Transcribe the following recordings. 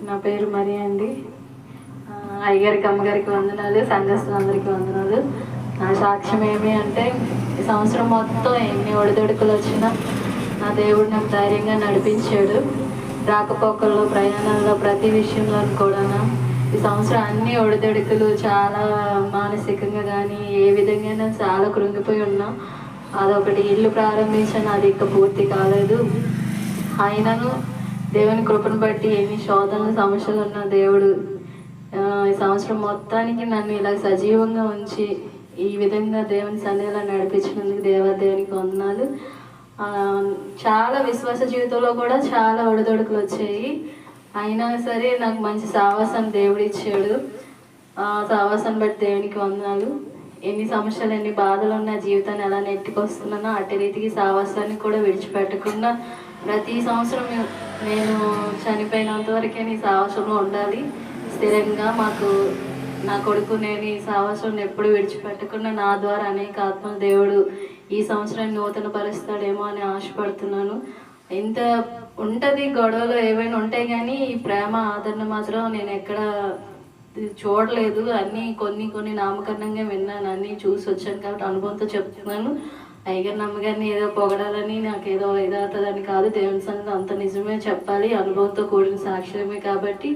నా పేరు మరి అండి. అయ్యగారికి అమ్మగారికి వందనాలు, సంఘస్థులందరికీ వందనాలు. నా సాక్ష్యం ఏమి అంటే, ఈ సంవత్సరం మొత్తం ఎన్ని ఒడిదొడుకులు వచ్చినా నా దేవుడు నాకు ధైర్యంగా నడిపించాడు. రాకపోకల్లో, ప్రయాణాల్లో, ప్రతి విషయంలో కూడా ఈ సంవత్సరం అన్ని ఒడిదొడుకులు చాలా మానసికంగా కానీ ఏ విధంగా చాలా కృంగిపోయి ఉన్నా. అదొకటి ఇల్లు ప్రారంభించాను, అది ఇంకా పూర్తి కాలేదు. అయినను దేవుని కృపను బట్టి ఎన్ని శోధనలు సమస్యలు ఉన్న దేవుడు ఈ సంవత్సరం మొత్తానికి నన్ను ఇలా సజీవంగా ఉంచి ఈ విధంగా దేవుని సన్నిధిలో నడిపించినందుకు దేవునికి వందనాలు. చాలా విశ్వాస జీవితంలో కూడా చాలా ఒడిదొడుకులు వచ్చాయి. అయినా సరే నాకు మంచి సావాసాన్ని దేవుడు ఇచ్చాడు. సావాసాన్ని బట్టి దేవునికి వందనాలు. ఎన్ని సమస్యలు ఎన్ని బాధలు ఉన్న జీవితాన్ని ఎలా నెట్టుకొస్తున్నానో అట్టి రీతికి సావాసాన్ని కూడా విడిచిపెట్టకుండా ప్రతి సంవత్సరం నేను చనిపోయినంత వరకే నీ సావాసంలో ఉండాలి స్థిరంగా. నా కొడుకు నేను ఈ సావాసం ఎప్పుడు విడిచిపెట్టకుండా నా ద్వారా అనేక ఆత్మ దేవుడు ఈ సంవత్సరం నూతన పరుస్తాడేమో అని ఆశపడుతున్నాను. ఇంత ఉంటుంది, గొడవలు ఏవైనా ఉంటాయి, కానీ ఈ ప్రేమ ఆదరణ మాత్రం నేను ఎక్కడ చూడలేదు. అన్నీ కొన్ని నామకరణంగా విన్నాను, అన్నీ చూసి వచ్చాను కాబట్టి అనుభవంతో చెప్తున్నాను. అయ్యగారిని అమ్మగారిని ఏదో పొగడాలని నాకు ఏదో ఇదవుతుందని కాదు, దేవుని సంగతి అంత నిజమే చెప్పాలి, అనుభవంతో కూడిన సాక్ష్యమే. కాబట్టి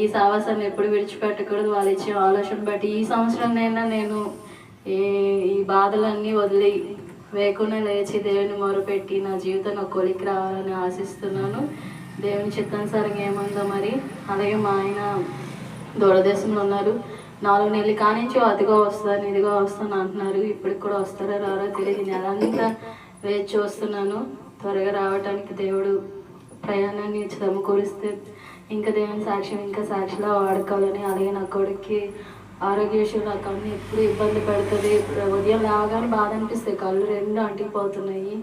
ఈ సావాసాన్ని ఎప్పుడు విడిచిపెట్టకూడదు. వాళ్ళు ఇచ్చే ఆలోచన బట్టి ఈ సంవత్సరంనైనా నేను ఈ బాధలన్నీ వదిలి వేకునే లేచి దేవుని మొరపెట్టి నా జీవితాన్ని ఒక కొలికి రావాలని ఆశిస్తున్నాను. దేవుని చిత్తానుసారంగా ఏముందో మరి. అలాగే మా ఆయన దూరదేశంలో ఉన్నారు. 4 నెలలు కానించి అదిగో వస్తాను ఇదిగో వస్తాను అంటున్నారు. ఇప్పటికి కూడా వస్తారో రారో తెలియదు. నెలంతా వేచి చూస్తున్నాను. త్వరగా రావడానికి దేవుడు ప్రయాణాన్ని సమకూరిస్తే ఇంకా దేవుని సాక్ష్యం ఇంకా సాక్షిలా వాడుకోవాలని. అలాగే నా కొడుక్కి ఆరోగ్య విషయంలో నా కన్ను ఎప్పుడు ఇబ్బంది పెడుతుంది. ఉదయం లేవగానే బాధ అనిపిస్తాయి, కళ్ళు 2 అంటిపోతున్నాయి.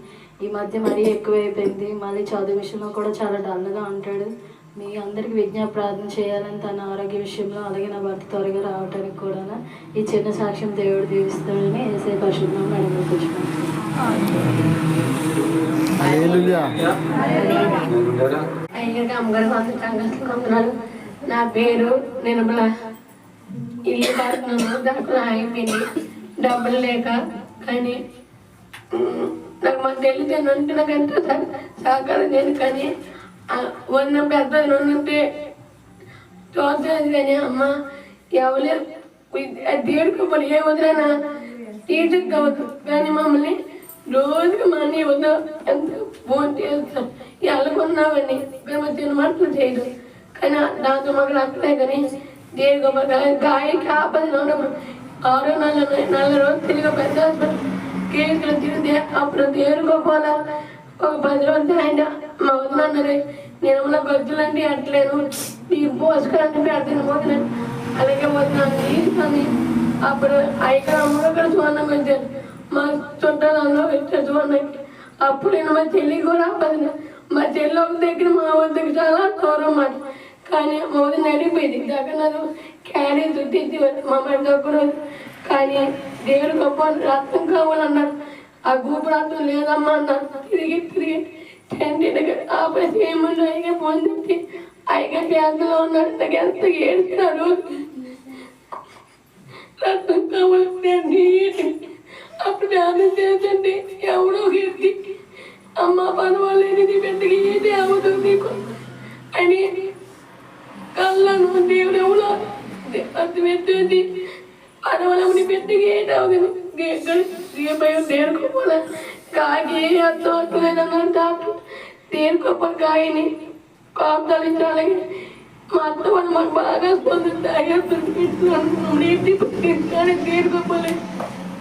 ఈ మధ్య మరీ ఎక్కువైపోయింది. మళ్ళీ చదువు విషయంలో కూడా చాలా డల్గా ఉంటాడు. మీ అందరికీ విజ్ఞాపన ప్రార్థన చేయాలని తన ఆరోగ్య విషయంలో. అలాగే నా భర్త త్వరగా రావడానికి కూడా ఈ చిన్న సాక్ష్యం దేవుడు దీవిస్తాడని యేసయ్య పరిశుద్ధం అడుగుతున్నాను. అయ్యగారికి అమ్మగారికి వందనాలు. నా పేరు నిర్మల. ఇల్లు కడుతున్నాను, దాంట్లో అయిపోయింది డబ్బులు లేక. కానీ నాకు మాకు తెలియదేనంటే నాకు ఎంతో సహకారం చేయను. కానీ ఉన్న పెద్దలు ఉన్నట్టే చూస్తుంది. కానీ అమ్మ ఎవరు దేవుడికి ఏ వదిలేనా టీచర్ కావద్దు. కానీ మమ్మల్ని రోజుకి మా అన్నీ వద్దు ఎంత ఫోన్ చేస్తాం ఎలాగొన్నామని మేము చిన్న మాటలు చేయదు. కానీ దాంతో మాకు రక్కలే. కానీ దేవుడు గాయకి ఆపదలో ఉన్నప్పుడు 6 నెలల రోజు తిరిగి పెద్ద కేసులు తిరిగితే అప్పుడు దేవుడుకోపోలా ఒక 10 రోజులు ఆయన మా వదిలన్నారు, నేను గొజ్జులంటే అట్లేను నీకు పోసుకోవాలంటే పెడతాను వదిలేను. అలాగే వదిలేను తీసుకొని అప్పుడు అయ్యగారు అమ్మగా కూడా చూడడానికి వచ్చారు. మా చుట్టాలలో వచ్చారు చూడడానికి. అప్పుడు నేను మా చెల్లి కూడా ఆపదిన. మా చెల్లి ఒక దగ్గర మా వద్దకు చాలా దూరం మాట. కానీ మా వదిన అడిగిపోయింది దగ్గర నాకు క్యారేజ్ తెచ్చేవారు మా మరి దగ్గర. కానీ దేవుడు గొప్ప రక్తం కావాలన్నారు. ఆ గూపు రక్తం లేదమ్మా అన్నారు. తిరిగి తండ్రి దగ్గర ఆపరేషన్ చేయమని అయ్యగా ఫోన్ చేసి అయ్యగా బ్యాంకులో ఉన్నాడు. నాకు ఎంత ఏడ్చినారు. రక్తం కావాలి అప్పుడు ధ్యానం చేసండి. ఎవడో ఎత్తి అమ్మ పర్వాలేదు బిడ్డకి ఏది అవ్వదు నీకు అని కళ్ళను దేవుడు ఎవడో అర్థమెత్తుంది. పర్వాలని బిడ్డకి ఏది అవ్వదు భయం దేరుకోపోలే. కాకి అర్థం అవుతుందన్నారు డాక్టర్. దేరుకోపోయి కాయని కాపుతాలి. మా అత్త వాళ్ళు మాకు బాగా స్పందించాలి. దేరుకోపోలేదు.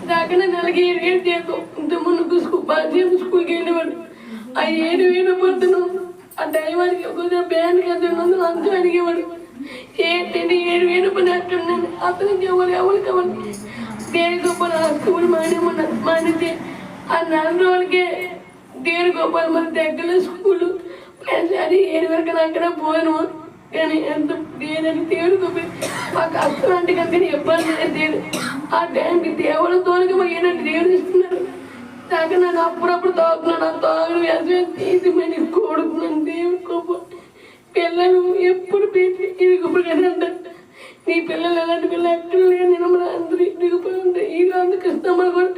దాకా నెలకి 7 చేస్తాం. ఇంత ముందు స్కూల్కి వెళ్ళేవాడు. ఆ 7,000 పొద్దును ఆ డ్రైవర్కి కొంచెం బ్యాండ్కి వెళ్తున్నాను లంచం అడిగేవాడు. ఏంటంటే 7,000 పని అంటున్నాను. అతనికి ఎవరికి దేని గొప్ప స్కూల్ మానేస్తే ఆ 4 రోజులకే దేని గొప్ప మన దగ్గరలో స్కూలు అది 7 వరకు అక్కడ పోను. కానీ ఎంత దేని దేవుడు గొప్ప మా కష్టం అంటే కనుక ఇబ్బంది లేదు. ఆ టైంకి దేవుడు తోలికి మా ఏంటంటే దేవుడు ఇస్తున్నారు. దాకా నన్ను అప్పుడప్పుడు తాగుతున్నాను. ఆ తాగుడు వ్యవసాయం తీసి మళ్ళీ కొడుకున్నాను. దేవుడు గొప్ప పిల్లలు ఎప్పుడు పెట్టి ఇది గొప్ప కదా అంటారు. నీ పిల్లలు ఎలాంటి పిల్లలు ఎక్కడ లేరు. నేను మన అందరూ దిగిపోయి ఉంటాయి. ఇది అందుకు ఇస్తామని కూడా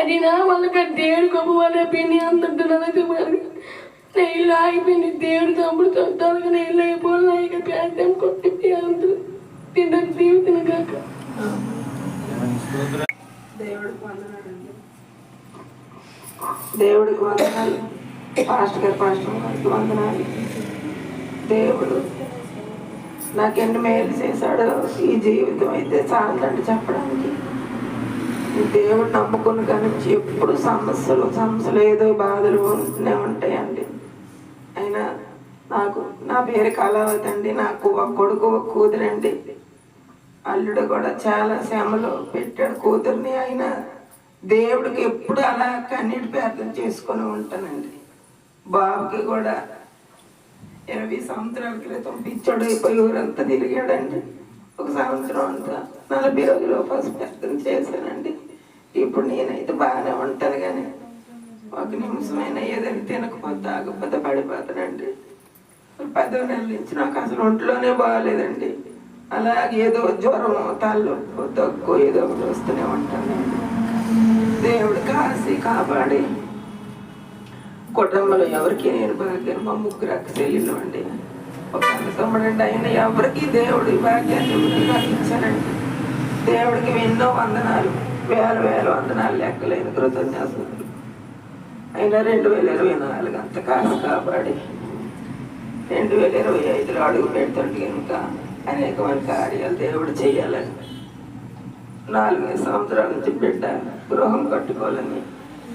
అది నా వాళ్ళకి దేవుడు గొప్ప వాళ్ళ పిన్ని అంటుంటున్నాను. చెప్పాను నా ఇల్లు ఆగిపోయింది. దేవుడు తమ్ముడు తొందరగా నా ఇల్లు అయిపోవాలి. నా ఇక్కడ పేదం కొట్టి అందరూ తినడానికి దేవుడు తినగాక. దేవుడికి వందనాలండి. దేవుడికి వందనాలు. పాస్టర్ గారికి వందనాలు. దేవుడు నాకెన్ని మేలు చేశాడో ఈ జీవితం అయితే చాలండి చెప్పడానికి. దేవుడు నమ్ముకుని కానీ ఎప్పుడు సమస్యలు ఏదో బాధలు ఉంటూనే ఉంటాయండి. అయినా నా పేరు కళావతి అండి. నాకు ఒక కొడుకు ఒక కూతురండి. అల్లుడు కూడా చాలా శ్రమలు పెట్టాడు కూతుర్ని. అయినా దేవుడికి ఎప్పుడు అలా కన్నీటి ప్రార్థన చేసుకొని ఉంటానండి. బాబుకి కూడా 20 సంవత్సరాల క్రితం పిచ్చోడు అయిపోయి ఊరంతా తిరిగాడండి. ఒక సంవత్సరం అంతా 40 రోజులు పసుపు ప్రార్థన చేశానండి. ఇప్పుడు నేనైతే బాగానే ఉంటాను. కానీ 1 నిమిషమైనా ఏదైనా తినకపోతే ఆగకపోతే పడిపోతానండి. 10వ నెలల నుంచి నాకు అసలు ఒంట్లోనే బాగాలేదండి. అలాగే ఏదో జ్వరం తలనొప్పు దగ్గు ఏదో ఒకటి వస్తూనే ఉంటానండి. దేవుడు కాసి కాపాడి కుటుంబంలో ఎవరికి నేను భాగ్యం మా 3 అక్క చెల్లెళ్ళు అండి. ఒక తమ్ముడండి. ఆయన ఎవరికి దేవుడు ఈ భాగ్యాన్ని నాకు ఇచ్చానండి. దేవుడికి ఎన్నో వందనాలు, వేల వందనాలు లెక్కలేని కృతజ్ఞతలు. అయినా 2024 అంత కాసి కాపాడి 2025లో అడుగు పెడుతుంటే ఇంకా అనేకమైన కార్యాలు దేవుడు చేయాలని 4 సంవత్సరాల నుంచి బిడ్డ గృహం కట్టుకోవాలని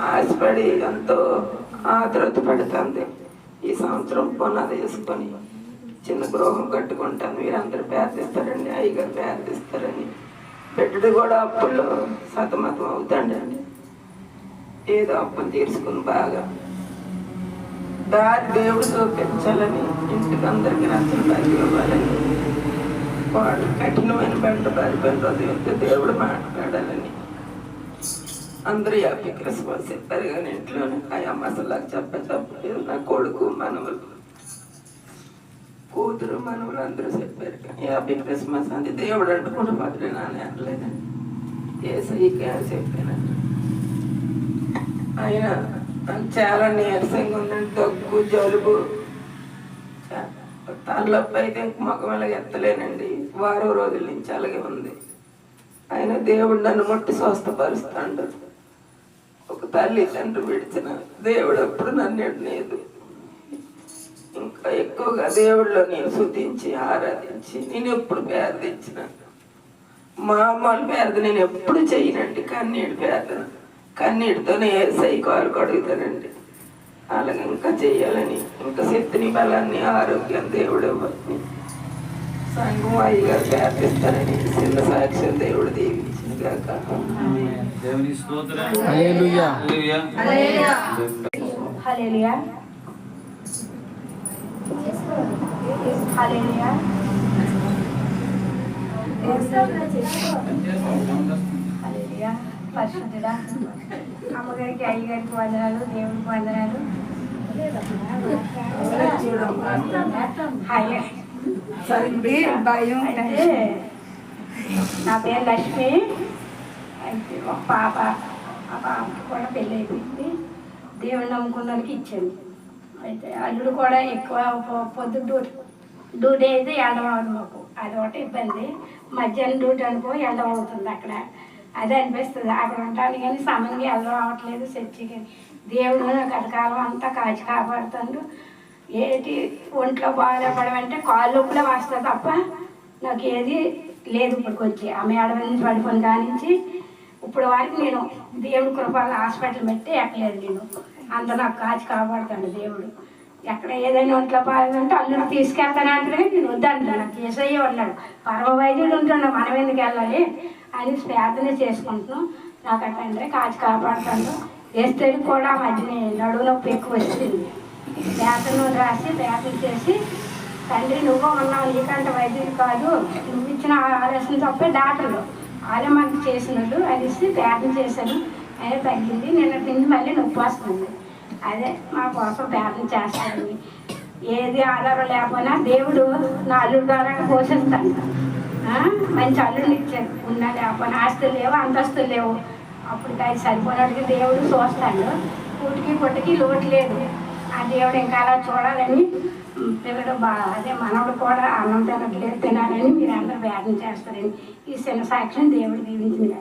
ఆశపడి ఎంతో ఆతృత పడుతుంది. ఈ సంవత్సరం పునాది వేసుకొని చిన్న గృహం కట్టుకుంటాను. మీరందరూ ప్రార్థిస్తారండి. అయ్యగారు ప్రార్థిస్తారని. బిడ్డడు కూడా అప్పుల్లో సతమతం అవుతాడండి. ఏదో అప్పులు తీర్చుకుని బాగా దారి దేవుడు చూపించాలని, ఇంటికి అందరికీ నచ్చిన బాగా ఇవ్వాలని, వాడు కఠినమైన బంట బారిపోయిన రోజు దేవుడు మాట్లాడాలని అందరూ హ్యాపీ క్రిస్మస్ చెప్పారు. కానీ ఇంట్లోనే అమ్మ అసలు చెప్పలేదు. నా కొడుకు మనవలు కూతురు మనవలు అందరూ చెప్పారు. కానీ హ్యాపీ క్రిస్మస్ అంటే దేవుడు అంటుకుంటూ పదలే నానే అనలేదండి. ఏసైకే చెప్పానండి. ఆయన చాలా నీరసంగా ఉందండి. దగ్గు జలుబు తలనొప్పి అయితే ముఖం ఇలా ఎత్తలేనండి. 1 వారం రోజుల నుంచి అలాగే ఉంది. ఆయన దేవుడు నన్ను ముట్టి స్వస్థపరుస్తాడు. ఒక తల్లి తండ్రి విడిచిన దేవుడు అప్పుడు నన్ను ఎడలేదు. ఇంకా ఎక్కువగా దేవుడిలో నేను స్తుతించి ఆరాధించి నేను ఎప్పుడు ప్రార్థించిన మామూలు ప్రార్థన నేను ఎప్పుడు చేయనండి. కన్నీటి ప్రార్థన కన్నీటితోనే ఏసై కాలు కడుగుతానండి. అలాగే ఇంకా చెయ్యాలని, ఇంకా శక్తిని బలాన్ని ఆరోగ్యం దేవుడు ఇవ్వని సంఘం అయ్యగారు ప్రార్థిస్తారని చిన్న సాక్ష్యం దేవుడు దీవించిన గాక. హల్లెలూయా. హల్లెలూయా. హల్లెలూయా. హల్లెలూయా. పరిశుద్ధుడా అమ్మగారికి అయ్యగారికి వందనాలు, దేవుడికి వందనాలు. భయం అంటే నా పేరు లక్ష్మి. అయితే ఒక పాప, ఆ పాపకి కూడా పెళ్ళి అయిపోయింది. దేవుడిని నమ్ముకున్న వాళ్ళకి ఇచ్చాను. అయితే అల్లుడు కూడా ఎక్కువ పొద్దు డ్యూటీ అయితే ఎండమవుతుంది మాకు. అది ఒకటి ఇబ్బంది. మధ్యాహ్నం డ్యూటీ అనుకో ఎండమవుతుంది. అక్కడ అదే అనిపిస్తుంది. అక్కడ ఉంటాను కానీ సమయంగా వెళ్ళడం అవ్వట్లేదు. చర్చికి దేవుడు గతకాలం అంతా కాచి కాపాడుతాడు. ఏది ఒంట్లో బాధపడమంటే కాళ్ళు నొప్పులే వస్తుంది తప్ప నాకు ఏది లేదు. ఇప్పటికి వచ్చి ఆ మేడ నుంచి పడిపోయిన కానించి ఇప్పుడు వరకు నేను దేవుడి కృపల హాస్పిటల్ పెట్టి ఎక్కలేదు. నేను అంత నాకు కాచి కాపాడుతాడు దేవుడు. ఎక్కడ ఏదైనా ఒంట్లో పాలంటే అల్లుడు తీసుకెళ్తానంటే నేను వద్దంటాను. నాకు ఏసయ్య ఉన్నాడు, పరమ వైద్యుడు ఉంటుండ, మనం ఎందుకు వెళ్ళాలి అని ప్రార్థన చేసుకుంటున్నాం. నాకు ఆ తండ్రి కాచి కాపాడుతాడు. వేస్తేది కూడా మధ్యనే నడువు నొప్పి ఎక్కువ వచ్చింది. పేపర్ను రాసి పేపర్ చేసి, తండ్రి నువ్వు ఉన్నావు, నీకంటే వైద్యుడు కాదు, నువ్వు ఇచ్చిన ఆలోచన తప్పే డాక్టర్లు వాళ్ళే మనకి చేసినట్టు అనేసి పేపర్ చేశాను. అదే తగ్గింది. నిన్న తిండి మళ్ళీ నొప్పి వస్తుంది. అదే మా కోసం ప్రార్థన చేస్తాడని. ఏది ఆధారం లేకపోయినా దేవుడు నా అల్లుడు ద్వారా పోషిస్తాడు. మంచి అల్లుడిని ఇచ్చాడు. ఉన్నా లేకపోయినా ఆస్తులు లేవు, అంతస్తులు లేవు, అప్పుడు అది సరిపోయినట్టుగా దేవుడు చూస్తాడు. కూటికి పొట్టికి లోటు లేదు. ఆ దేవుడు ఇంకా అలా చూడాలని పిల్లడు అదే మనవడు కూడా అన్నం తినట్లేదు, తినాలని మీరు అందరూ ప్రార్థన చేస్తారని ఈ చిన్న సాక్ష్యం దేవుడు దీవించింది.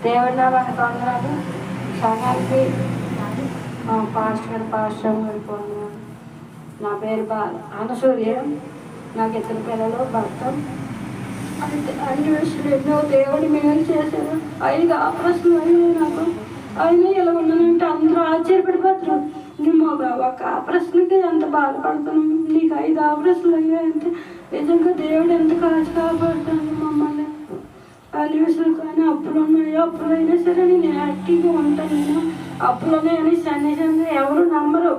దేవుడు నా మనకు వందనాలు. సంఘానికి మా పాస్టర్ గారి వందనాలు. నా పేరు అనసూర్య. నాకు ఇద్దరు పిల్లలు, భర్త. అన్ని విషయాలు ఎన్నో దేవుడు మేలు చేశారు. 5 ఆపరేషన్లు అయ్యాయి నాకు. అయినా ఇలా ఉన్నానంటే అందరూ ఆశ్చర్యపడిపోతారు. నువ్వు ఒక ఆపరేషన్కి ఎంత బాధపడుతున్నావు, నీకు 5 ఆపరేషన్లు అయ్యాయంటే నిజంగా దేవుడు ఎంత కాచి కాపాడుతాను మమ్మల్ని. అన్ని విషయాలు కానీ అప్పులు ఉన్నాయి, అప్పులు అయినా సరే నేను యాక్టివ్గా ఉంటాను. నేను అప్పులు ఉన్నాయని సన్నిజంగా ఎవరు నమ్మరు.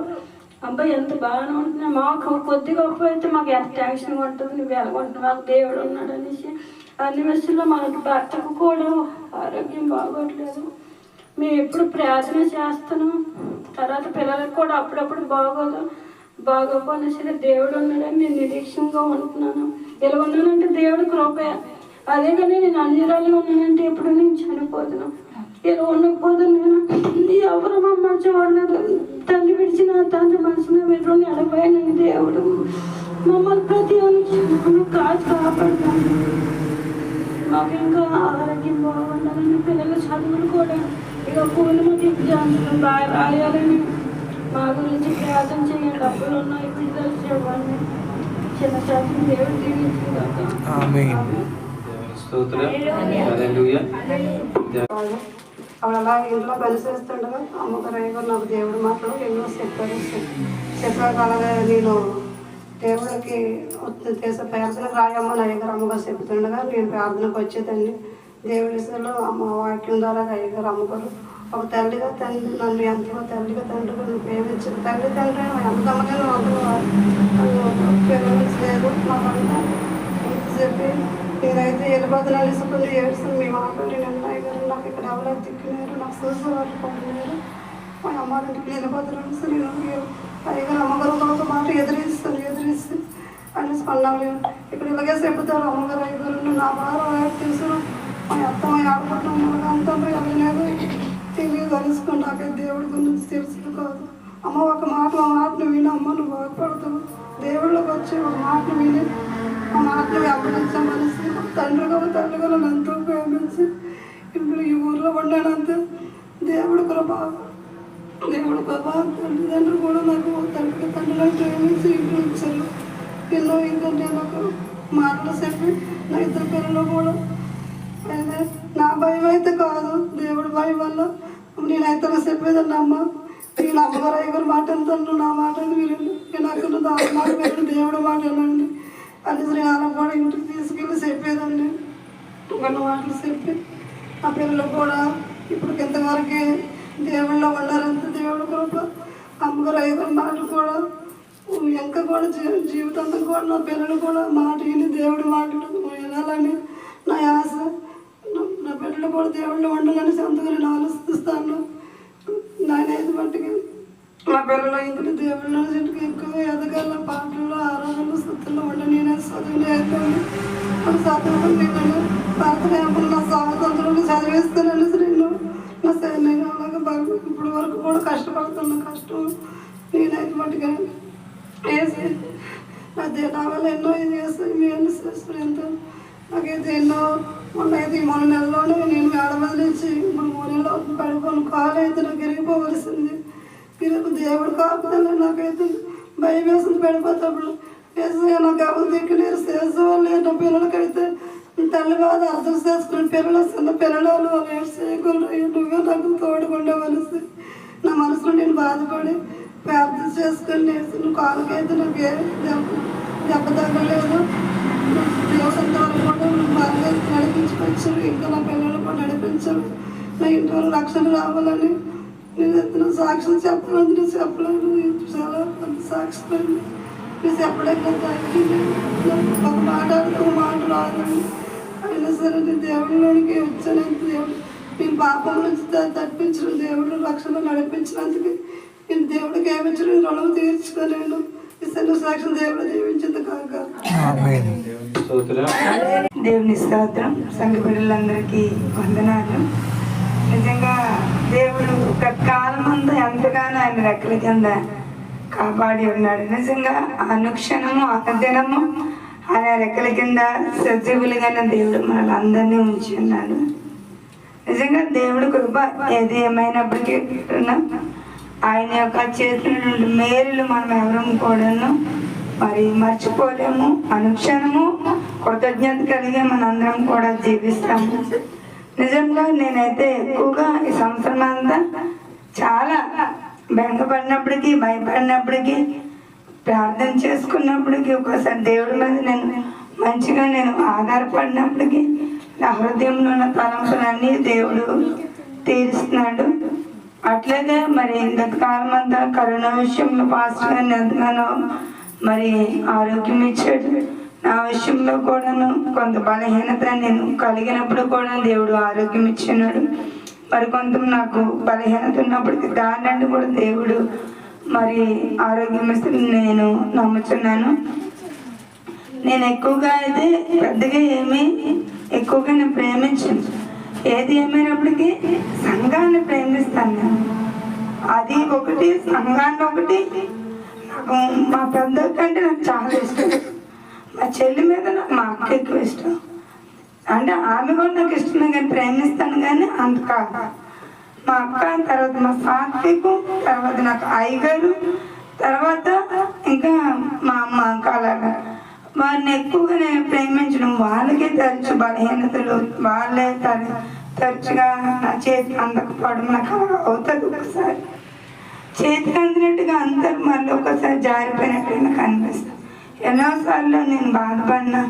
అబ్బాయి ఎంత బాగానే ఉంటున్నా, మాకు కొద్దిగా గొప్ప అయితే మాకు ఎంత టెన్షన్గా ఉంటుంది, నువ్వు ఎలాగొంటున్నావు, మాకు దేవుడు ఉన్నాడు అనేసి. అన్ని విషయాల్లో మనకు భర్తకు కూడా ఆరోగ్యం బాగోట్లేదు. మేము ఎప్పుడు ప్రార్థన చేస్తాను. తర్వాత పిల్లలకు కూడా అప్పుడప్పుడు బాగోపోయినా సరే దేవుడు ఉన్నాడని నేను నిరీక్షంగా ఉంటున్నాను. ఇలా ఉన్నానంటే దేవుడు కృపే. అదే కానీ నేను అన్నిరాలుగా ఉన్నానంటే ఎప్పుడు నేను చనిపోతున్నాను. ఇలా ఉండకపోతే నేను ఎవరు మమ్మల్ని చూడలేదు. తల్లి విడిచిన తండ్రి మనసులో వెళ్ళి అడగపోయానని దేవుడు మమ్మల్ని ప్రతి అనుక్షణం కాచి కాపాడుతాను. మాకు ఇంకా ఆరోగ్యం బాగుండాలని, పిల్లల చదువులు కూడా ఇక పూలు మాకు ఎగ్జామ్స్ బాగా రాయాలని మా గురించి ప్రార్థన చేయండి. డబ్బులు ఉన్నాయి, విడుదల చేయండి. చిన్న చదువు దేవుడు దీవించుకుంటాం. అప్పుడు అలా ఇంట్లో కలిసేస్తుండగా అమ్మగారు అయ్యగారు నాకు దేవుడు మాత్రం ఎన్నో చెప్పారు. అలాగే నేను దేవుడికి చేసే ప్రార్థనకు రాయమ్మని అయ్యగారు అమ్మగారు చెప్తుండగా నేను ప్రార్థనకు వచ్చేదండి. దేవుడిలో అమ్మ వాక్యం ద్వారా అయ్యగారు అమ్మగారు ఒక తల్లిగా తండ్రి నన్ను ఎంతో తల్లిగా తండ్రి నన్ను ప్రేమించిన తల్లి తండ్రి ఎంత అమ్మగారు ప్రేమించలేదు. మాకంతా చెప్పి నేనైతే వెళ్ళిపోతున్నాను ఇసుకుని ఏడుస్తాను. మీ మాట్లాడి నేను అయ్యగారు నాకు ఇక్కడ ఎవరో తిక్కినారు, నాకు చూసి వాళ్ళు పంపినారు, మా అమ్మారింటికి వెళ్ళిపోతున్నాను సార్. నేను అయ్యగారు అమ్మగారు ఒక మాట ఎదిరిస్తే అనేసి అన్నాను. ఇక్కడ ఇలాగే చెప్తారు అమ్మగారు అయ్యగారు నా బాగా తెలుసు. మా అత్త మా ఆడుకుంటున్నాం అంతా వెళ్ళలేదు, తెలియదు తెలుసుకుని నాకైతే దేవుడి గురించి తెలుసు కాదు. అమ్మ ఒక మాటను విని అమ్మ నువ్వు బాగుపడతావు. దేవుళ్ళకి వచ్చి ఒక మాటను విని ఆ మాటను వెంబడించమనిసి తండ్రిగా తల్లిగా నన్ను ఎంతో ప్రేమించి ఇప్పుడు ఈ ఊర్లో ఉన్నానంతే దేవుడు కృప. తల్లిదండ్రులు కూడా నాకు తండ్రిగా ప్రేమించి ఇంట్లో ఇచ్చారు. ఎన్నో ఏంటంటే నాకు మాటలు చెప్పి నా ఇద్దరు పిల్లలు కూడా అయితే నా భయం అయితే కాదు, దేవుడి భయం వల్ల నేనైతే చెప్పేదండి అమ్మ నేను అమ్మగారు అయ్యగారు మాట వెళ్తాను, నా మాట వినండి, నేను అక్కడ మాట వినండి, దేవుడు మాట వినండి అని శ్రీనాథం కూడా ఇంటికి తీసుకెళ్ళి చెప్పేదండి. కొన్ని మాటలు చెప్పి ఆ పిల్లలు కూడా ఇప్పుడు ఇంతవరకు దేవుళ్ళలో ఉన్నారంటే దేవుడు కృప. అమ్మగారు అయ్యగారు మాటలు కూడా ఇంకా కూడా జీవితాంతం కూడా నా పిల్లలు కూడా మాట విని దేవుడి మాటలు వినాలని నా ఆశ. నా బిడ్డలు కూడా దేవుళ్ళు ఉండాలని సొంతగా నేను ఆలోచిస్తాను. నానైతే మట్టుకి నా పిల్లలు ఇందులో దేవుళ్ళ చెట్టుకి ఎక్కువ ఎదగాల, పాటల్లో ఆరాధనలు స్థుతుల్లో ఉండి నేనే చదువులు అయిపోయింది. చదువు నేను ప్రార్థన నా స్వాతంత్రంలో చదివేస్తానని నేను అలాగే బాగా ఇప్పుడు వరకు కూడా కష్టపడుతున్నా. కష్టం నేనైతే మట్టుగా వేసి నా వల్ల ఎన్నో ఇది చేస్తాను. ఎంతో నాకైతే ఎన్నో మొన్నైతే ఈ 3 నెలల్లోనే నేను మేడ వదిలించి ఇప్పుడు 3 నెలలో పడిపోను. కాలు అయితే నాకు విరిగిపోవలసింది. దేవుడు కాకపోతే నాకైతే భయం వేసింది. పడిపోతాప్పుడు వేసి నాకు ఎవరు దిక్కులేరు, చేసేవాళ్ళు నా పిల్లలకైతే తల్లి బాధ అర్థం చేసుకుని పిల్లలు చిన్న పిల్లలు వాళ్ళు చేయకూడదు. నువ్వే నాకు తోడుకుండవలసి నా మనసులో నేను బాధపడి ప్రార్థన చేసుకొని నేను కాలుకైతే నాకు ఏ దెబ్బ తగ్గలేదు. దేవసంత వరకు కూడా బాగా నడిపించుకొచ్చారు. ఇంకా నా పిల్లలు కూడా నడిపించారు. నా ఇంటి వరకు రక్షణ రావాలని నేను ఎత్తున సాక్షులు చెప్పలేదు. నేను చెప్పలేదు. చాలా పెద్ద సాక్షులు నేను చెప్పడానికి ఒక మాట ఒక మాట రాదండి. అయినా సరే నేను దేవుడిలోనికి వచ్చాను. దేవుడు నేను పాపం నుంచి తప్పించిన దేవుడు రక్షణ నడిపించినందుకు నేను దేవుడికి ఏమిచ్చిన రుణం తీర్చుకోలేను. ఈ సన్న సాక్షి దేవుడు దీవించింది కాక. దేవుని స్తోత్రం. సంఘ బిడ్డలందరికీ వందనాలు. నిజంగా దేవుడు కాలం అంతా ఎంతగానో ఆయన రెక్కల కింద కాపాడి ఉన్నాడు. నిజంగా అనుక్షణము అనుదినము ఆయన రెక్కల కింద సజీవులుగా దేవుడు మనల్ని అందరినీ ఉంచి ఉన్నాడు. నిజంగా దేవుడి కృప ఏది ఏమైనప్పటికీ ఆయన యొక్క చేతుల నుండి మేలులు మనం ఎవరం కూడాను మరి మర్చిపోలేము. అనుక్షణము కృతజ్ఞత కలిగి మనందరం కూడా జీవిస్తాము. నిజంగా నేనైతే ఎక్కువగా ఈ సంవత్సరం అంతా చాలా బెంగపడినప్పటికీ భయపడినప్పటికీ ప్రార్థన చేసుకున్నప్పటికీ ఒకసారి దేవుడి మీద మంచిగా నేను ఆధారపడినప్పటికీ నా హృదయంలో ఉన్న తలంపులన్నీ దేవుడు తీరుస్తున్నాడు. అట్లాగే మరి గతకాలం అంతా కరోనా విషయంలో పాస్టర్ గారిని ఎంతగానో మరి ఆరోగ్యం ఇచ్చాడు. నా విషయంలో కూడాను కొంత బలహీనత నేను కలిగినప్పుడు కూడా దేవుడు ఆరోగ్యం ఇచ్చినాడు. మరి కొంత నాకు బలహీనత ఉన్నప్పటికీ దాన్ని కూడా దేవుడు మరి ఆరోగ్యం ఇస్తే నేను నమ్ముతున్నాను. నేను ఎక్కువగా అయితే పెద్దగా ఎక్కువగా నేను ప్రేమించాను. ఏది ఏమైనప్పటికీ సంఘాన్ని ప్రేమిస్తాను నేను. అది ఒకటి, సంఘాన్ని ఒకటి. నాకు మా పెద్ద కంటే నాకు చాలా ఇష్టం. మా చెల్లి మీద నాకు మా అక్క ఎక్కువ ఇష్టం. అంటే ఆమె కూడా నాకు ఇష్టమే కానీ ప్రేమిస్తాను కానీ అంత కాదు. మా అక్క తర్వాత మా సాత్వికు, తర్వాత నాకు అయ్యగారు, తర్వాత ఇంకా మా అమ్మ అలాగా వారిని ఎక్కువగా నేను ప్రేమించడం. వాళ్ళకే తరచు బలహీనతలు, వాళ్ళే తరచుగా నా చేతి అందకపోవడం నాకు అవుతుంది. ఒకసారి చేతికి అందినట్టుగా అందరు మళ్ళీ ఒకసారి జారిపోయినట్టు నాకు అనిపిస్తుంది. ఎన్నోసార్లు నేను బాధపడినా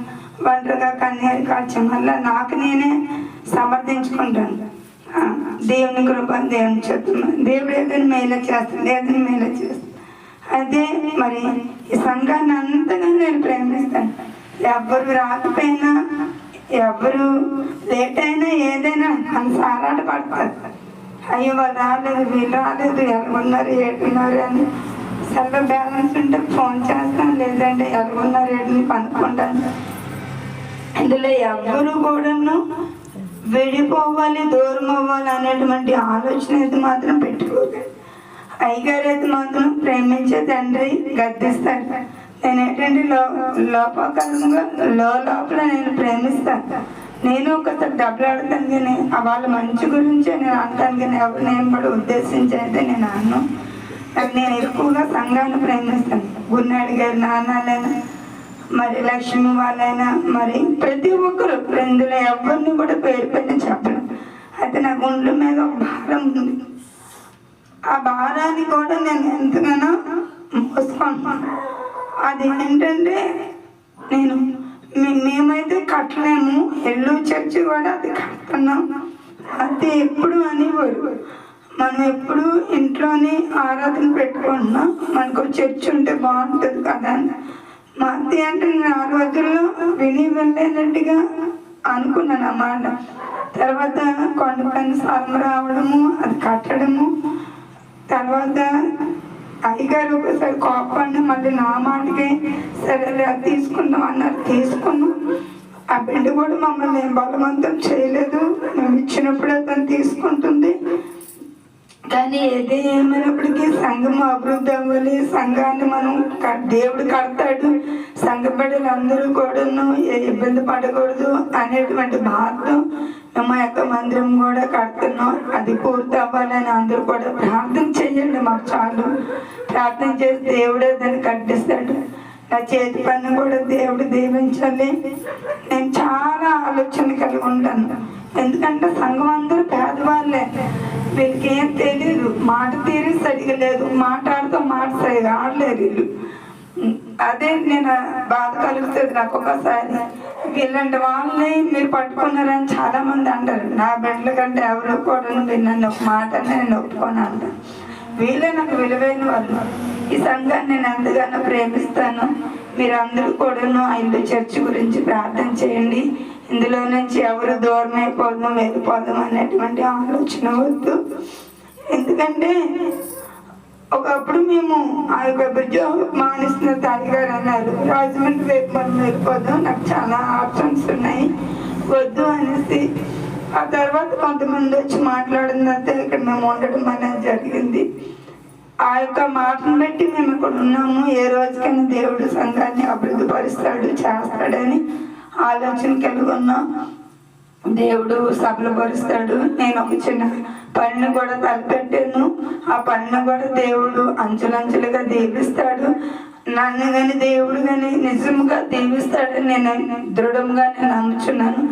ఒంటరిగా కన్నీరు కాల్చాం వల్ల నాకు నేనే సమర్థించుకుంటాను. దేవుని కృప, దేవుని చెప్తున్నాను. దేవుడు ఏదైనా మేలు చేస్తాను, ఏదైనా మేలు చేస్తాను. అదే మరి ఈ సంఘాన్ని అంతగా నేను ప్రేమిస్తాను. ఎవరు రాకపోయినా, ఎవరు లేట్ అయినా, ఏదైనా అంత ఆరాట పడతారు. అయ్యో వాళ్ళు రాలేదు, వీళ్ళు రాలేదు, ఎలాగున్నారు ఏడున్నారు అని సరిగ్గా బ్యాలెన్స్ ఉంటే ఫోన్ చేస్తాను, లేదంటే ఎలాగున్నారు ఏడుని పనుకుంటాను. ఇందులో ఎవరు కూడాను విడిపోవాలి, దూరం అవ్వాలి అనేటువంటి ఆలోచన అయితే మాత్రం పెట్టుకోకండి. అయ్యగారు అయితే మాత్రం ప్రేమించే తండ్రి గద్దిస్తాడు. నేను ఏంటంటే లోపకరంగా లోపల నేను ప్రేమిస్తాను. నేను ఒకసారి డబ్బులు ఆడతాను కానీ వాళ్ళ మంచి గురించే నేను అంటాను కానీ ఎవరు నేను కూడా ఉద్దేశించి అయితే నేను అన్నాను. నేను ఎక్కువగా సంఘాన్ని ప్రేమిస్తాను. గున్నాడి గారి నాన్నలైనా, మరి లక్ష్మి వాళ్ళైనా, మరి ప్రతి ఒక్కరు ఇందులో ఎవరిని కూడా పేరు పెట్టి చెప్పను. అయితే నాకు ఒండ్ల మీద ఒక భారం ఉంది. ఆ భారాన్ని కూడా నేను ఎంతగానో మోసుకుంటున్నాను. అది ఏంటంటే మేమైతే కట్టలేము. ఎల్లు చర్చి కూడా అది కడుతున్నాం. అది ఎప్పుడు అనేవారు, మనం ఎప్పుడు ఇంట్లోనే ఆరాధన పెట్టుకుంటున్నాం, మనకు చర్చి ఉంటే బాగుంటుంది కదా అని. మా అత్త అంటే నేను ఆ రోజుల్లో విని వెళ్ళేటట్టుగా అనుకున్నాను అన్నమాట. తర్వాత కొండపైన స్థలం రావడము, అది కట్టడము, తర్వాత అయ్యగారు ఒకసారి కోపండి మళ్ళీ నా మాటకి సరే అది తీసుకుందాం అన్నారు. తీసుకున్నాం. ఆ బిడ్డ కూడా మమ్మల్ని బలవంతం చేయలేదు. మేము ఇచ్చినప్పుడు అతను తీసుకుంటుంది. కానీ ఏది ఏమైనప్పటికీ సంఘము అభివృద్ధి అవ్వాలి, సంఘాన్ని మనం దేవుడు కడతాడు, సంఘ బిడ్డలందరూ కూడాను ఏ ఇబ్బంది పడకూడదు అనేటువంటి బాధతో మా యొక్క మందిరం కూడా కడుతున్నాం. అది పూర్తి అవ్వాలని అందరూ కూడా ప్రార్థన చేయండి. మాకు చాలు ప్రార్థన చేసి దేవుడే దాన్ని కట్టిస్తాడు. నా చేతి పని కూడా దేవుడు దీవించాలి. నేను చాలా ఆలోచన కలిగి ఉంటాను. ఎందుకంటే సంఘం అందరూ పేదవాళ్ళే, వీళ్ళకి ఏం తెలియదు, మాట తీరి సరిగా లేదు, మాట్లాడుతూ మాట సరిగా ఆడలేరు వీళ్ళు. అదే నేను బాధ కలుగుతుంది నాకు ఒకసారి. ఇలాంటి వాళ్ళని మీరు పట్టుకున్నారని చాలా మంది అంటారు. నా బిడ్డల కంటే ఎవరు కూడా మీరు నన్ను ఒక మాట నేను ఒప్పుకొని అంటాను. వీళ్ళే నాకు విలువైన వాళ్ళు. ఈ సంఘాన్ని నేను ఎంతగానో ప్రేమిస్తాను. మీరు అందరూ కూడాను ఇల్లు చర్చ్ గురించి ప్రార్థన చేయండి. ఇందులో నుంచి ఎవరు దూరం అయిపోదాం వెళ్ళిపోదాం అనేటువంటి ఆలోచన వద్దు. ఎందుకంటే ఒకప్పుడు మేము ఆ యొక్క బ్రిడ్జ్ మానేసిన తాయిగారు అన్నారు, రాజమండ్రి వైపు మనం వెళ్ళిపోదాం, నాకు చాలా ఆప్షన్స్ ఉన్నాయి, వద్దు అనేసి. ఆ తర్వాత కొంతమంది వచ్చి మాట్లాడినంత ఇక్కడ మేము ఉండడం అనేది జరిగింది. ఆ యొక్క మాటను బట్టి మేము ఇక్కడ ఉన్నాము. ఏ రోజుకైనా దేవుడు సంఘాన్ని అభివృద్ధి పరుస్తాడు, చేస్తాడని ఆలోచన కలిగి ఉన్నాం. దేవుడు సభలు పరుస్తాడు. నేను ఒక చిన్న పనిని కూడా తలపెట్టాను. ఆ పనిని కూడా దేవుడు అంచులంచులుగా దీవిస్తాడు. నన్ను కానీ దేవుడు కానీ నిజంగా దీవిస్తాడని నేను దృఢంగా నేను నమ్ముచున్నాను.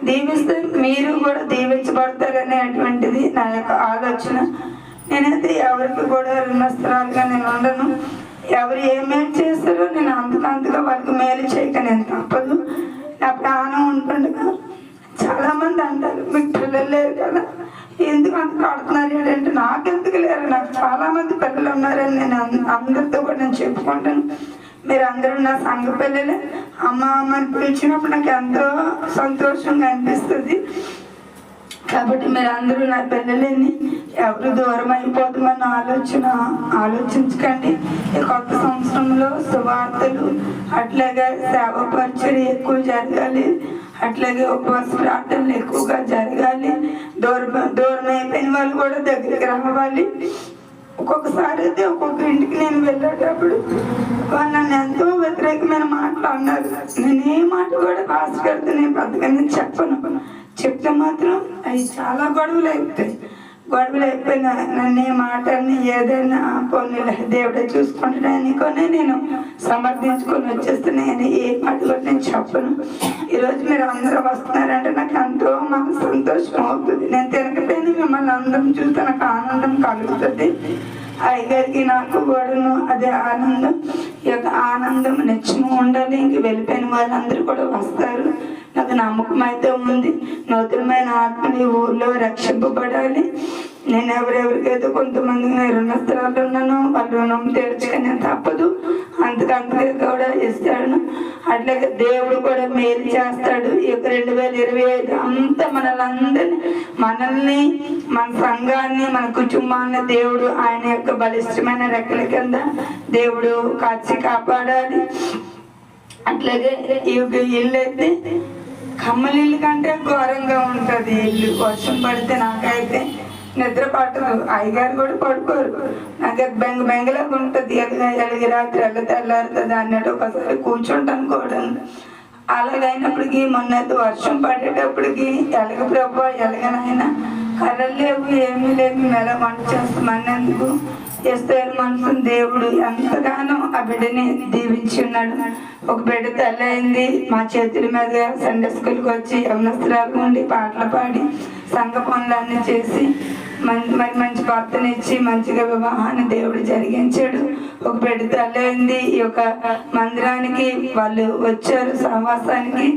దీవిస్తే మీరు కూడా దీవించబడతారనేటువంటిది నా యొక్క ఆలోచన. నేనైతే ఎవరికి కూడా రుణస్థరాలుగా నేను ఉండను. ఎవరు ఏమేమి చేస్తారో నేను అంతకంతగా వాళ్ళకి మేలు చేయక నేను తప్పదు. నా ప్రాణం ఉంటుండగా చాలా మంది అంటారు, మీకు పిల్లలు లేరు కదా, ఎందుకు అంత కడుతున్నారు అంటే, నాకెందుకు లేరు, నాకు చాలా మంది పిల్లలు ఉన్నారని నేను అందరితో కూడా నేను చెప్పుకుంటాను. మీరు అందరూ నా సంఘ పిల్లలే. అమ్మ అమ్మని పిలిచినప్పుడు నాకు ఎంతో సంతోషంగా అనిపిస్తుంది. కాబట్టి మీరు అందరూ నా పిల్లలేని, ఎవరు దూరం అయిపోతామన్న ఆలోచించకండి. ఈ కొత్త సంవత్సరంలో సువార్తలు, అట్లాగే సేవ పరిచర్య ఎక్కువ జరగాలి, అట్లాగే ఉపవాస ప్రార్థనలు ఎక్కువగా జరగాలి. దూరం అయిపోయిన వాళ్ళు కూడా దగ్గరికి రావాలి. ఒక్కొక్కసారి అయితే ఒక్కొక్క ఇంటికి నేను వెళ్ళేటప్పుడు వాళ్ళు నన్ను ఎంతో వ్యతిరేకమైన మాటలు అన్నారు. నేను ఏ మాట కూడా పాస్టర్ గారితో నేను పెద్దగానే చెప్పను. చెప్తే మాత్రం అవి చాలా గొడవలు అయిపోతాయి. గొడవలు అయిపోయినా నన్ను ఏ మాటని ఏదైనా పొన్నులే దేవుడే చూసుకుంటాడనుకొని నేను సమర్థించుకొని వచ్చేస్తున్నాను. ఏ మాట కూడా నేను చెప్పను. ఈరోజు మీరు అందరూ వస్తున్నారంటే నాకు ఎంతో మనకు సంతోషం అవుతుంది. నేను తినకపోయినా మిమ్మల్ని అందరం చూస్తే నాకు ఆనందం కలుగుతుంది. అయ్యగారికి నాకు కూడాను అదే ఆనందం. ఈ యొక్క ఆనందం నిత్యము ఉండాలి. ఇంక వెళ్ళిపోయిన వాళ్ళందరూ కూడా వస్తారు. నాకు నమ్మకం అయితే ఉంది, నూతనమైన ఆత్మని ఊర్లో రక్షింపబడాలి. నేను ఎవరెవరికైతే కొంతమంది రుణస్థలాలు ఉన్నానో వాళ్ళ రుణం తీర్చుకొని తప్పదు, అంతకంతగా కూడా ఇస్తాడు. అట్లాగే దేవుడు కూడా మేలు చేస్తాడు. ఈ యొక్క 2025 అంతా మనల్ని మన సంఘాన్ని మన కుటుంబాన్ని దేవుడు ఆయన యొక్క బలిష్టమైన రెక్కల కింద దేవుడు కాచి కాపాడాలి. అట్లాగే ఈ ఇల్లు అయితే కమ్మలిల్లు కంటే ఘోరంగా ఉంటుంది. ఇల్లు వర్షం పడితే నాకైతే నిద్ర పట్టదు. అయ్యగారు కూడా పడుకోరు. నాకైతే బెంగలాగా ఉంటుంది. ఎలిగి రాత్రి తెల్లారుతుంది అన్నట్టు ఒకసారి కూర్చుంటాను కూడా. అలాగైనప్పటికీ మొన్నైతే వర్షం పడేటప్పటికి ఎలగ ప్రభు ఎలగనైనా కర్రలు లేవు, ఏమీ లేవు, మెల వంట చేస్తామన్నందుకు చేస్తే మనసుని దేవుడు ఎంతగానో ఆ బిడ్డని దీవించి ఉన్నాడు. ఒక బిడ్డ తల్లి అయింది. మా చేతుల మీద సండే స్కూల్కి వచ్చి యవనస్తురాలు ఉండి పాటలు పాడి సంఘ పనులన్నీ చేసి మంచి భర్తనిచ్చి మంచిగా వివాహాన్ని దేవుడు జరిగించాడు. ఒక బిడ్డ తల్లి అయింది. ఈ యొక్క మందిరానికి వాళ్ళు వచ్చారు సహవాసానికి.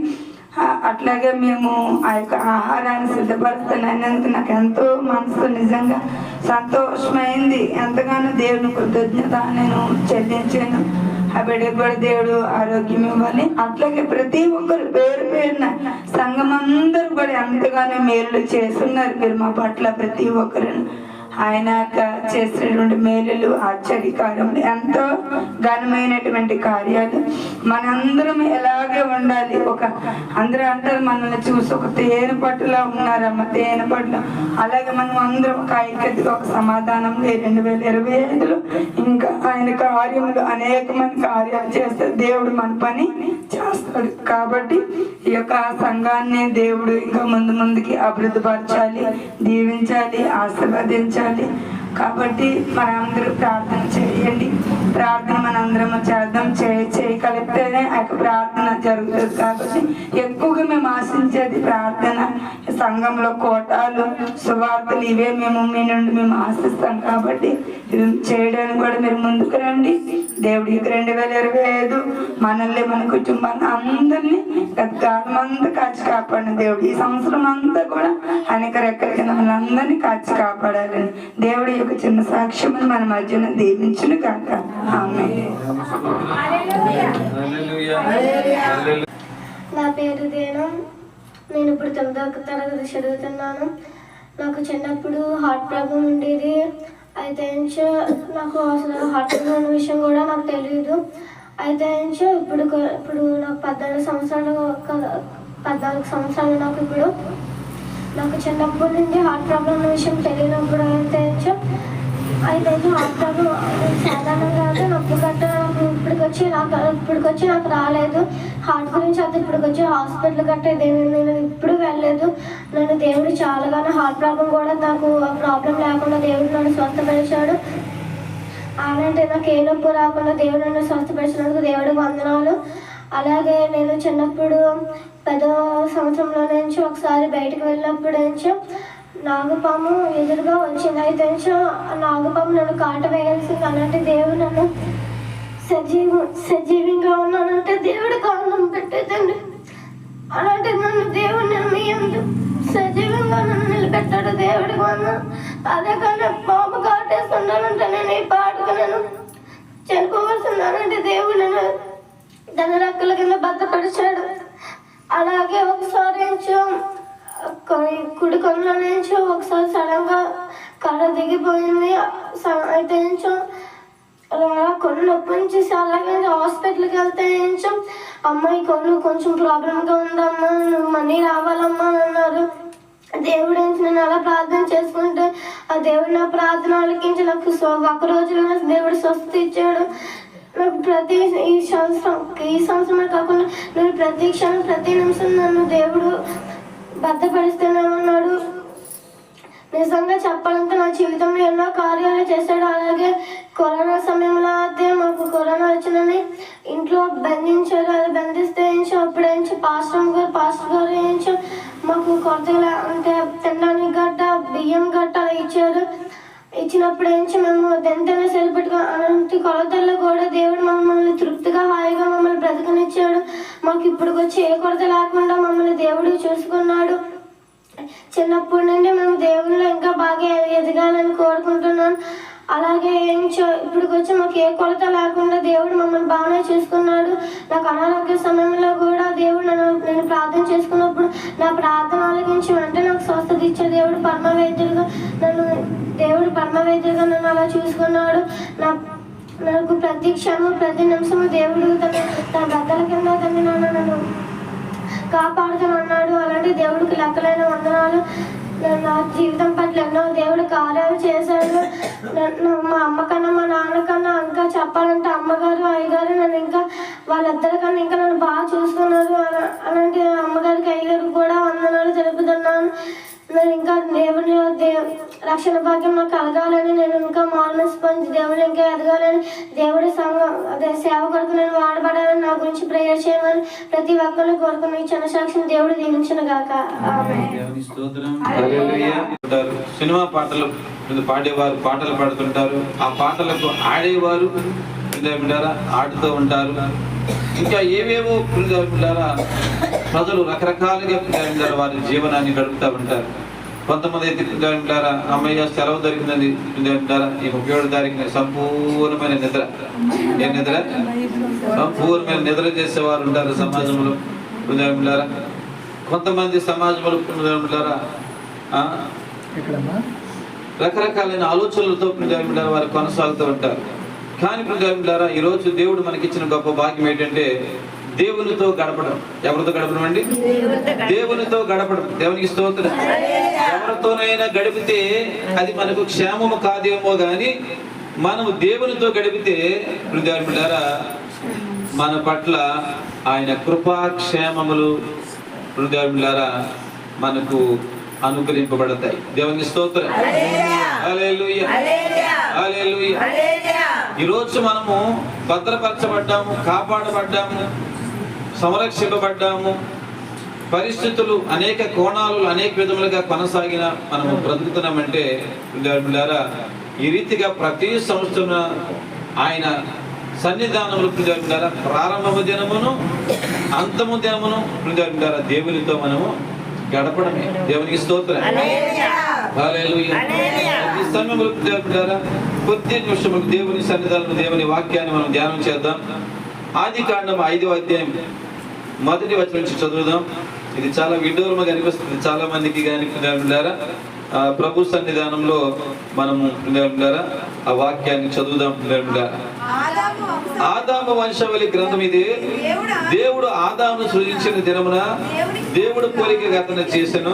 అట్లాగే మేము ఆ యొక్క ఆహారాన్ని సిద్ధపరుస్తున్నందుకు నాకు ఎంతో మనసు నిజంగా సంతోషమైంది. ఎంతగానో దేవుని కృతజ్ఞత నేను చెల్లించాను. ఆ బిడ్డకు కూడా దేవుడు ఆరోగ్యం ఇవ్వాలి. అట్లాగే ప్రతి ఒక్కరు పేరు పేరున సంఘం అందరూ కూడా ఎంతగానో మేలు చేస్తున్నారు మీరు మా పట్ల. ప్రతి ఒక్కరు ఆయన చేసినటువంటి మేలులు ఆశ్చర్యకారములు ఎంతో ఘనమైనటువంటి కార్యాలు. మనందరం ఎలాగే ఉండాలి. అందరూ అంటారు మనల్ని చూసి ఒక తేనె పట్టులా ఉన్నారమ్మ, తేనె పట్ల. అలాగే మనం అందరం ఒక ఐక్యతగా ఒక సమాధానం 2025లో ఇంకా ఆయన కార్యములు అనేకమంది కార్యాలు చేస్తే దేవుడు మన పని చేస్తాడు. కాబట్టి ఈ యొక్క సంఘాన్ని దేవుడు ఇంకా ముందుకి అభివృద్ధి పరచాలి, దీవించాలి, ఆశీర్వదించాలి. కాబట్టి మనందరూ ప్రార్థన చేయండి. ప్రార్థన మనందరం చేద్దాం. చేయక కలిపితేనే ఆ యొక్క ప్రార్థన జరుగుతుంది. కాబట్టి ఎక్కువగా మేము ఆశించేది ప్రార్థన, సంఘంలో కోటాలు, సువార్తలు, ఇవే మీ నుండి మేము ఆశిస్తాం. కాబట్టి ఇది చేయడానికి కూడా మీరు ముందుకు రండి. దేవుడికి 2025 మనల్ని, మన కుటుంబాన్ని, అందరినీ గత కాలం అంతా కాచి కాపాడిన దేవుడు ఈ సంవత్సరం అంతా కూడా అనేక రెక్కల కింద మన అందరినీ కాచి కాపాడాలని దేవుడి యొక్క చిన్న సాక్ష్యం మన మధ్యన దీవించును కాక. ఆమేన్. నా పేరు దేను. నేను ఇప్పుడు 9వ తరగతి చదువుతున్నాను. నాకు చిన్నప్పుడు హార్ట్ ప్రాబ్లం ఉండేది. అయితే నాకు అసలు హార్ట్ ప్రాబ్లం అనే విషయం కూడా నాకు తెలియదు. అయితే ఇప్పుడు నాకు 14 సంవత్సరాలు నాకు చిన్నప్పటి నుండి హార్ట్ ప్రాబ్లం అనే విషయం తెలియనప్పుడు అయితే హార్ట్ ప్రాబ్లం సాధారణంగా అయితే నొప్పి గట్ట నాకు ఇప్పటికొచ్చి నాకు రాలేదు. హార్ట్ గురించి అయితే ఇప్పటికొచ్చి హాస్పిటల్ గట్ట నేను ఇప్పుడు వెళ్ళలేదు. నన్ను దేవుడు చాలాగానే హార్ట్ ప్రాబ్లం కూడా నాకు ఆ ప్రాబ్లం లేకుండా దేవుడు నన్ను స్వస్థపరిచాడు. అలాంటి నాకు ఏ నొప్పి రాకుండా దేవుడు నన్ను స్వస్థపరిచినందుకు దేవుడికి వందనాలు. అలాగే నేను చిన్నప్పుడు 10వ సంవత్సరంలో నుంచి ఒకసారి బయటకు వెళ్ళినప్పుడు నాగపాము ఎదురుగా వచ్చింది. అయితే నాగపాము నన్ను కాట వేయాల్సింది. అలాంటి దేవుడు నన్ను సజీవంగా ఉన్నానంటే దేవుడు కారణం పెట్టేదండి. అలాంటి నన్ను దేవుడు నన్ను సజీవంగా నన్ను నిలబెట్టాడు. దేవుడికి వందనాలు. అదే కానీ పాము కాటేస్తున్నానంటే నేను ఈ పాటకు నేను చనిపోవలసిందానంటే దేవుడు నన్ను తన రెక్కల కింద భద్రపరిచాడు. అలాగే ఒకసారి కుడి కొనలో నుంచి ఒకసారి సడన్గా కళ దిగిపోయింది. అయితే కొన్ను నొప్పి నుంచి అలాగే హాస్పిటల్కి వెళ్తే అమ్మాయి కొన్ను కొంచెం ప్రాబ్లంగా ఉందమ్మా, నువ్వు మనీ రావాలమ్మా అన్నారు. దేవుడు నేను అలా ప్రార్థన చేసుకుంటే ఆ దేవుడు నా ప్రార్థన ఆలకించి నాకు ఒక రోజులో దేవుడు స్వస్థత ఇచ్చాడు. నాకు ఈ సంవత్సరమే కాకుండా నేను ప్రతి క్షణం ప్రతి నిమిషం నన్ను దేవుడు భద్రపరుస్తూనే ఉన్నాడు. నిజంగా చెప్పాలంటే నా జీవితంలో ఎన్నో కార్యాలు చేశాడు. అలాగే కరోనా సమయంలో అయితే మాకు కరోనా వచ్చిందని ఇంట్లో బంధించారు. అది బంధిస్తే అప్పుడు పాస్టర్ గారు మాకు కొత్తగా అంటే తినడానికి గట్ట బియ్యం గట్ట ఇచ్చారు. ఇచ్చినప్పుడు మేము దెంతనే సెలపెట్టుగా అలాంటి కొలతల్లో కూడా దేవుడు మమ్మల్ని తృప్తిగా హాయిగా మమ్మల్ని బ్రతకనిచ్చాడు. మాకు ఇప్పటికొచ్చి ఏ కొరత లేకుండా మమ్మల్ని దేవుడు చూసుకున్నాడు. చిన్నప్పటి నుండి మేము దేవునిలో ఇంకా బాగా ఎదగాలని కోరుకుంటున్నాను. అలాగే ఇప్పటికొచ్చి మాకు ఏ కొరత లేకుండా దేవుడు మమ్మల్ని బాగానే చూసుకున్నాడు. నాకు అనారోగ్య సమయంలో కూడా దేవుడు నేను ప్రార్థన చేసుకున్నప్పుడు నా ప్రార్థన ఆలకించి వెంటనే నాకు స్వస్థత ఇచ్చే దేవుడు పరమవైద్యులుగా నన్ను అలా చూసుకున్నాడు. నాకు ప్రతి క్షణము ప్రతి నిమిషము దేవుడు తన బద్దల కింద నన్ను కాపాడుతున్నాడు. అలాంటి దేవుడికి లెక్కలైన వందనాలు. నా జీవితం పట్ల ఎన్నో దేవుడు కార్యాలు చేశాడు. మా అమ్మ కన్నా మా నాన్న కన్నా ఇంకా చెప్పాలంటే అమ్మగారు అయ్యగారు నన్ను ఇంకా వాళ్ళిద్దరికన్నా ఇంకా నన్ను బాగా చూసుకున్నారు. అలాంటి అమ్మగారికి అయ్యగారికి కూడా వందనాలు తెలుపుతున్నాను. నేను ఇంకా దేవుని రక్షణ భాగ్యం నాకు కలగాలని నేను ఇంకా మాల్నెస్ పొంది దేవుని ఇంకా ఎదగాలని దేవుడి సంఘం సేవ కొరకు నేను వాడబడాలని నా గురించి ప్రేయర్ చేయమని ప్రతి ఒక్కరిని కోరుకుని చిన్న సాక్షిని దేవుడు దీవించిన గాక. సినిమా పాటలు పాడేవారు పాటలు పాడుతుంటారు. ఆ పాటలకు ఆడేవారు ఆడుతూ ఉంటారు. ఇంకా ఏవేవో ప్రజలు రకరకాలుగా వారి జీవనాన్ని గడుపుతూ ఉంటారు. కొంతమంది అయితే అమ్మయ్య సెలవు దొరికిందని ఈ 31 తారీఖున సంపూర్ణమైన నిద్ర సంపూర్ణమైన నిద్ర చేసేవారు ఉంటారు సమాజంలో. కొంతమంది సమాజంలో రకరకాలైన ఆలోచనలతో వారు కొనసాగుతూ ఉంటారు. కానీ ఈరోజు దేవుడు మనకిచ్చిన గొప్ప భాగ్యం ఏంటంటే దేవునితో గడపడం. ఎవరితో గడపడం అండి? దేవునితో గడపడం. దేవునికి స్తోత్రం. ఎవరితోనైనా గడిపితే అది మనకు క్షేమము కాదేమో కానీ మనము దేవునితో గడిపితే మన పట్ల ఆయన కృపాక్షేమములు మనకు అనుగ్రహింపబడతాయి. దేవునికి స్తోత్రం. హల్లెలూయా. హల్లెలూయా. ఈరోజు మనము భద్రపరచబడ్డాము, కాపాడబడ్డాము, సంరక్షింపబడ్డాము. పరిస్థితులు అనేక కోణాలు అనేక విధములుగా కొనసాగిన మనము బ్రతుకుతున్నామంటే పిల్లలారా, ఈ రీతిగా ప్రతి సంవత్సరం ఆయన సన్నిధానములు పిల్లలారా ప్రారంభము దినమును అంతము దినమును పిల్లలారా దేవునితో మనము గడపడమే. దేవునికి స్తోత్రం. హల్లెలూయా. ఈ సమయములో పిల్లలారా కొద్ది నిమిషములు దేవుని సన్నిధానము దేవుని వాక్యాన్ని మనం ధ్యానం చేద్దాం. ఆదికాండం 5వ అధ్యాయం 1వ వచనం నుంచి చదువుదాం. ఇది చాలా విడ్డూరముగా అనిపిస్తుంది చాలా మందికి. కానీ పిల్లలారా ప్రభు సన్నిధానంలో మనము పిల్లలారా ఆ వాక్యాన్ని చదువుదాం. పిల్లలారా ఆదాము వంశావళి గ్రంథం ఇది. దేవుడు ఆదామును సృజించిన దినమున దేవుడు పోలికగా అతను చేసెను,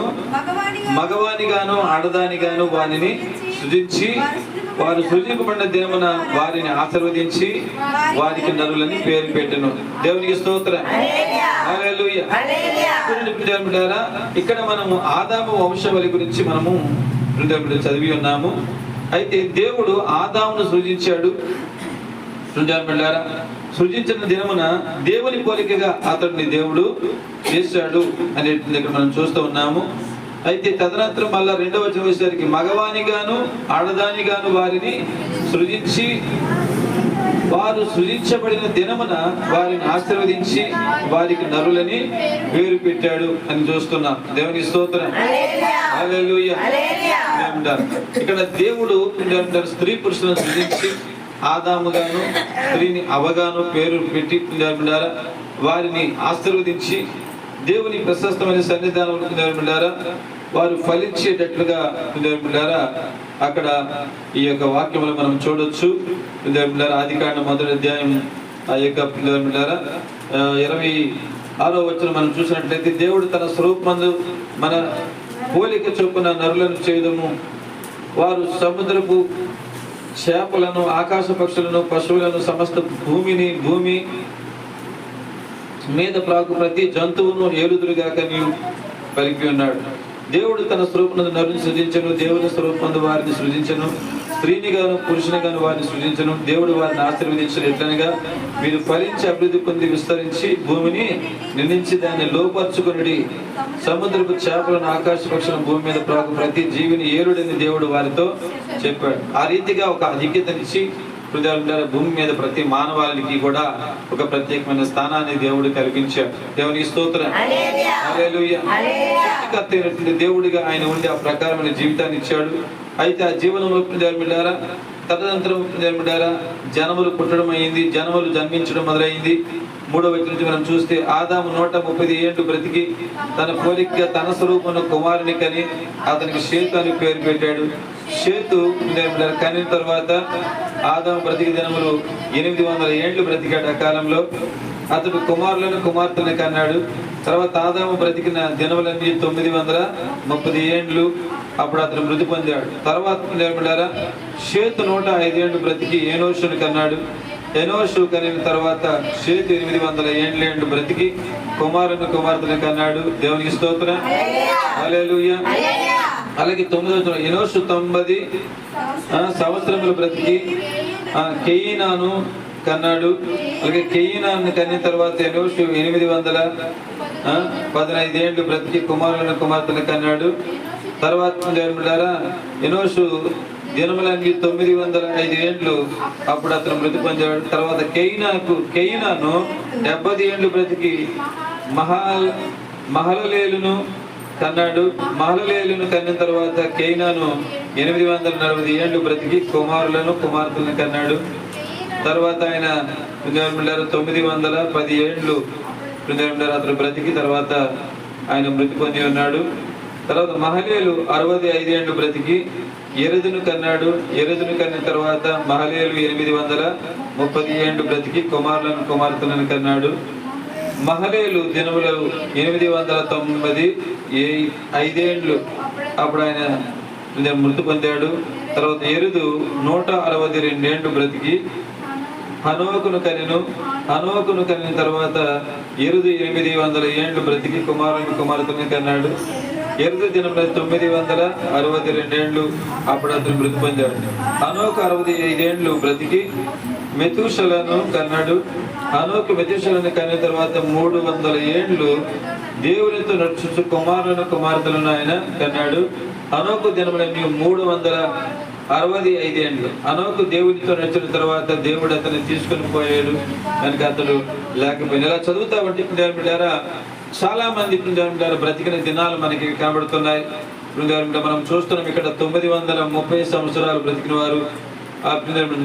మగవానిగాను ఆడదానిగాను వారిని సృజించి వారు సృజింపబడిన దినమున వారిని ఆశీర్వదించి వారికి నరులని పేరు పెట్టెను. దేవునికి స్తోత్రం. హల్లెలూయా. ఇక్కడ మనము ఆదాము వంశావళి గురించి మనము చదివి ఉన్నాము. అయితే దేవుడు ఆదామును సృజించాడు. సృజించిన దినమున దేవుని పోలికగా అతడిని దేవుడు చేశాడు అనేది దగ్గర మనం చూస్తూ ఉన్నాము. అయితే తదనంతరం మళ్ళా 2వ వచనం వచ్చేసరికి మగవానిగాను ఆడదానిగాను వారిని సృజించి వారు సృజించబడిన దినమున వారిని ఆశీర్వదించి వారికి నరులని పేరు పెట్టాడు అని చూస్తున్నాం. దేవుని స్తోత్రం. హల్లెలూయా. ఇక్కడ దేవుడు స్త్రీ పురుషులను సృజించి ఆదాముగాను స్త్రీని అవగాను పేరు పెట్టి వారిని ఆశీర్వదించి దేవుని ప్రశస్తమైన సన్నిధానంలో వారు ఫలించేటట్లుగా అక్కడ ఈ యొక్క వాక్యములు మనం చూడొచ్చు. ఆదికాండం 1వ అధ్యాయం ఆ యొక్క 26వ వచనం మనం చూసినట్లయితే దేవుడు తన స్వరూపమందు మన పోలిక చొప్పున నరులను చేయదము, వారు సముద్రపు చేపలను ఆకాశ పక్షులను పశువులను సమస్త భూమి మీద ప్రాకు ప్రతి జంతువును ఏలుదురుగాక నీవు పలికి ఉన్నాడు. దేవుడు తన స్వరూపమందు నరుని సృజించను, దేవుని స్వరూపమందు వారిని సృజించను, స్త్రీని గాను పురుషుని గాను వారిని సృజించను. దేవుడు వారిని ఆశీర్వదించిన ఎట్లనగా మీరు ఫలించి అభివృద్ధి పొంది విస్తరించి భూమిని నిందించి దాన్ని లోపరుచుకుని సముద్రపు చేపలను ఆకాశ పక్షులను భూమి మీద ప్రాకు ప్రతి జీవిని ఏలుడని దేవుడు వారితో చెప్పాడు. ఆ రీతిగా ఒక అధిక్యతనిచ్చి భూమి మీద ప్రతి మానవాళికి కూడా ఒక ప్రత్యేకమైన స్థానాన్ని దేవుడు కల్పించాడు. దేవునికి స్తోత్రం. హల్లెలూయా. సృష్టికర్త అయినటువంటి దేవుడిగా ఆయన ఉండి ఆ ప్రకారమైన జీవితాన్ని ఇచ్చాడు. అయితే ఆ జీవనంలో తదనంతరం జనములు పుట్టడం అయింది, జనములు జన్మించడం మొదలైంది. 3వ వచనం నుంచి మనం చూస్తే ఆదాము 130 ఏళ్ళు బ్రతికి తన పోలికగా తన స్వరూపమున కుమారుని కని అతనికి షేతు అని పేరు పెట్టాడు. షేతు కనిన తర్వాత ఆదాము బ్రతికి దినములు 800 ఏళ్ళు బ్రతికాడు. ఆ కాలంలో అతడు కుమారులను కుమార్తెలను కన్నాడు. తర్వాత ఆదాము బ్రతికిన దినములన్నీ 930 ఏండ్లు. అప్పుడు అతను మృతి పొందాడు. తర్వాత షేతు 105 ఏళ్ళు బ్రతికి ఏనోషును కన్నాడు. ఎనోషు కనిన తర్వాత షేతు 800 ఏండ్లు బ్రతికి కుమారుని కుమార్తెను కన్నాడు. దేవునికి స్తోత్రం. హల్లెలూయా. అలాగే 9వ ఎనోషు 90 సంవత్సరములు బ్రతికి కెయీనాను కన్నాడు. అలాగే కెయీనాను కనిన తర్వాత ఎనోషు 815 ఏళ్ళు బ్రతికి కుమారులను కుమార్తెను కన్నాడు. తర్వాత ఎనోషు దినములన్నీ 905 ఏండ్లు. అప్పుడు అతను మృతి పొందాడు. తర్వాత కెయీనాను 70 ఏండ్లు బ్రతికి మహలలేలును కన్నాడు. మహలలేలును కన్న తర్వాత కెయీనాను 840 ఏండ్లు బ్రతికి కుమారులను కుమార్తెలను కన్నాడు. తర్వాత ఆయన 910 ఏండ్లు అతను బ్రతికి తర్వాత ఆయన మృతి పొంది ఉన్నాడు. తర్వాత మహలేలు 65 ఏండ్లు బ్రతికి ఎరెదును కన్నాడు. ఎరెదును కన్న తర్వాత మహలేలు 830 ఏండ్లు బ్రతికి కుమారులను కుమార్తెలను కన్నాడు. మహలేలు దినములు 895 ఏండ్లు. అప్పుడు ఆయన మృతి పొందాడు. తర్వాత ఎరుదు 162 ఏండ్లు బ్రతికి హనోకును కనెను. హనోకును కనిన తర్వాత ఎరుదు 800 ఏండ్లు బ్రతికి కుమారుని కుమార్తెను కన్నాడు. ఎరుదు దినంలో 962 ఏళ్ళు అప్పుడు అతను మృతి పొందాడు. హనోకు 65 ఏళ్ళు బ్రతికి మెతూషలను కన్నాడు. హనోకు మెతూషలను కన్న తర్వాత 300 ఏళ్ళు దేవునితో నడుచుచు కుమారులను కుమార్తెలను ఆయన కన్నాడు. హనోకు దినముల 365 ఏళ్ళు. హనోకు దేవునితో నడిచిన తర్వాత దేవుడు అతన్ని తీసుకుని పోయాడు కనుక అతడు లేకపోయింది. ఇలా చదువుతా ఉంటే బిడ్డారా చాలా మంది బ్రతికిన దినాలు మనకి కనబడుతున్నాయి. మనం చూస్తున్నాం ఇక్కడ 930 సంవత్సరాలు బ్రతికిన వారు,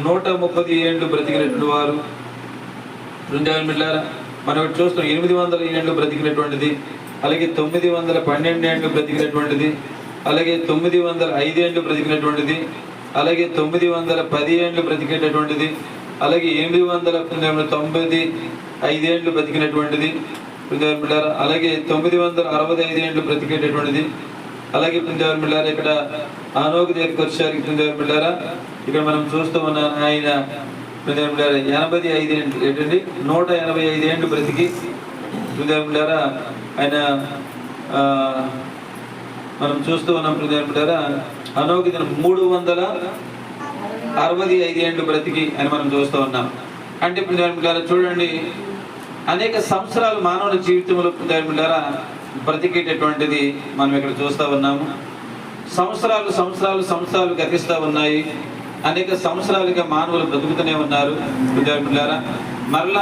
130 ఏళ్ళు బ్రతికినటువంటి వారు. మనం చూస్తున్నాం 800 ఏళ్ళు బ్రతికినటువంటిది, అలాగే 912 ఏళ్ళు బ్రతికినటువంటిది, అలాగే 905 ఏళ్ళు బ్రతికినటువంటిది, అలాగే 910 ఏళ్ళు బ్రతికినటువంటిది, అలాగే 895 ఏళ్ళు బ్రతికినటువంటిది, అలాగే 965 ఏళ్ళు బ్రతికేటటువంటిది. అలాగే ఇక్కడ హనోకు దగ్గరికి వచ్చారు. ఇక్కడ మనం చూస్తూ ఉన్న ఆయన 85 ఏళ్ళు ఏంటండి 185 ఏళ్ళు బ్రతికి ఆయన మనం చూస్తూ ఉన్నాం. హనోకు 365 ఏళ్ళు బ్రతికి అని మనం చూస్తూ ఉన్నాం. అంటే చూడండి, అనేక సంవత్సరాలు మానవుల జీవితంలో బ్రతికేటటువంటిది మనం ఇక్కడ చూస్తూ ఉన్నాము. సంవత్సరాలు గతిస్తూ ఉన్నాయి. అనేక సంవత్సరాలుగా మానవులు బ్రతుకుతూనే ఉన్నారు. మరలా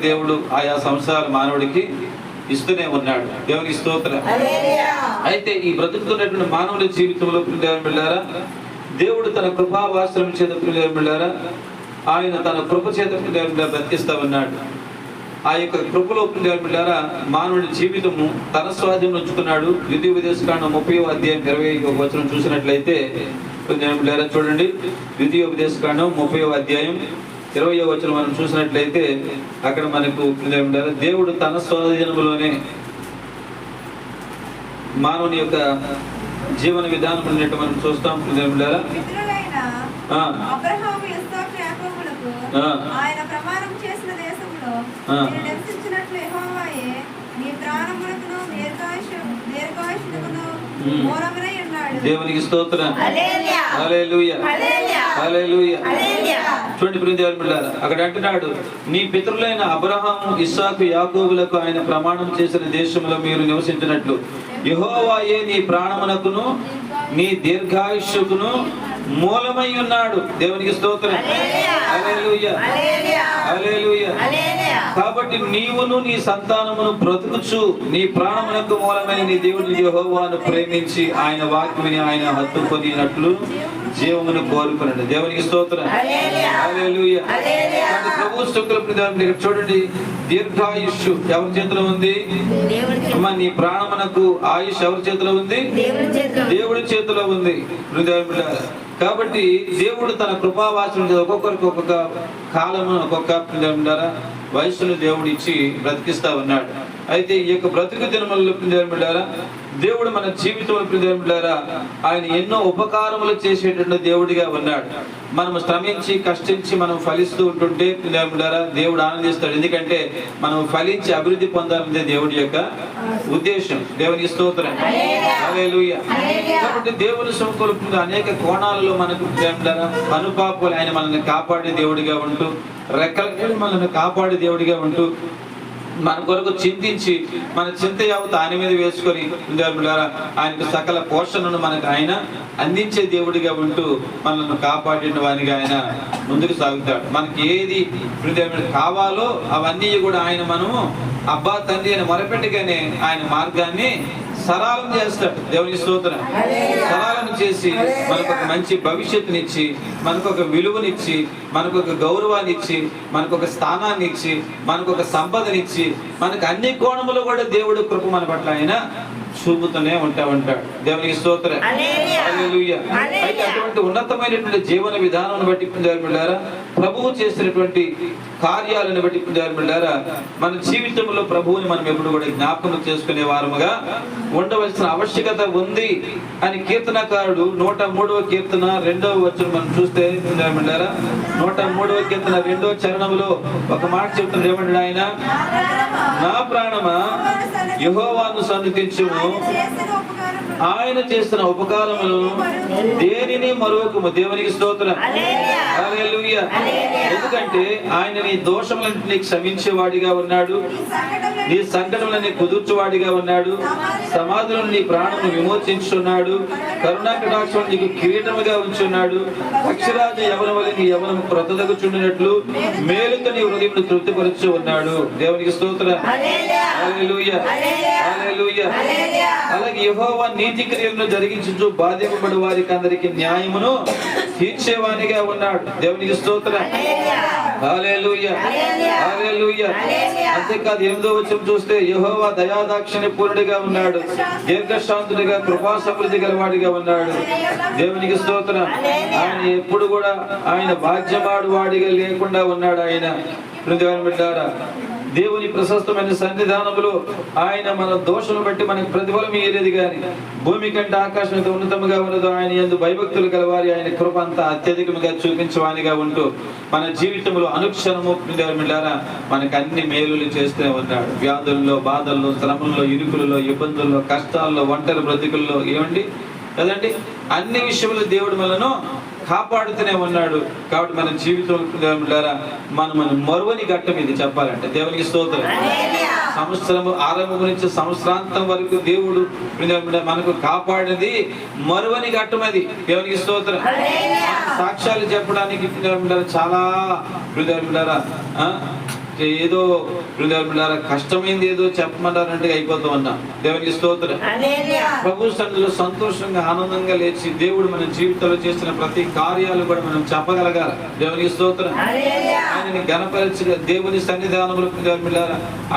దేవుడు ఆయా సంవత్సరాలు మానవుడికి ఇస్తూనే ఉన్నాడు. దేవునికి స్తోత్రం. అయితే ఈ బ్రతుకుతున్నటువంటి మానవుల జీవితంలో దేవుడు తన కృపావాసనం చేత ఆయన తన కృప చేత బ్రతికిస్తా ఉన్నాడు. ఆ యొక్క కృపలో మానవుడి జీవితము తన స్వాధీనం ఉంచుకున్నాడు. ద్వితీయోపదేశకాండం 30వ అధ్యాయం 21వ వచనం చూసినట్లయితే చూడండి, ద్వితీయోపదేశకాండం 30వ అధ్యాయం 20వ వచనం మనం చూసినట్లయితే అక్కడ మనకు దేవుడు తన స్వాధీనంలోనే మానవుని యొక్క జీవన విధానం ఉన్నట్టు మనం చూస్తాం. ఆయన ప్రమాణం చేసిన దేశంలో నివసించినట్లు యెహోవాయే నీ ప్రాణమునకును దీర్ఘాయుష్కును మూలమునై ఉన్నాడు. దేవునికి స్తోత్రం. హల్లెలూయా హల్లెలూయా. చూడండి అక్కడ అంటున్నాడు, నీ పితరులైన అబ్రహాము ఇస్సాకు యాకోబులకు ఆయన ప్రమాణం చేసిన దేశంలో మీరు నివసించినట్లు యెహోవాయే నీ ప్రాణమునకును నీ దీర్ఘాయుష్కును మూలమై ఉన్నాడు. దేవునికి స్తోత్రం. హల్లెలూయా హల్లెలూయా. కాబట్టి నీవును నీ సంతానమును బ్రతుకుచు నీ ప్రాణమునకు మూలమైన నీ దేవుని యెహోవాను ప్రేమించి ఆయన వాక్యముని ఆయన హత్తుకొనినట్లు జీవమును కోరుకున్నాడు. దేవునికి స్తోత్రం. హల్లెలూయా. ప్రభు స్తుతులు. చూడండి, దీర్ఘాయుష్షు ఎవరి చేతిలో ఉంది? అమ్మా, నీ ప్రాణమునకు ఆయుష్ ఎవరి చేతిలో ఉంది? దేవుడి చేతిలో ఉంది. కాబట్టి దేవుడు తన కృపావాసన ఒక్కొక్కరికి ఒక్కొక్క కాలము ఒక్కొక్క వయస్సును దేవుడు ఇచ్చి బ్రతికిస్తా ఉన్నాడు. అయితే ఈ యొక్క బ్రతుకు దినములలో దేవుడు మన జీవితంలో ఆయన ఎన్నో ఉపకారములు చేసేటువంటి దేవుడిగా ఉన్నాడు. మనం శ్రమించి కష్టించి మనం ఫలిస్తూ ఉంటుంటే దేవుడు ఆనందిస్తాడు. ఎందుకంటే మనం ఫలించి అభివృద్ధి పొందాలనే దేవుడి యొక్క ఉద్దేశం. దేవునికి స్తోత్రం. హల్లెలూయా. కాబట్టి దేవుని సంకల్పంలో అనేక కోణాలలో మనకు అనుపాపాలు ఆయన మనల్ని కాపాడే దేవుడిగా ఉంటూ, రెక్కల మనల్ని కాపాడే దేవుడిగా ఉంటూ, మన కొరకు చింతించి మన చింత యావత్ ఆయన మీద వేసుకొని ఆయనకు సకల పోషణను మనకు ఆయన అందించే దేవుడిగా ఉంటూ మనల్ని కాపాడిన వారిగా ఆయన ముందుకు సాగుతాడు. మనకి ఏది కావాలో అవన్నీ కూడా ఆయన మనము అబ్బా తండ్రి అని మొరపెట్టగానే ఆయన మార్గాన్ని సరళం చేస్తాడు. దేవుని స్తోత్రం. సరళం చేసి మనకు ఒక మంచి భవిష్యత్తునిచ్చి, మనకు ఒక విలువనిచ్చి, మనకు ఒక గౌరవాన్ని ఇచ్చి, మనకు ఒక స్థానాన్ని ఇచ్చి, మనకు ఒక సంపదనిచ్చి, మనకు అన్ని కోణములు కూడా దేవుడు కృప మన పట్ల ఆయన చూపుతూనే ఉంటాడు. దేవునికి స్తోత్రం. హల్లెలూయా. అయితే అటువంటి ఉన్నతమైనటువంటి జీవన విధానాన్ని బట్టి ప్రభువు చేసినటువంటి కార్యాలను బట్టి మన జీవితంలో ప్రభువుని మనం ఎప్పుడు కూడా జ్ఞాపకం చేసుకునే వారముగా ఉండవలసిన ఆవశ్యకత ఉంది అని కీర్తనకారుడు 103వ కీర్తన 2వ వచనం మనం చూస్తే 103వ కీర్తన 2వ చరణంలో ఒక మాట చెప్తున్నాడు. ఏమంటాడు ఆయన? నా ప్రాణమా యెహోవాను సన్నిధించుము, ఆయన చేసిన ఉపకారములను దేనిని మరొకము. దేవునికి స్తోత్రం. హల్లెలూయా. ఎందుకంటే ఆయన నీ దోషములన్నింటినీ క్షమించేవాడిగా ఉన్నాడు, నీ సంకటములని కుదుర్చువాడిగా ఉన్నాడు, సమాధిలో నీ ప్రాణమును విమోచించున్నాడు, కరుణా కటాక్షం నీకు కిరీటముగా ఉంచున్నాడు, పక్షిరాజు యవనం వల్ల నీ యవనము క్రొత్తదగుచుండినట్లు మేలుతో నీ హృదయమును తృప్తిపరచు ఉన్నాడు. దేవునికి స్తోత్రం. హల్లెలూయా. హల్లెలూయా. అలాగే యెహోవా నీతి క్రియలను జరిగించు బాధింపబడి వారికి అందరికి న్యాయమును తీర్చేవానిగా ఉన్నాడు. దేవునికి స్తోత్రం. హల్లెలూయా. హల్లెలూయా. అంతేకాదు 8వ వచనం చూస్తే యెహోవా దయాదాక్షిణ్య పూర్ణుడిగా ఉన్నాడు, దీర్ఘశాంతుడిగా కృపా సమృద్ధి గలవాడిగా ఉన్నాడు. దేవునికి స్తోత్రం. ఆయన ఎప్పుడు కూడా ఆయన భాగ్యమాడు వాడిగా లేకుండా ఉన్నాడు. ఆయన హృదయాన్ని బిడ్డారా, దేవుని ప్రశస్తమైన సన్నిధానములో ఆయన మన దోషులను బట్టి మనకు ప్రతిఫలం ఇయ్యలేదు గాని భూమి కంటే ఆకాశం ఎంత ఉన్నతముగా ఉన్నదో ఆయన యందు భయభక్తులు గలవారి ఆయన కృప అంతా అత్యధికముగా చూపించవానిగా ఉంటూ మన జీవితంలో అనుక్షణము బిడ్డారా మనకు అన్ని మేలులు చేస్తూనే ఉన్నాడు. వ్యాధుల్లో, బాధల్లో, శ్రమల్లో, ఇరుకులలో, ఇబ్బందుల్లో, కష్టాల్లో, ఒంటరి బ్రతుకుల్లో ఏమండి కదండి అన్ని విషయంలో దేవుడు మనను కాపాడుతూనే ఉన్నాడు. కాబట్టి మన జీవితంలో మనం మరువని ఘట్టం ఇది చెప్పాలంటే. దేవునికి స్తోత్రం. సంవత్సరము ఆరంభం నుంచి సంవత్సరాంతం వరకు దేవుడు మనకు కాపాడేది మరువని ఘట్టం అది. దేవునికి స్తోత్రం. సాక్ష్యాలు చెప్పడానికి చాలా ఏదో కష్టమైంది ఏదో చెప్పమంటారంటే అయిపోతూ ఉన్నాం. దేవునికి స్తోత్రం. ప్రభు సన్నిధిలో సంతోషంగా ఆనందంగా లేచి దేవుడు మన జీవితంలో చేసిన ప్రతి కార్యాలు కూడా మనం చెప్పగలగాలి. దేవునికి స్తోత్రం. ఆయనని గణపరిచి దేవుని సన్నిధానములు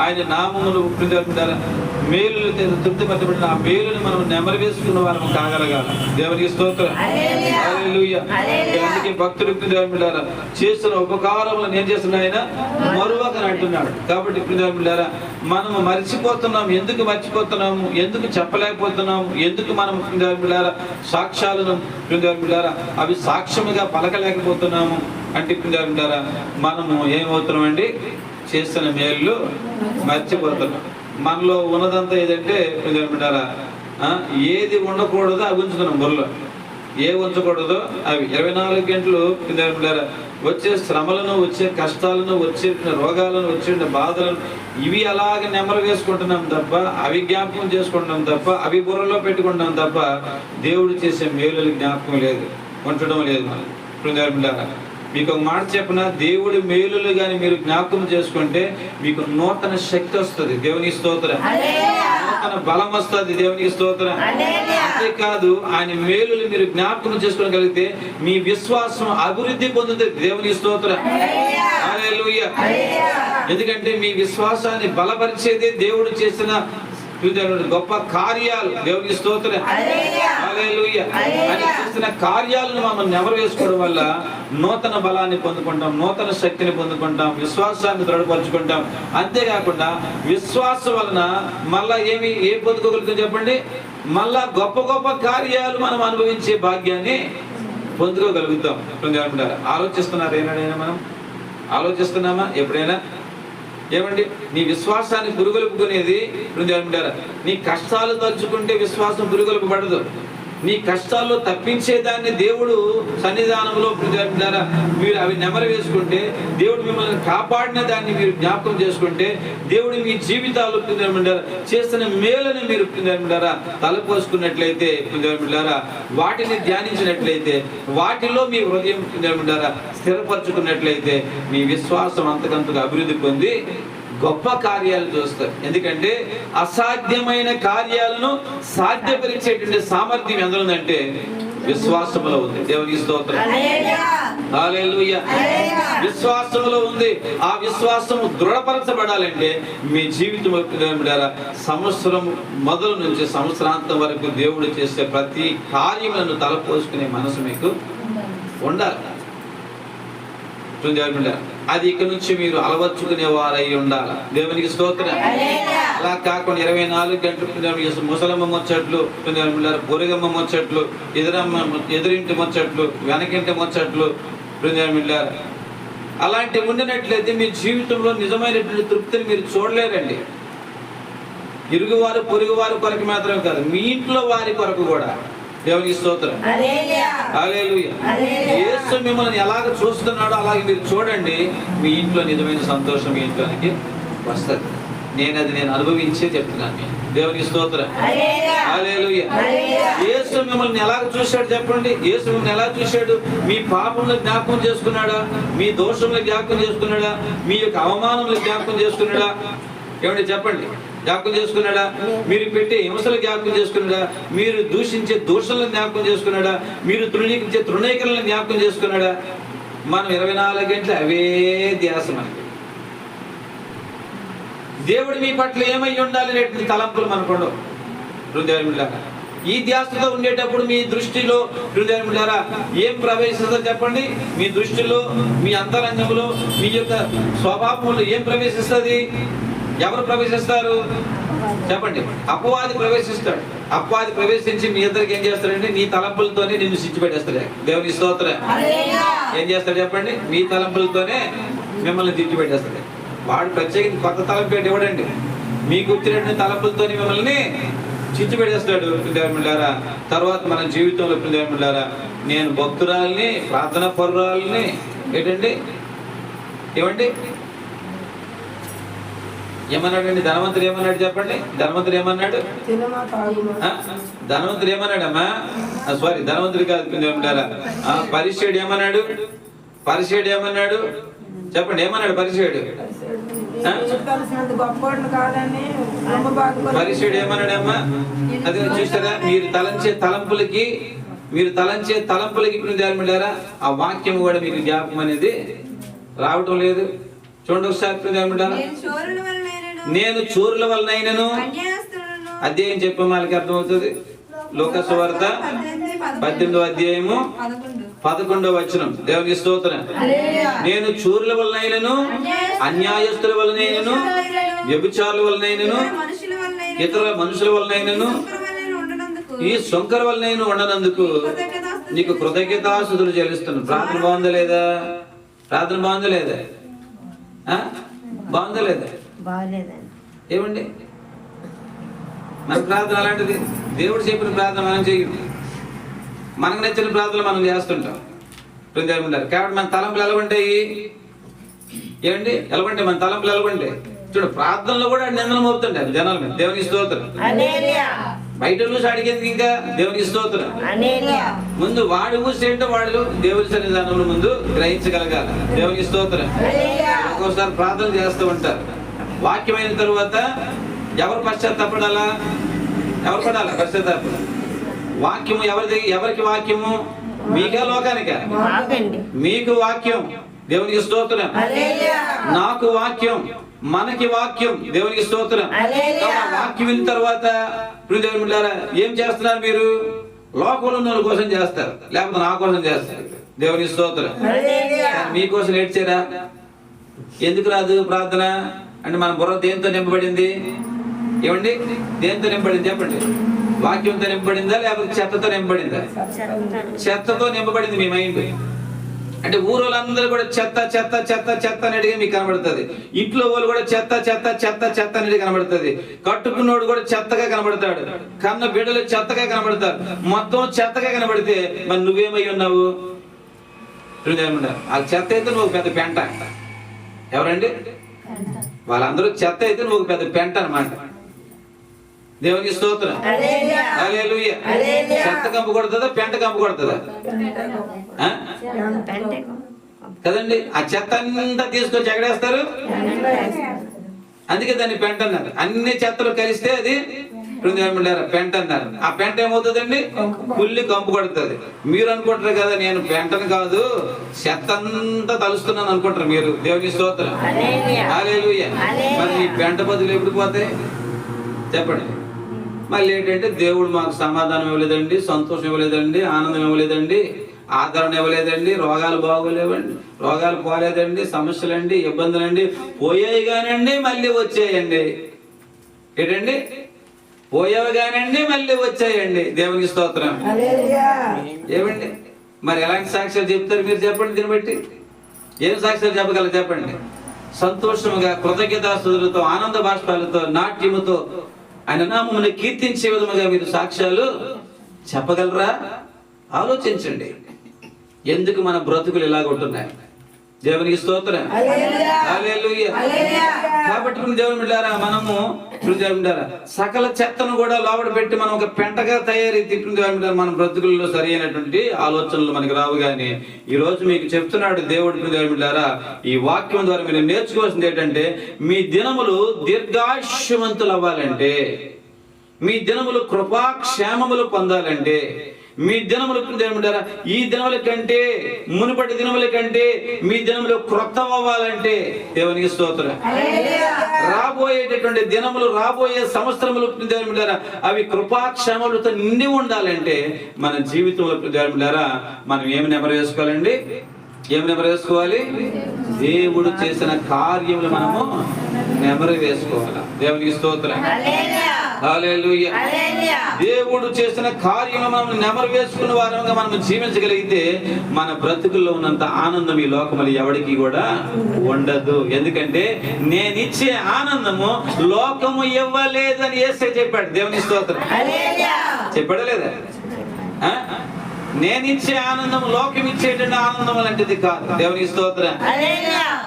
ఆయన నామములు మేలు తృప్తి పట్టబడిన ఆ మేలుని మనం నెమరు వేసుకున్న వారు కాగలగాలి. దేవునికి స్తోత్రం. హల్లెలూయా. అందుకే భక్తులు చేసిన ఉపకారములను ఏం చేస్తున్నా ఆయన మరువక అంటున్నాడు. కాబట్టి మనము మర్చిపోతున్నాం. ఎందుకు మర్చిపోతున్నాము? ఎందుకు చెప్పలేకపోతున్నాము? ఎందుకు మనం సాక్ష్యాలను అవి సాక్ష్యముగా పలకలేకపోతున్నాము అంటే మనము ఏమవుతున్నామండి? చేస్తున్న మేలు మర్చిపోతున్నాం. మనలో ఉన్నదంతా ఏదంటే ఏది ఉండకూడదో అవి ఉంచుతున్నాం బుర్రలో. ఏ ఉంచకూడదో అవి 24 గంటలు వచ్చే శ్రమలను, వచ్చే కష్టాలను, వచ్చే రోగాలను, వచ్చే బాధలను ఇవి అలాగే నెమరు వేసుకుంటున్నాం తప్ప, అవి జ్ఞాపకం చేసుకుంటున్నాం తప్ప, అవి బుర్రలో పెట్టుకుంటున్నాం తప్ప దేవుడు చేసే మేలు జ్ఞాపకం లేదు, ఉండటం లేదు. మనం మీకు ఒక మాట చెప్పిన, దేవుడి మేలులు కానీ మీరు జ్ఞాపకం చేసుకుంటే మీకు నూతన శక్తి వస్తుంది. దేవునికి స్తోత్రం. నూతన బలం వస్తుంది. దేవునికి స్తోత్రం. అంతేకాదు ఆయన మేలులు మీరు జ్ఞాపకం చేసుకోగలిగితే మీ విశ్వాసం అభివృద్ధి పొందుతుంది. దేవునికి స్తోత్రం. హల్లెలూయా. ఎందుకంటే మీ విశ్వాసాన్ని బలపరిచేదే దేవుడు చేసిన గొప్ప కార్యాలు. దేవునికి స్తోత్రం. హల్లెలూయా. ఆయన చేసిన కార్యాలను మనం నెమరు వేసుకోవడం వల్ల నూతన బలాన్ని పొందుకుంటాం, నూతన శక్తిని పొందుకుంటాం, విశ్వాసాన్ని దృఢపరచుకుంటాం. అంతేకాకుండా విశ్వాసం వలన మళ్ళా ఏం పొందుకోగలుగుతాం చెప్పండి? మళ్ళా గొప్ప గొప్ప కార్యాలు మనం అనుభవించే భాగ్యాన్ని పొందుకోగలుగుతాం. ఆలోచిస్తున్నారు ఏనాడైనా? మనం ఆలోచిస్తున్నామా ఎప్పుడైనా? ఏమండి నీ విశ్వాసాన్ని పురుగొలుపుకునేది నీ కష్టాలు తలుచుకుంటే విశ్వాసం పురుగొలుపబడదు. నీ కష్టాల్లో తప్పించేదాన్ని దేవుడు సన్నిధానంలో మీరు అవి నెమరు వేసుకుంటే, దేవుడు మిమ్మల్ని కాపాడిన దాన్ని మీరు జ్ఞాపకం చేసుకుంటే, దేవుడు మీ జీవితాలు చేస్తున్న మేలుని మీరు తలపోసుకున్నట్లయితే, వాటిని ధ్యానించినట్లయితే, వాటిలో మీ హృదయం స్థిరపరచుకున్నట్లయితే మీ విశ్వాసం అంతకంతగా అభివృద్ధి పొంది గొప్ప కార్యాలు చూస్తారు. ఎందుకంటే అసాధ్యమైన కార్యాలను సాధ్యపరిచేటువంటి సామర్థ్యం ఎందుందంటే విశ్వాసములో ఉంది. దేవునికి స్తోత్రం. హల్లెలూయా. విశ్వాసములో ఉంది. ఆ విశ్వాసము దృఢపరచబడాలంటే మీ జీవితం సంవత్సరం మొదలు నుంచి సంవత్సరాంతం వరకు దేవుడు చేసే ప్రతి కార్యములను తలపోసుకునే మనసు మీకు ఉండాలి. అది ఇక్కడ నుంచి మీరు అలవర్చుకునే వారై ఉండాలి. దేవునికి స్తోత్రం. అలా కాకుండా 24 గంటలు ముసలమ్మ ముచ్చట్లు, బొరుగమ్మ ముచ్చట్లు, ఎదురింటి ముచ్చట్లు, వెనకింటి ముచ్చట్లు అలాంటివి ఉండినట్లయితే మీ జీవితంలో నిజమైనటువంటి తృప్తిని మీరు చూడలేరండి. ఇరుగువారు పొరుగు వారి కొరకు మాత్రమే కాదు, మీ ఇంట్లో వారి కొరకు కూడా. దేవునికి స్తోత్రం. హల్లెలూయా. యేసు మిమ్మల్ని ఎలాగ చూస్తున్నాడో అలాగే మీరు చూడండి, మీ ఇంట్లో నిజమైన సంతోషం మీ ఇంట్లోనికి వస్తుంది. నేను అనుభవించే చెప్తున్నాను. దేవునికి స్తోత్రం. హల్లెలూయా. యేసు మిమ్మల్ని ఎలాగ చూశాడు చెప్పండి. యేసు మిమ్మల్ని ఎలా చూశాడు? మీ పాపంలో జ్ఞాపకం చేసుకున్నాడా? మీ దోషంలో జ్ఞాపకం చేసుకున్నాడా? మీ యొక్క అవమానంలో జ్ఞాపకం చేసుకున్నాడా? ఏమంటే చెప్పండి. జ్ఞాపకం చేసుకున్నాడా? మీరు పెట్టే హింసలు జ్ఞాపకం చేసుకున్నాడా? మీరు దూషించే దోషాలను జ్ఞాపకం చేసుకున్నాడా? మీరు తృణీకరించే తృణీకరణలను జ్ఞాపకం చేసుకున్నాడా? మనం 24 గంటలు అవే ధ్యాస మనకి. దేవుడు మీ పట్ల ఏమై ఉండాలి అనేటువంటి తలంపులు మనకుండవు. హృదయములారా, ఈ ధ్యాసతో ఉండేటప్పుడు మీ దృష్టిలో హృదయములారా ఏం ప్రవేశిస్తుందో చెప్పండి. మీ దృష్టిలో, మీ అంతరంగంలో, మీ యొక్క స్వభావంలో ఏం ప్రవేశిస్తుంది? ఎవరు ప్రవేశిస్తారు చెప్పండి? అపవాది ప్రవేశిస్తాడు. అపవాది ప్రవేశించి మీ ఇద్దరికి ఏం చేస్తాడంటే నీ తలంపులతోనే నిన్ను సిచ్చి పెట్టేస్తాడు. దేవుని స్తోత్రం. ఏం చేస్తాడు చెప్పండి? మీ తలంపులతోనే మిమ్మల్ని తిట్టి పెట్టేస్తాడు. వాడు ప్రత్యేకించి కొత్త తలంపేట ఇవ్వడండి. మీకు వచ్చినటువంటి తలంపులతోనే మిమ్మల్ని చిచ్చు పెట్టేస్తాడు. దేవులారా, తర్వాత మన జీవితంలో దేవులారా, నేను భక్తురాల్ని, ప్రార్థనా పరురాల్ని, ఏంటండి ఏమండి ఏమన్నాడండి? ధనవంతుడు ఏమన్నాడు చెప్పండి? ధనవంతుడు ఏమన్నాడు? ధనవంతుడు ఏమన్నాడమ్మా? సారీ, ధనవంతుడు కాదు. పరిచయుడు ఏమన్నాడు? పరిచయుడు ఏమన్నాడు చెప్పండి? ఏమన్నాడు పరిచయుడు? పరిచయుడు ఏమన్నాడమ్మా? అది చూస్తారా? మీరు తలంచే తలంపులకి దేవులారా ఆ వాక్యం కూడా మీకు జ్ఞాపకం అనేది రావటం లేదు. చూడండి ఒకసారి. నేను చోరుల వలనైనను అధ్యాయం చెప్పే వాళ్ళకి అర్థమవుతుంది. లోక సువార్త 18వ అధ్యాయము 11వ వచనం. దేవునికి స్తోత్రం. నేను చోరుల వలనైనను, అన్యాయస్తుల వలనైనను, వ్యభిచారుల వలనైనను, ఇతర మనుషుల వలనైనను, ఈ సొంకర వలనైనా ఉండనందుకు నీకు కృతజ్ఞతాస్తుతులు చెల్లిస్తున్నాను. ప్రార్థన బాగుందా లేదా? ప్రార్థన బాగుందా లేదా? బాగుందా లేదా? ఏమండి మన ప్రార్థన అలాంటిది. దేవుడు చెప్పిన ప్రార్థన మనం చేయదు. మనకు నచ్చిన ప్రార్థనలు మనం చేస్తుంటాం. కాబట్టి మన తలంపులు ఎలా ఉంటాయి? ఏమండి ఎలా ఉంటాయి మన తలంపులు? ఎలా ఉంటాయి చూడు. ప్రార్థనలో కూడా నిందలు మోపుతుంటారు జనాల మీద. దేవునికి స్తోత్రం. బయట చూసి అడిగేందుకు ఇంకా దేవునికి స్తోత్రం. ముందు వాడు ఊసి ఏంటో వాళ్ళు దేవుని సన్నిధానంలో ముందు గ్రహించగలగాలి. దేవునికి స్తోత్రం. ఒక్కోసారి ప్రార్థన చేస్తూ ఉంటారు. వాక్యం అయిన తరువాత ఎవరు పశ్చాత్తాపడాలా? ఎవరు పడాలా పశ్చాత్తాపం? వాక్యము ఎవరికి వాక్యము? మీకా లోకానికా? మీకు వాక్యం. దేవునికి స్తోత్రం. నాకు వాక్యం, మనకి వాక్యం. దేవునికి స్తోత్రం. వాక్యం విన్న తర్వాత ఏం చేస్తున్నారు మీరు? లోకంలో ఉన్న వాళ్ళ కోసం చేస్తారు, లేకపోతే నా కోసం చేస్తారు. దేవునికి స్తోత్రం. మీకోసం ఏడ్చారా? ఎందుకు రాదు ప్రార్థన అంటే? మన బుర్ర దేంతో నింపబడింది? ఏమండి దేంతో నింపబడింది చెప్పండి? వాక్యంతో నింపబడిందా లేకపోతే చెత్తతో నింపబడిందా? చెత్తతో నింపబడింది మీ మైండ్. అంటే ఊరోళ్ళందరూ కూడా చెత్త చెత్త చెత్త చెత్త అనేది మీకు కనబడుతుంది. ఇంట్లో వాళ్ళు కూడా చెత్త చెత్త చెత్త చెత్త అనేది కనబడుతుంది. కట్టుకున్నోడు కూడా చెత్తగా కనబడతాడు. కన్న బిడ్డలు చెత్తగా కనబడతారు. మొత్తం చెత్తగా కనబడితే మరి నువ్వేమై ఉన్నావు? ఆ చెత్త అయితే నువ్వు పెద్ద పెంట. ఎవరండి? వాళ్ళందరూ చెత్త అయితే నువ్వు పెద్ద పెంట అన్నమాట. దేవునికి స్తోత్రం. హల్లెలూయా. చెత్త కంపు కొడుతుందా పెంట కంపు కొడుతుందా? కదండి. ఆ చెత్త అంతా తీసుకొచ్చి ఎక్కడేస్తారు? అందుకే దాన్ని పెంట అన్నారు. అన్ని చెత్తలు కలిస్తే అది పెంట అన్నారు. ఆ పెంట ఏమవుతుందండి? కుళ్ళి కంపు కొడుతుంది. మీరు అనుకుంటారు కదా నేను పెంటను కాదు చెత్త అంతా తలుస్తున్నాను అనుకుంటారు మీరు. దేవునికి స్తోత్రం. హల్లెలూయా. మరి మీ పెంట బదులు ఎప్పుడు పోతాయి చెప్పండి? మళ్ళీ ఏంటంటే దేవుడు మాకు సమాధానం ఇవ్వలేదండి, సంతోషం ఇవ్వలేదండి, ఆనందం ఇవ్వలేదండి, ఆదరణ ఇవ్వలేదండి, రోగాలు బాగోలేవండి, రోగాలు పోలేదండి, సమస్యలండి, ఇబ్బందులండి పోయాయి కానండి మళ్ళీ వచ్చాయండి. ఏంటండి? పోయావు కానండి మళ్ళీ వచ్చాయండి. దేవునికి స్తోత్రం. ఏమండి మరి ఎలాంటి సాక్ష్యాలు చెప్తారు మీరు చెప్పండి? దీన్ని బట్టి ఏం సాక్ష్యాలు చెప్పగలరు చెప్పండి? సంతోషముగా కృతజ్ఞతాస్తుతులతో, ఆనంద బాష్పాలతో, నాట్యముతో ఆయన నామమును కీర్తించే విధముగా మీరు సాక్ష్యాలు చెప్పగలరా? ఆలోచించండి. ఎందుకు మన బ్రతుకులు ఇలాగ ఉంటున్నాయి? దేవునికి స్తోత్రం. హల్లెలూయా. కాబట్టి దేవుని బిడ్డలారా, మనము దేవుని బిడ్డలారా సకల చెత్తను కూడా లోపల పెట్టి మనం ఒక పెంటగా తయారీ దేవుని బిడ్డలారా మన బ్రతుకుల్లో సరి అయినటువంటి ఆలోచనలు మనకు రావు. కానీ ఈ రోజు మీకు చెప్తున్నాడు దేవుడు దేవుని బిడ్డలారా, ఈ వాక్యం ద్వారా మీరు నేర్చుకోవాల్సింది ఏంటంటే, మీ దినములు దీర్ఘాయుష్యవంతులు అవ్వాలంటే, మీ దినములు కృపాక్షేమములు పొందాలంటే, మీ దినములు ఈ దినముల కంటే మునుపటి దినముల కంటే మీ దినములు క్రొత్త అవ్వాలంటే దేవునికి స్తోత్రం. రాబోయేటటువంటి దినములు, రాబోయే సంవత్సరములు అవి కృపాక్షేమములతో నిండి ఉండాలంటే మన జీవితంలో మనం ఏమి నెమరు వేసుకోవాలండి? ఏమి నెమరు వేసుకోవాలి? దేవుడు చేసిన కార్యములు మనము నెమరు వేసుకోవాలి. దేవునికి స్తోత్రం. హల్లెలూయా. దేవుడు చేసిన కార్యములు మనం నెమరు వేసుకున్న వారంగా మనం జీవించగలిగితే మన బ్రతుకుల్లో ఉన్నంత ఆనందం ఈ లోకములు ఎవరికి కూడా ఉండదు. ఎందుకంటే నేనిచ్చే ఆనందము లోకము ఇవ్వలేదని యేసే చెప్పాడు. దేవుని స్తోత్రం. చెప్పాడా లేదా? నేనిచ్చే ఆనందం లోకం ఇచ్చేటువంటి ఆనందం లాంటిది కాదు. దేవునికి స్తోత్రం.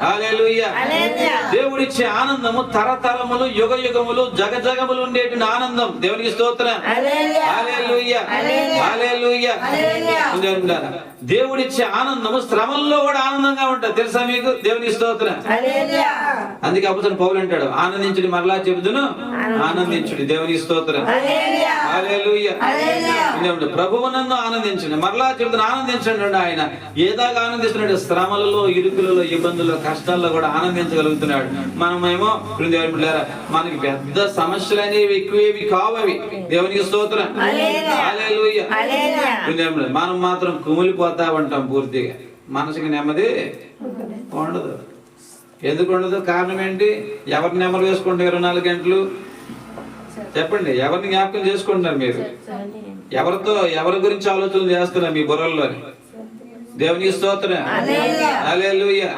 హల్లెలూయా. దేవుడిచ్చే ఆనందము తరతరములు, యుగ యుగములు, జగజగములు ఉండేటువంటి ఆనందం. దేవునికి స్తోత్రం. హల్లెలూయా. హల్లెలూయా. దేవుడిచ్చే ఆనందము శ్రమల్లో కూడా ఆనందంగా ఉంటుంది. తెలుసా మీకు? దేవునికి స్తోత్రం. అందుకే అపోస్తలుడు పౌలు అంటాడు, ఆనందించుడి, మరలా చెబుదును ఆనందించుడి. దేవునికి స్తోత్రం. హల్లెలూయా. ప్రభువునందు ఆనందించండి, మరలా చెబుతున్న ఆనందించండి. ఆయన ఏదాగా ఆనందిస్తున్నాడు? శ్రమలలో, ఇరుకులలో, ఇబ్బందుల్లో, కష్టాల్లో కూడా ఆనందించగలుగుతున్నాడు. మనమేమో మనకి పెద్ద సమస్యలు అనేవి ఎక్కువేవి కావవి. దేవునికి స్తోత్రం. హల్లెలూయా. మనం మాత్రం కుమిలిపోతా ఉంటాం పూర్తిగా. మనసుకి నెమ్మది ఉండదు. ఎందుకు ఉండదు? కారణం ఏంటి? ఎవరిని నెమ్మది వేసుకుంటే 24 గంటలు చెప్పండి? ఎవరిని జ్ఞాపకం చేసుకుంటున్నారు మీరు? ఎవరి గురించి ఆలోచన చేస్తున్నారు మీ బుర్రల్లోని? దేవునికి స్తోత్రం. హల్లెలూయా.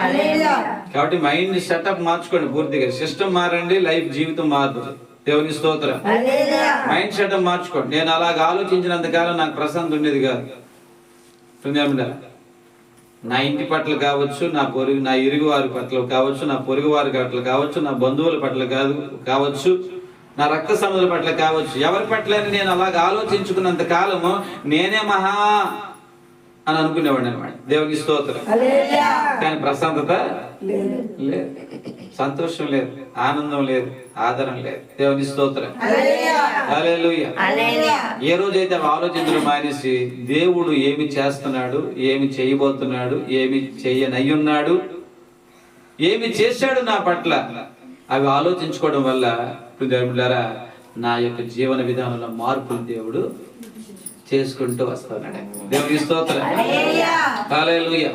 కాబట్టి మైండ్ సెటప్ మార్చుకోండి పూర్తిగా. సిస్టమ్ మారండి, లైఫ్ జీవితం మారుతుంది. దేవునికి స్తోత్రం. మైండ్ సెటప్ మార్చుకోండి. నేను అలాగ ఆలోచించినంత కాలం నాకు ప్రశాంతం ఉండేది కాదు. నా ఇంటి పట్ల కావచ్చు, నా ఇరుగు వారి పట్ల కావచ్చు, నా పొరుగు వారి పట్ల కావచ్చు, నా బంధువుల పట్ల కావచ్చు, నా రక్త సంబంధుల పట్ల కావచ్చు, ఎవరి పట్ల నేను అలాగ ఆలోచించుకున్నంత కాలము నేనే మహా అని అనుకునేవాడిని అనమాట. దేవునికి స్తోత్రం. కానీ ప్రశాంతత లేదు, సంతోషం లేదు, ఆనందం లేదు, ఆదరణ లేదు. దేవునికి స్తోత్రం. హల్లెలూయా. ఏ రోజైతే ఆలోచించడం మానేసి దేవుడు ఏమి చేస్తున్నాడు, ఏమి చేయబోతున్నాడు, ఏమి చేయనయ్యున్నాడు, ఏమి చేశాడు నా పట్ల, అవి ఆలోచించుకోవడం వల్ల దేవుడారా నా యొక్క జీవన విధానంలో మార్పులు దేవుడు చేసుకుంటూ వస్తున్నాడు. దేవునికి స్తోత్రం. హల్లెలూయా.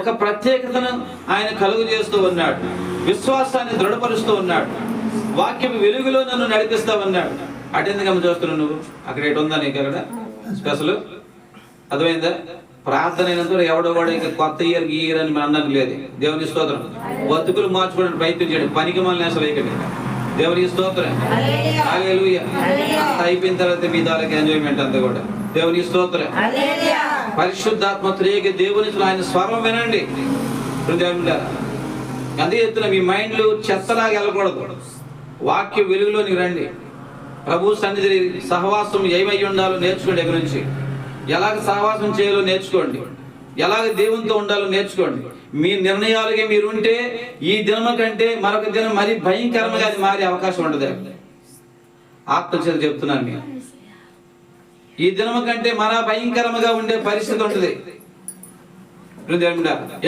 ఒక ప్రత్యేకతను ఆయన కలుగు చేస్తూ ఉన్నాడు. విశ్వాసాన్ని దృఢపరుస్తూ ఉన్నాడు. వాక్యం వెలుగులో నన్ను నడిపిస్తా ఉన్నాడు. అటెందుకమ్మ చూస్తున్నావు నువ్వు? అక్కడ ఎటు ఉందా నీకు? అక్కడ స్పెషల్ అర్థమైందా? ప్రార్థన అయినంత ఎవడో కూడా ఇక కొత్త ఇయర్ అని మన అన్నది లేదు. దేవునికి స్తోత్రం. బతుకులు మార్చుకోవడానికి ప్రయత్నం చేయడం, పనికి మళ్ళీ అసలు ఇక్కడ. దేవునికి స్తోత్రం. హల్లెలూయా. అయిపోయిన తర్వాత మీ దానికి ఎంజాయ్మెంట్ అంతా కూడా. దేవునికి స్తోత్రం. పరిశుద్ధాత్మ త్రియేక దేవుని ఆయన స్వరం వినండి. అదే ఎత్తున మీ మైండ్లు చెత్తలాగా వెళ్ళకూడదు. వాక్య వెలుగులోని రండి. ప్రభు సన్నిధి సహవాసం ఏమై ఉండాలో నేర్చుకోండి. దగ్గర నుంచి ఎలాగ సహవాసం చేయాలో నేర్చుకోండి. ఎలాగ దేవునితో ఉండాలో నేర్చుకోండి. మీ నిర్ణయాలుగా మీరు ఉంటే ఈ దినం కంటే మరొక దినం మరీ భయంకరంగా అది మారే అవకాశం ఉండదు. ఆత్మచేత చెప్తున్నాను నేను. ఈ దినం కంటే మరా భయంకరంగా ఉండే పరిస్థితి ఉంటుంది.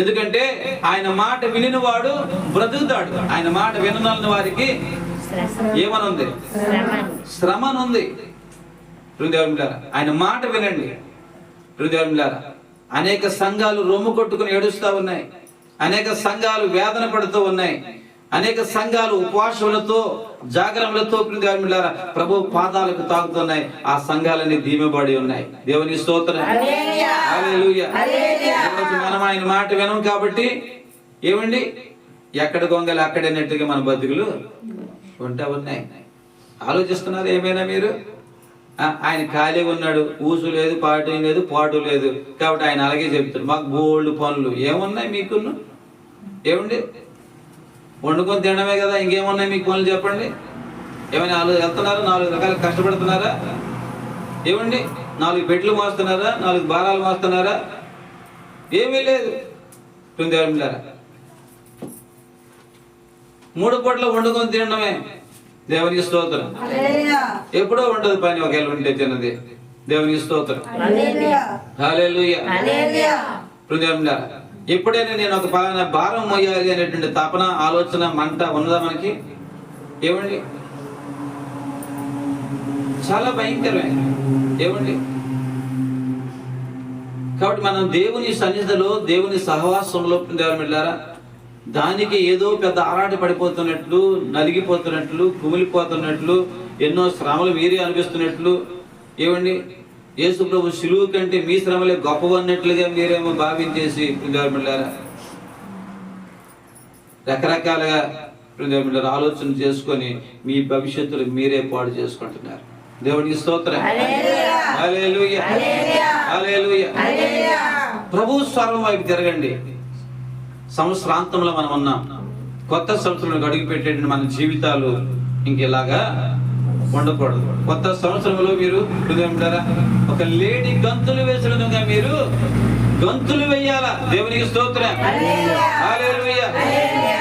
ఎందుకంటే ఆయన మాట వినినవాడు బ్రతుకుతాడు. ఆయన మాట వినని వారికి ఏమనుంది? శ్రమనుంది. ఆయన మాట వినండి. అనేక సంఘాలు రొమ్ము కొట్టుకుని ఏడుస్తూ ఉన్నాయి. అనేక సంఘాలు వేదన పడుతూ ఉన్నాయి. అనేక సంఘాలు ఉపవాసములతో, జాగరములతో ప్రభు పాదాలకు తాకుతున్నాయి. ఆ సంఘాలన్నీ దీమెబడి ఉన్నాయి. దేవునికి స్తోత్రం. హల్లెలూయా. మనం ఆయన మాట వినం కాబట్టి ఏమండి, ఎక్కడ గొంగలు అక్కడన్నట్టుగా మన బతుకులు ఉంటా ఉన్నాయి. ఆలోచిస్తున్నారు ఏమైనా మీరు? ఆయన ఖాళీగా ఉన్నాడు, ఊసు లేదు, పాటు లేదు, పాటు లేదు, కాబట్టి ఆయన అలాగే చెప్తాడు మాకు బోల్డ్ పనులు. ఏమున్నాయి మీకును? ఏమండి, వండుకొని తినడమే కదా, ఇంకేమున్నాయి మీకు పనులు చెప్పండి? ఏమైనా వెళ్తున్నారా? 4 రకాలు కష్టపడుతున్నారా? ఏమండి, 4 బెడ్లు మోస్తున్నారా? 4 భారాలు మోస్తున్నారా? ఏమీ లేదు. 3 పూటలు వండుకొని తినడమే. దేవునికి స్తోత్రం. ఎప్పుడో ఉండదు పని, ఒకవేళ ఉంటే తిన్నది. దేవునికి స్తోత్రం. హల్లెలూయా. ఎప్పుడైనా నేను ఒక పలానా భారం మోయాలి అనేటువంటి తపన, ఆలోచన, మంట ఉన్నదా మనకి? ఏమండి, చాలా భయంకరమే. ఏమండి, కాబట్టి మనం దేవుని సన్నిధిలో, దేవుని సహవాసంలో వెళ్ళారా, దానికి ఏదో పెద్ద ఆరాట పడిపోతున్నట్లు, నలిగిపోతున్నట్లు, కుమిలిపోతున్నట్లు, ఎన్నో శ్రమలు మీరే అనిపిస్తున్నట్లు, ఏమండి యేసు ప్రభు శిలువ కంటే మీ శ్రమలే గొప్పవన్నట్లుగా మీరేమో భావించేసి వెళ్ళారా, రకరకాలుగా ఆలోచన చేసుకొని మీ భవిష్యత్తులో మీరే పాడు చేసుకుంటున్నారు. దేవునికి స్తోత్రం. హల్లెలూయా. హల్లెలూయా. ప్రభు స్వరం వైపు తిరగండి. సంవత్సరాంతంలో మనం ఉన్నాం. కొత్త సంవత్సరంలో అడుగు పెట్టేటువంటి మన జీవితాలు ఇంకెలాగా ఉండకూడదు. కొత్త సంవత్సరంలో మీరు ఒక లేడీ గంతులు వేసినట్టుగా మీరు గంతులు వేయాలా. దేవునికి స్తోత్రం. హల్లెలూయా.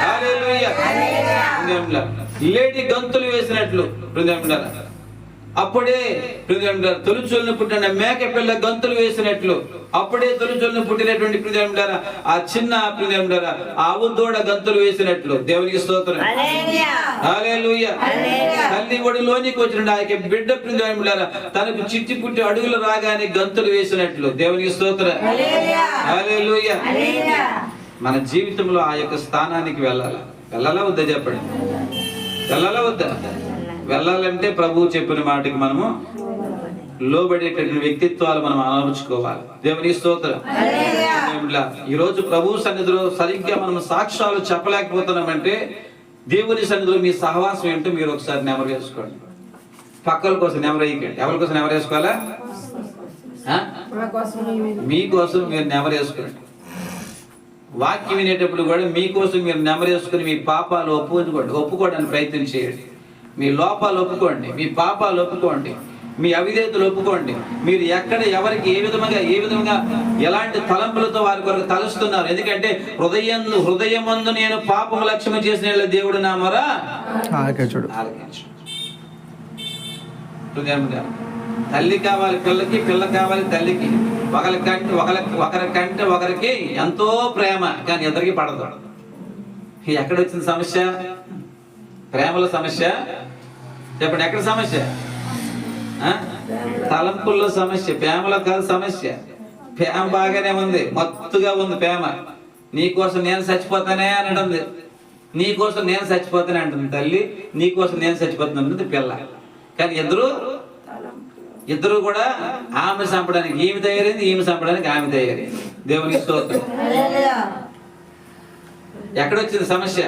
హల్లెలూయా. లేడీ గంతులు వేసినట్లు అప్పుడే తొలిచూలను పుట్టిన మేక పిల్ల గంతులు వేసినట్లు, అప్పుడే తొలిచూలను పుట్టినటువంటి ఆ చిన్న ఆవు దూడ గంతులు వేసినట్లు. దేవునికి స్తోత్రం. హల్లెలూయా. తల్లి ఒడిలోనికి వచ్చిన ఆ బిడ్డ తనకు చిట్టి పుట్టి అడుగులు రాగానే గంతులు వేసినట్లు. దేవునికి స్తోత్రం. హల్లెలూయా. మన జీవితంలో ఆ యొక్క స్థానానికి వెళ్ళాలా వద్దా చెప్పండి? వెళ్ళాలా వద్దా? వెళ్ళాలంటే ప్రభువు చెప్పిన మాటకి మనము లోబడేటటువంటి వ్యక్తిత్వాలు మనం అమర్చుకోవాలి. దేవునికి స్తోత్రం. ఈ రోజు ప్రభు సన్నిధిలో సరిగ్గా మనం సాక్ష్యాలు చెప్పలేకపోతున్నామంటే దేవుని సన్నిధిలో మీ సహవాసం ఏంటో మీరు ఒకసారి నెమరు వేసుకోండి. పక్కల కోసం నెమరు వేయకండి. ఎవరి కోసం నెమరు వేసుకోవాలా? మీకోసం మీరు నెమరు వేసుకోండి. వాక్యం వినేటప్పుడు కూడా మీకోసం మీరు నెమరు వేసుకుని మీ పాపాలు ఒప్పుకోవడానికి ప్రయత్నం చేయండి. మీ లోపాలు ఒప్పుకోండి, మీ పాపాలు ఒప్పుకోండి, మీ అవిధేయతలు ఒప్పుకోండి. మీరు ఎక్కడ ఎవరికి ఏ విధంగా ఎలాంటి తలంపులతో వారి కొరకు తలుస్తున్నారు. ఎందుకంటే హృదయమందు నేను పాపము లక్ష్యం చేసిన దేవుడు నా మొర ఆలకించుడు. తల్లి కావాలి పిల్లకి, పిల్ల కావాలి తల్లికి. ఒకరికంటే ఒకరికి ఎంతో ప్రేమ, కానీ ఇద్దరికి పడదు. ఎక్కడ వచ్చింది సమస్య? ప్రేమల సమస్య. చెప్పండి, ఎక్కడ సమస్య? తలంపుల్లో సమస్య, ప్రేమలో కాదు సమస్య. ప్రేమ బాగానే ఉంది, మత్తుగా ఉంది ప్రేమ. నీకోసం నేను చచ్చిపోతానే అని అంటుంది. నీకోసం నేను చచ్చిపోతానే అంటుంది తల్లి, నీకోసం నేను చచ్చిపోతాను అంటుంది పిల్ల. కానీ ఇద్దరు కూడా ఆమె చంపడానికి ఈమె తయారైంది, ఈమె చంపడానికి ఆమె తయారైంది. దేవునికి స్తోత్రం. ఎక్కడొచ్చింది సమస్య?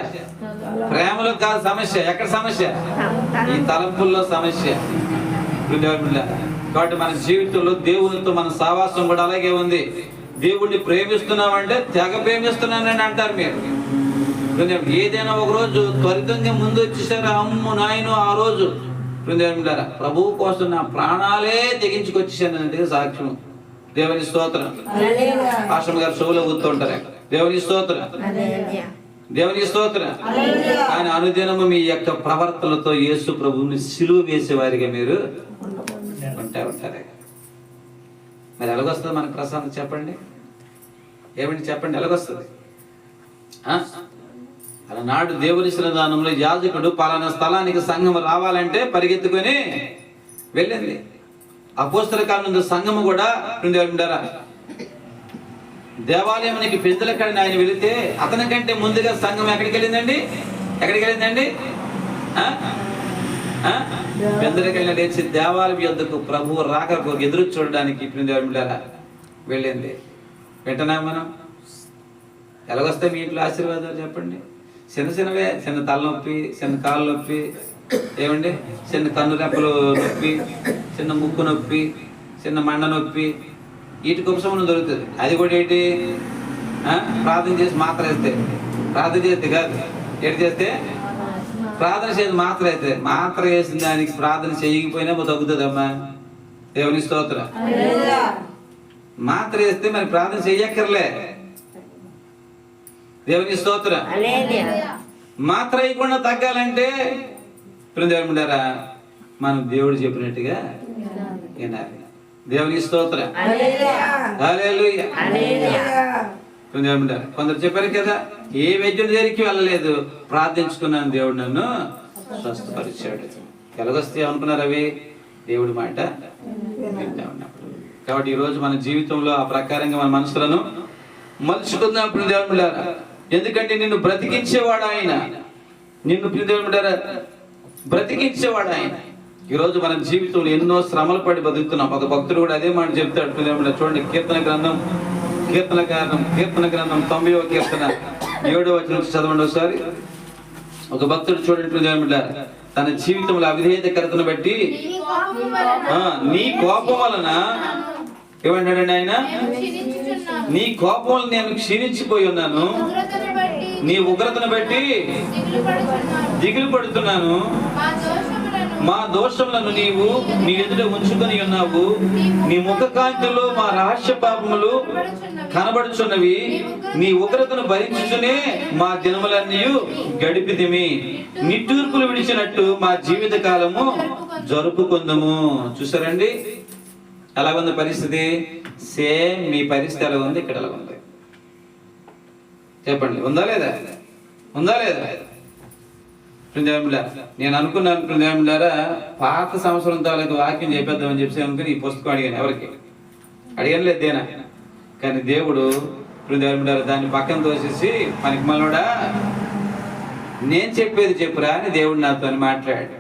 ప్రేమలో కాదు సమస్య. ఎక్కడ సమస్య? ఈ తలంపుల్లో సమస్య. కాబట్టి మన జీవితంలో దేవునితో మన సహవాసం కూడా అలాగే ఉంది. దేవుణ్ణి ప్రేమిస్తున్నామంటే తెగ ప్రేమిస్తున్నానని అంటారు మీరు. ఏదైనా ఒక రోజు త్వరితంగా ముందు వచ్చేసారు, అమ్ము నాయను ఆ రోజు ప్రభువు కోసం నా ప్రాణాలే తెగించుకొచ్చేసానంటే సాక్ష్యం. దేవుని స్తోత్రం. ఆశ్రమ గారు చెవులో కూర్చుంటారు. దేవుని స్తోత్రం. దేవుని స్తోత్రం. ఆయన అనుదినము మీ యొక్క ప్రవర్తనతో యేసు ప్రభువుని సిలువ వేసేవారిగా మీరు ఉంటారే. మరి ఎలాగొస్తుంది మనకు ప్రశాంతం? చెప్పండి, ఏమండి చెప్పండి, ఎలాగొస్తుంది? అలనాడు దేవుని సన్నిధానంలో యాజకుడు పలానా స్థలానికి సంఘం రావాలంటే పరిగెత్తుకొని వెళ్ళింది. అపోస్తల కాలంలో సంఘము కూడా దేవాలయానికి పెద్దలక్కడిని ఆయన వెళితే అతని కంటే ముందుగా సంఘం ఎక్కడికి వెళ్ళిందండి? పెద్దలకైనా లేచి దేవాలయం యొద్దకు ప్రభువు రాకకు ఎదురు చూడడానికి వెళ్ళింది. వెంటనే మనం ఎలాగొస్తాయి మీ ఇంట్లో ఆశీర్వాదాలు చెప్పండి? చిన్నవే, చిన్న తలనొప్పి, చిన్న కాళ్ళ నొప్పి, ఏమండి చిన్న కన్ను రెప్పలు నొప్పి, చిన్న ముక్కు నొప్పి, చిన్న మండ నొప్పి, వీటికి ఉపశమనం దొరుకుతుంది. అది కూడా ఏంటి, ప్రార్థన చేసి మాత్ర వేస్తే, ప్రార్థన చేస్తే కాదు, ఏంటి చేస్తే ప్రార్థన చేసి మాత్ర అయితే, మాత్ర వేసిన దానికి ప్రార్థన చేయకపోయినా తగ్గుతుందమ్మా. దేవుని స్తోత్రం. మాత్ర వేస్తే మరి ప్రార్థన చెయ్యక్కర్లే. దేవుని స్తోత్రం. మాత్ర వేయకుండా తగ్గాలంటే దేవుడారా మనం దేవుడు చెప్పినట్టుగా వినాలి. దేవుని స్తోత్రం. హల్లెలూయా. కొందరు చెప్పారు కదా, ఏ వైద్యుడి దగ్గరికి వెళ్ళలేదు, ప్రార్థించుకున్నాను, దేవుడు నన్ను స్వస్థపరిచాడు. ఎలాగొస్తే అనుకున్నారు అవి? దేవుడి మాట వింటా ఉన్నప్పుడు. కాబట్టి ఈరోజు మన జీవితంలో ఆ ప్రకారంగా మన మనసులను మలుచుకుందాం దేవుడారా. ఎందుకంటే నిన్ను బ్రతికించేవాడు ఆయన, నిన్ను దేవుడారా బ్రతికించేవాడు ఆయన. ఈరోజు మన జీవితంలో ఎన్నో శ్రమలు పడి బతుకుతున్నాం. ఒక భక్తుడు కూడా అదే మాట చెప్తాడు. చూడండి, కీర్తన గ్రంథం 90వ కీర్తన 7వ వచనం చదవండి ఒకసారి. ఒక భక్తుడు చూడండి, తన జీవితంలో అవిధేయతను బట్టి నీ కోపం వలన ఏమంటాడండి ఆయన, నీ కోపం వలన నేను క్షీణించిపోయి ఉన్నాను, నీ ఉగ్రతను బట్టి దిగులు పడుతున్నాను, మా దోషములను నీవు నీ ఎదుట ఉంచుకొని ఉన్నావు, నీ ముఖ కాంతిలో మా రహస్య పాపములు కనబడుచున్నవి, నీ ఉగ్రతను భరించుచునే మా దినములన్నీ గడిపితిమి, నిట్టూర్పులు విడిచినట్టు మా జీవిత కాలము జరుపుకుందాము. చూసారండి ఎలాగుంది పరిస్థితి? సేమ్ మీ పరిస్థితి ఎలా ఉంది, ఇక్కడ ఎలా ఉంది చెప్పండి. ఉందా లేదా? ఉందా లేదా? నేను అనుకున్నాను పాత సంవత్సరం తాలూకు వాక్యం చెప్పేద్దామని చెప్పి అనుకుని ఈ పుస్తకం అడిగాను. ఎవరికి అడిగాను లేదేనా? కానీ దేవుడు దాన్ని పక్కన తోసేసి మనకి మనోడా నేను చెప్పేది చెప్పురా అని దేవుడు నాతో మాట్లాడాడు.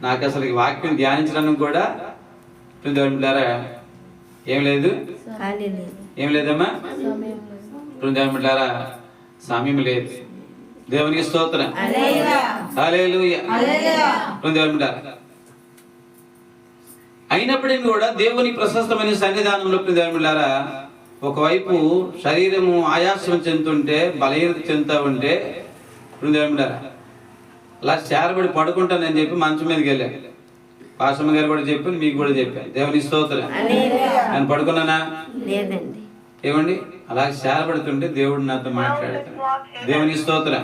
నాకు అసలు ఈ వాక్యం ధ్యానించడానికి కూడా ఏం లేదు, ఏం లేదమ్మా సమయం లేదు. దేవునికి స్తోత్రం. హల్లెలూయా. అయినప్పటికీ కూడా దేవుని ప్రశస్తమైన సన్నిధానంలో దేవులారా ఒకవైపు శరీరము ఆయాసం చెందుతుంటే, బలహీనత చెందుతూ ఉంటే దేవులారా అలా చేరబడి పడుకుంటానని చెప్పి మంచం మీదకి వెళ్ళాను. పాశమ్మ గారు కూడా చెప్పాను, మీకు కూడా చెప్పాను. దేవుని స్తోత్రం. నేను పడుకున్నానా? ఏమండి అలా చేరబడుతుంటే దేవుడు నాతో మాట్లాడతాడు. దేవుని స్తోత్రం.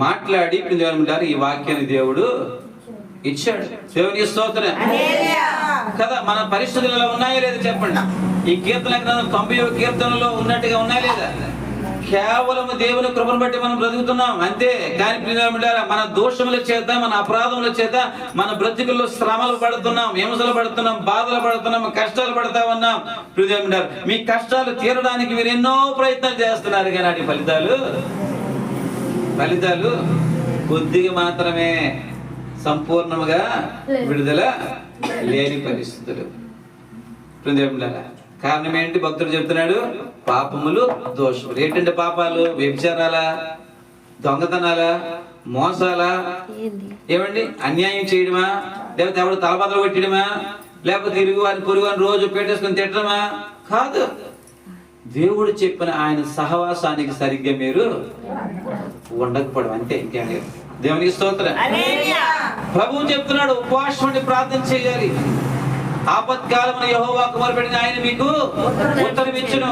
మాట్లాడి దేవుడు ఈ వాక్యాన్ని దేవుడు ఇచ్చాడు. దేవుని స్తోత్రం కదా. మన పరిస్థితులు ఎలా ఉన్నాయో లేదా చెప్పండి. ఈ కీర్తన గ్రంథం 90వ కీర్తనలో ఉన్నట్టుగా ఉన్నాయా లేదా? కేవలం దేవుని కృపను బట్టి మనం బ్రతుకుతున్నాం అంతే. కానీ మన దోషముల చేత, మన అపరాధముల చేత మన బ్రతుకుల్లో శ్రమలు పడుతున్నాం, హింసలు పడుతున్నాం, బాధలు పడుతున్నాం, కష్టాలు పడతా ఉన్నాం. మీ కష్టాలు తీరడానికి మీరు ఎన్నో ప్రయత్నాలు చేస్తున్నారు, కానీ వాటి ఫలితాలు కొద్దిగా మాత్రమే, సంపూర్ణముగా విడుదల లేని పరిస్థితులు. కారణం ఏంటి? భక్తుడు చెప్తున్నాడు, పాపములు, దోషములు. ఏంటంటే పాపాలు? వ్యభిచారాలా, దొంగతనాలా, మోసాలా, ఏమండి అన్యాయం చేయడమా, లేకపోతే ఎవడు తలబద్దలు కొట్టడమా, లేకపోతే తిరుగు వారిని పొరుగు అని రోజు పెట్టేసుకుని తిట్టడమా? కాదు. దేవుడు చెప్పిన ఆయన సహవాసానికి సరిగ్గా మీరు ఉండకపోవడం అంతే, ఇంకేం లేదు. దేవునికి స్తోత్రం. ప్రభువు చెప్తున్నాడు, ఉపవాసం ఉండి ప్రార్థన చేయాలి. ఆపత్కాలమున యెహోవాకు మొరపెట్టిన ఆయన మీకు ఉత్తరం ఇచ్చును.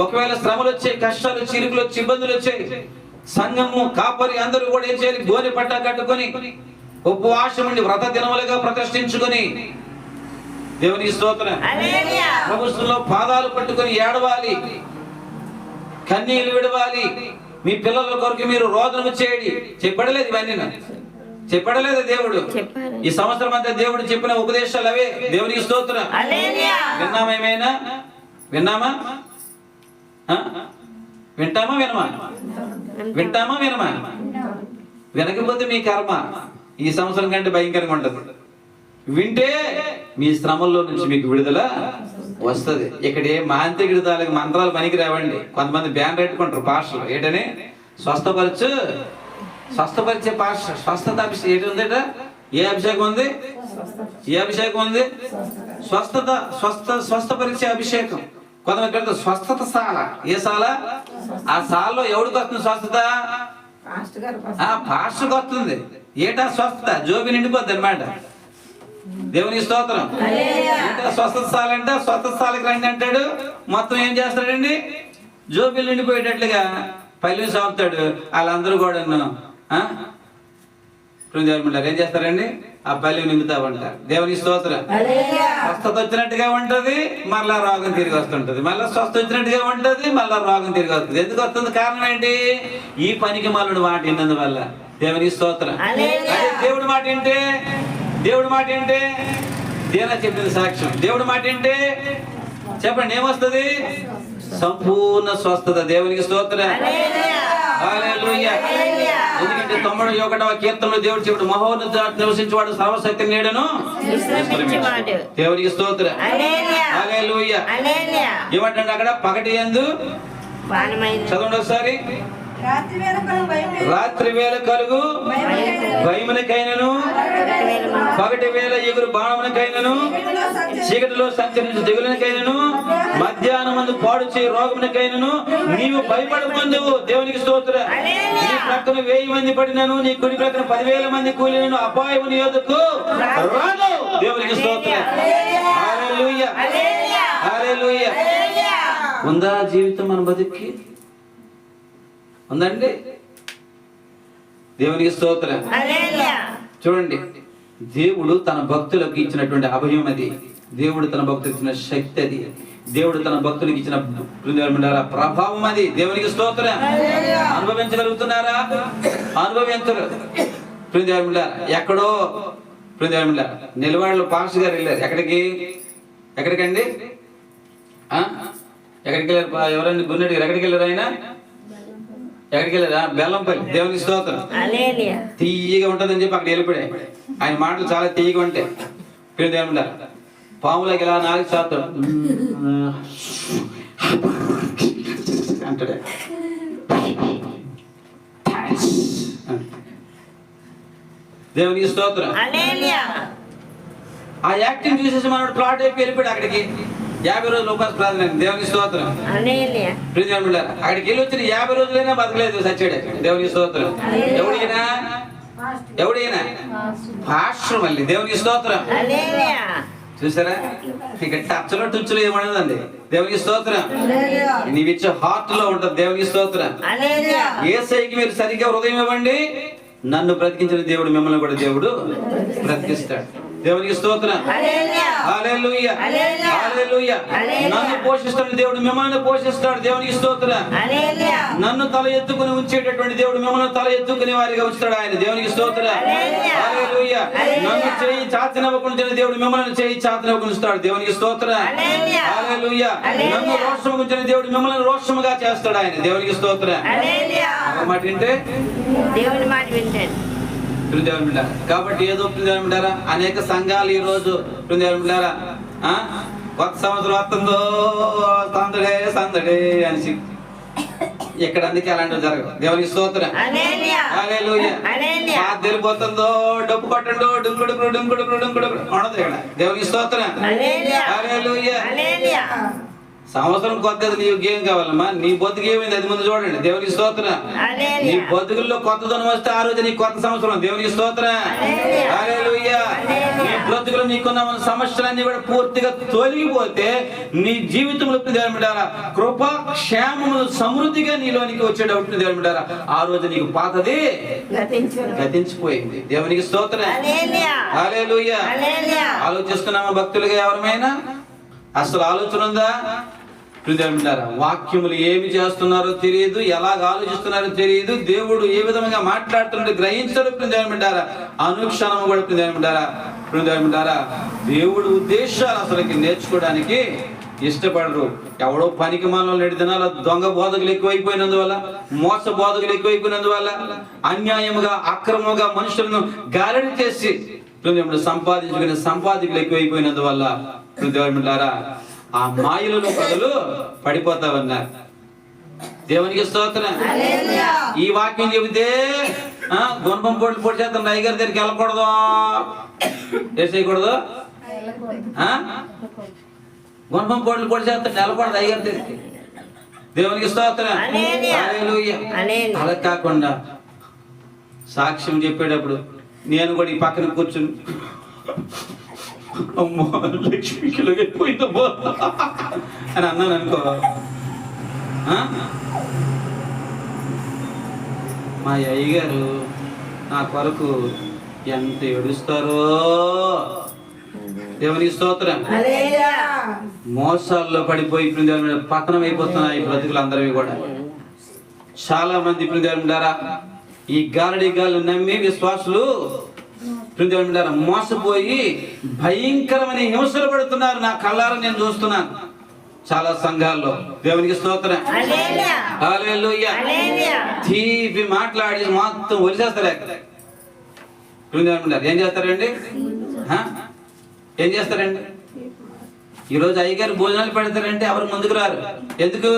ఒకవేళ శ్రమలు వచ్చాయి, కష్టాలు, చిరుకులు వచ్చి, ఇబ్బందులు వచ్చాయి, సంఘము, కాపరి అందరూ కూడా ఏం చేయాలి? గోనె పట్ట కట్టుకొని ఉపవాసం ఉండి వ్రత దినములుగా ప్రతిష్ఠించుకొని దేవుని స్తోత్రం ప్రభుత్వంలో పాదాలు పట్టుకొని ఏడవాలి, కన్నీళ్లు విడవాలి. మీ పిల్లల కొరకు మీరు రోదనము చేయండి. చెప్పడలేదు ఇవన్నీ? చెప్పడలేదు దేవుడు? ఈ సంవత్సరం అంతా దేవుడు చెప్పిన ఉపదేశాలు అవే. దేవునికి స్తోత్రం. విన్నామా? ఏమైనా విన్నామా? వింటామా వినమా? వింటామా వినమా? వినకపోతే మీ కర్మ ఈ సంవత్సరం కంటే భయంకరంగా ఉంటుంది. వింటే మీ శ్రమల్లో నుంచి మీకు విడుదల వస్తుంది. ఇక్కడ ఏ మాంత్రికుడి తాలూకు మంత్రాలు పనికి రావండి. కొంతమంది బ్యాన్ పెట్టుకుంటారు భాషలు, ఏంటని స్వస్థపరచు స్వస్థపరిచే స్వస్థత అభిషేకం ఏంటి ఉందట? ఏ అభిషేకం ఉంది? ఏ అభిషేకం ఉంది? స్వస్థపరిచే అభిషేకం. కొంతమంది స్వస్థత సాల. ఏ సాల? ఆ సాలలో ఎవరికి వస్తుంది స్వస్థత? పాస్టర్కి వస్తుంది. ఏటా స్వస్థత? జోబి నిండిపోద్ది అన్నమాట. దేవునికి స్తోత్రం. ఏంటో స్వస్థత సాల అంటే స్వస్థత సాలకి రండి అంటాడు. మొత్తం ఏం చేస్తాడండి? జోబిలు నిండిపోయేటట్లుగా పల్లెని సాగుతాడు. వాళ్ళందరూ కూడా ఏం చేస్తారండి? ఆ పల్లె నింపుతా ఉంటారు. దేవునికి స్తోత్రం. స్వస్థత వచ్చినట్టుగా ఉంటది, మళ్ళా రోగం తిరిగి వస్తుంటది. మళ్ళీ స్వస్థ వచ్చినట్టుగా ఉంటది, మళ్ళా రోగం తిరిగి వస్తుంది. ఎందుకు వస్తుంది? కారణం ఏంటి? ఈ పనికి మళ్ళీ మాట విన్నందువల్ల. దేవునికి స్తోత్రం. అదే దేవుడి మాట ఏంటే, దేవుడి మాట ఏంటే దేనా చెప్పింది సాక్ష్యం. దేవుడి మాట ఏంటే చెప్పండి, ఏమొస్తుంది? సంపూర్ణ స్వస్థత. దేవునికి స్తోత్రం. హల్లెలూయా. ఎందుకంటే 91వ కీర్తనలో దేవుడు చెప్పాడు, మహోన్నత నివసించేవాడు సర్వశక్తి నీడను. దేవునికి స్తోత్రం. హల్లెలూయా. ఏమంటాడు అక్కడ? పగటి యందు చదవండి ఒకసారి. రాత్రి వేళ కలుగు భయమునకైనను, పగటి వేళ ఎగురు బాణమునకైనను, చీకటిలో సంచరించు దిగులకైనను, మధ్యాహ్నమందు పాడు చేయి రోగమునకైనను నీవు భయపడకుందు. దేవునికి స్తోత్రం. నీ ప్రక్కన 1000 మంది పడినను, నీ కుడి ప్రక్కన 10,000 మంది కూలినను అపాయము నీ యొద్దకు రాదు. దేవునికి స్తోత్రం. హల్లెలూయా. హల్లెలూయా. ఉందా జీవితం మన బతుక్కి? ఉందండి. దేవునికి స్తోత్రం. చూడండి, దేవుడు తన భక్తులకు ఇచ్చినటువంటి అభయం అది. దేవుడు తన భక్తులకు ఇచ్చిన శక్తి అది. దేవుడు తన భక్తులకు ఇచ్చిన ప్రభావం అది. దేవునికి స్తోత్రం. అనుభవించగలుగుతున్నారా? అనుభవించరు. ఎక్కడో నిలవాడలో పాస్టర్ గారు వెళ్ళారు. ఎక్కడికండి? ఎక్కడికి వెళ్ళారు? ఎవరైనా గున్నెడిగారు? ఎక్కడికి వెళ్ళారు ఆయన? ఎక్కడికి వెళ్ళారా? బెల్లంపల్లి. దేవునికి స్తోత్రం. తీయగా ఉంటుందని చెప్పి అక్కడ వెళ్ళిపోయాయి. ఆయన మాటలు చాలా తీయగా ఉంటాయి. దేవుడా పాములకి ఇలా 4 శాతం అంటాడే. దేవునికి స్తోత్రం. ఆ యాక్టింగ్ చూసేసి మనోడు ప్లాట్ అయిపోయి వెళ్ళిపోయాడు అక్కడికి. 50 రోజులు ఉపవాస ప్రార్థన. దేవునికి స్తోత్రం. అక్కడికి వెళ్ళి వచ్చిన 50 రోజులైనా బతకలేదు, సచ్చాడు. దేవునికి స్తోత్రం. ఎవడైనా పాస్టర్ మళ్ళీ. దేవునికి స్తోత్రం. చూసారా? ఇక టచ్లో టుచ్చులో ఏమన్నదండి. దేవునికి స్తోత్రం. నీవిచ్చే హార్ట్ లో ఉంటది. దేవునికి స్తోత్రం. యేసయ్యకి మీరు సరిగ్గా హృదయం ఇవ్వండి, నన్ను బ్రతికించిన దేవుడు మిమ్మల్ని కూడా దేవుడు బ్రతికిస్తాడు. దేవునికి స్తోత్రం. హల్లెలూయా. హల్లెలూయా. నన్ను పోషిస్తాడు దేవుడు, మిమ్మల్ని పోషిస్తాడు. దేవునికి స్తోత్రం. నన్ను తల ఎత్తుకుని ఉంచేటటువంటి దేవుడు మిమ్మల్ని తల ఎత్తుకునే వారిగా ఉంచుతాడు ఆయన. దేవునికి స్తోత్రం. హల్లెలూయా. నన్ను చేయి చాచనివ్వకుండా దేవుడు మిమ్మల్ని చేయి చాచనివ్వకుండా ఉంచుతాడు. దేవునికి స్తోత్రం. హల్లెలూయా. నన్ను రోషము ఉంచిన దేవుడు మిమ్మల్ని రోషముగా చేస్తాడు ఆయన. దేవునికి స్తోత్రం. మాట వింటే దేవుని మాట వింటాడు. కాబట్టి ఏదో ప్రియులారా, అనేక సంఘాలు ఈ రోజు ప్రియులారా కొత్త సంవత్సరం వస్తుందో సందడే సందడే అని ఇక్కడ అందుకే అలాంటివి జరగదు. దేవునికి స్తోత్రం. హల్లెలూయా. తెలిపోతుందో డబ్బు కొట్టండు డుంకుడు డుంకుడు డుంకుడు ఉండదు ఇక్కడ. దేవునికి స్తోత్రం. హల్లెలూయా. సంవత్సరం కొత్తది. నీకు ఏం కావాలమ్మా? నీ బతుకు ఏమైంది అది ముందు చూడండి. దేవునికి స్తోత్రం. నీ బతుకుల్లో కొత్తదనం వస్తే ఆ రోజు నీ కొత్త సంవత్సరం. దేవునికి స్తోత్రం. హల్లెలూయా. నీ బ్రతుకులు నీకున్న సమస్యలన్నీ కూడా పూర్తిగా తొలగిపోతే నీ జీవితంలో కృప క్షేమములు సమృద్ధిగా నీలోనికి వచ్చేటప్పుడు దేవుడు ఆ రోజు నీకు పాతది గతించిపోయింది. దేవునికి స్తోత్రం. హల్లెలూయా. ఆలోచిస్తున్నామా భక్తులుగా ఎవరమైనా? అసలు ఆలోచన ఉందా? వాక్యములు ఏమి చేస్తున్నారో తెలియదు, ఎలాగ ఆలోచిస్తున్నారో తెలియదు, దేవుడు ఏ విధంగా మాట్లాడుతున్నాడో గ్రహించరు. అనుక్షణము కూడా దేవుడు ఉద్దేశాలు అసలుకి నేర్చుకోవడానికి ఇష్టపడరు. ఎవడో పనికి మనలో 2 దినాల దొంగ బోధకులు ఎక్కువైపోయినందువల్ల, మోస బోధకులు ఎక్కువైపోయినందువల్ల, అన్యాయముగా అక్రమంగా మనుషులను గాలిడి చేసి సంపాదించుకునే సంపాదికులు ఎక్కువైపోయినందువల్ల ఆ మాయలలో ప్రజలు పడిపోతా ఉన్నారు. దేవునికి స్తోత్రం. ఈ వాక్యం చెబితే గుణపం పొడి పొడి చేస్తాను అయ్యగారి దగ్గరికి వెళ్ళకూడదు, ఏం చేయకూడదు, గుణపం పొడి పొడి చేస్తాను వెళ్ళకూడదు అయ్యగారి దగ్గరికి. దేవునికి స్తోత్రం. హల్లెలూయా. అలా కాకుండా సాక్ష్యం చెప్పేటప్పుడు నేను కూడా ఈ పక్కన కూర్చుని అమ్మా లక్ష్మికి పోయిందమ్మా అని అన్నాను అనుకో, మా అయ్యగారు నా కొరకు ఎంత ఏడుస్తారో. దేవునికి స్తోత్రం. మోసాల్లో పడిపోయి ఇప్పుడు పతనం అయిపోతున్నాయి బ్రతుకులు అందరివి కూడా. చాలా మంది ఇప్పుడు ఈ గారడి గాలు నమ్మి విశ్వాసులు మోసపోయి భయంకరమైన హింసలు పడుతున్నారు. నా కళ్ళారా నేను చూస్తున్నాను చాలా సంఘాల్లో. దేవునికి స్తోత్రం. హల్లెలూయా. తీపి మాట్లాడి మొత్తం ఒలిసేస్తారు. ఏం చేస్తారండి, ఏం చేస్తారండి? ఈరోజు అయ్యగారు భోజనాలు పెడతారంటే ఎవరు ముందుకు రారు. ఎందుకు?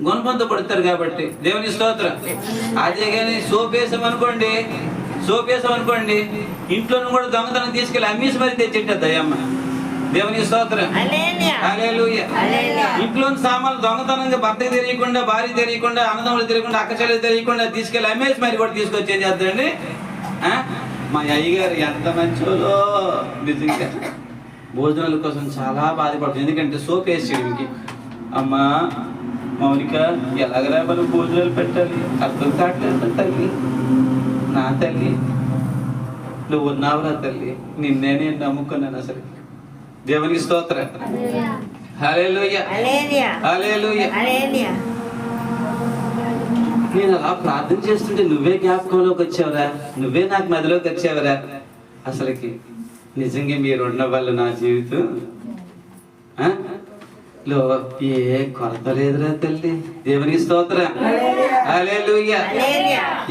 గుణపంతో పడతారు కాబట్టి. దేవుని స్తోత్రం. అదే కానీ సోపేసాం అనుకోండి ఇంట్లోనూ కూడా దొంగతనం తీసుకెళ్ళి అమ్మేసి మరి తెచ్చేటది అయ్యమ్మ. దేవుని స్తోత్రం. హల్లెలూయా. ఇంట్లోని సామాన్లు దొంగతనంగా భర్తకి తెలియకుండా, భార్య తెలియకుండా, అన్నదమ్ములు తెలియకుండా, అక్కచెల్లెలు తెలియకుండా తీసుకెళ్ళి అమ్మేసి మరి కూడా తీసుకొచ్చి ఏం చేస్తారండి? మా అయ్యగారు ఎంత మంచోలో నిజంగా భోజనాల కోసం చాలా బాధపడుతుంది. ఎందుకంటే సోప్ వేసేయడానికి అమ్మా మౌనిక ఎలాగరా మనం భోజనాలు పెట్టాలి అర్థం కావట్లేదు తల్లి. నా తల్లి నువ్వు ఉన్నావురా తల్లి, నిన్నే నేను నమ్ముకున్నాను అసలు. దేవునికి స్తోత్రం. హల్లెలూయా. హల్లెలూయా. నేను అలా ప్రార్థన చేస్తుంటే నువ్వే జ్ఞాపకంలోకి వచ్చావురా, నువ్వే నాకు మదిలోకి వచ్చావురా. అసలుకి నిజంగా మీరు ఉన్న వాళ్ళు నా జీవితం లో ఏ కొరత లేదురా తల్లి. దేవునికి స్తోత్రం. హల్లెలూయా.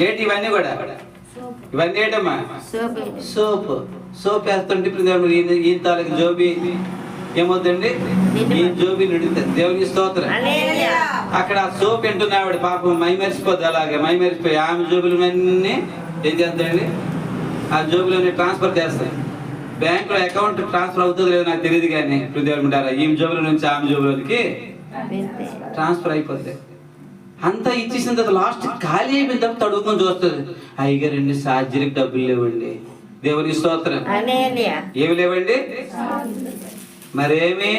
ఏంటి ఇవన్నీ కూడా? ఇవన్నీ ఏంటమ్మా? సోప్ వేస్తుంటే ఇప్పుడు ఈ తాలూకు జోబి ఏమవుతుంది? ఈ జోబి నిండుతుంది. దేవునికి స్తోత్రం. అక్కడ సోప్ వింటున్నా ఆవిడ పాపం మైమరిసిపోద్ది. అలాగే మైమరిసిపోయి ఆమె జోబులు అన్నీ ఏం చేస్తాయండి? ఆ జోబులన్నీ ట్రాన్స్ఫర్ చేస్తాయి. బ్యాంకులో అకౌంట్ ట్రాన్స్ఫర్ అవుతుంది లేదో నాకు తెలియదు కానీ ఇప్పుడు దేవుడు ఈ జోబుల నుంచి ఆమె జోబులోకి ట్రాన్స్ఫర్ అయిపోద్ది. అంతా ఇచ్చేసిన తర్వాత లాస్ట్ ఖాళీ అయిపోయిన తర్వాత తడుగుకొని చూస్తుంది. అయ్యగారండి సార్జరీకి డబ్బులు లేవండి. దేవుని స్తోత్రం. ఏమి లేవండి? మరేమి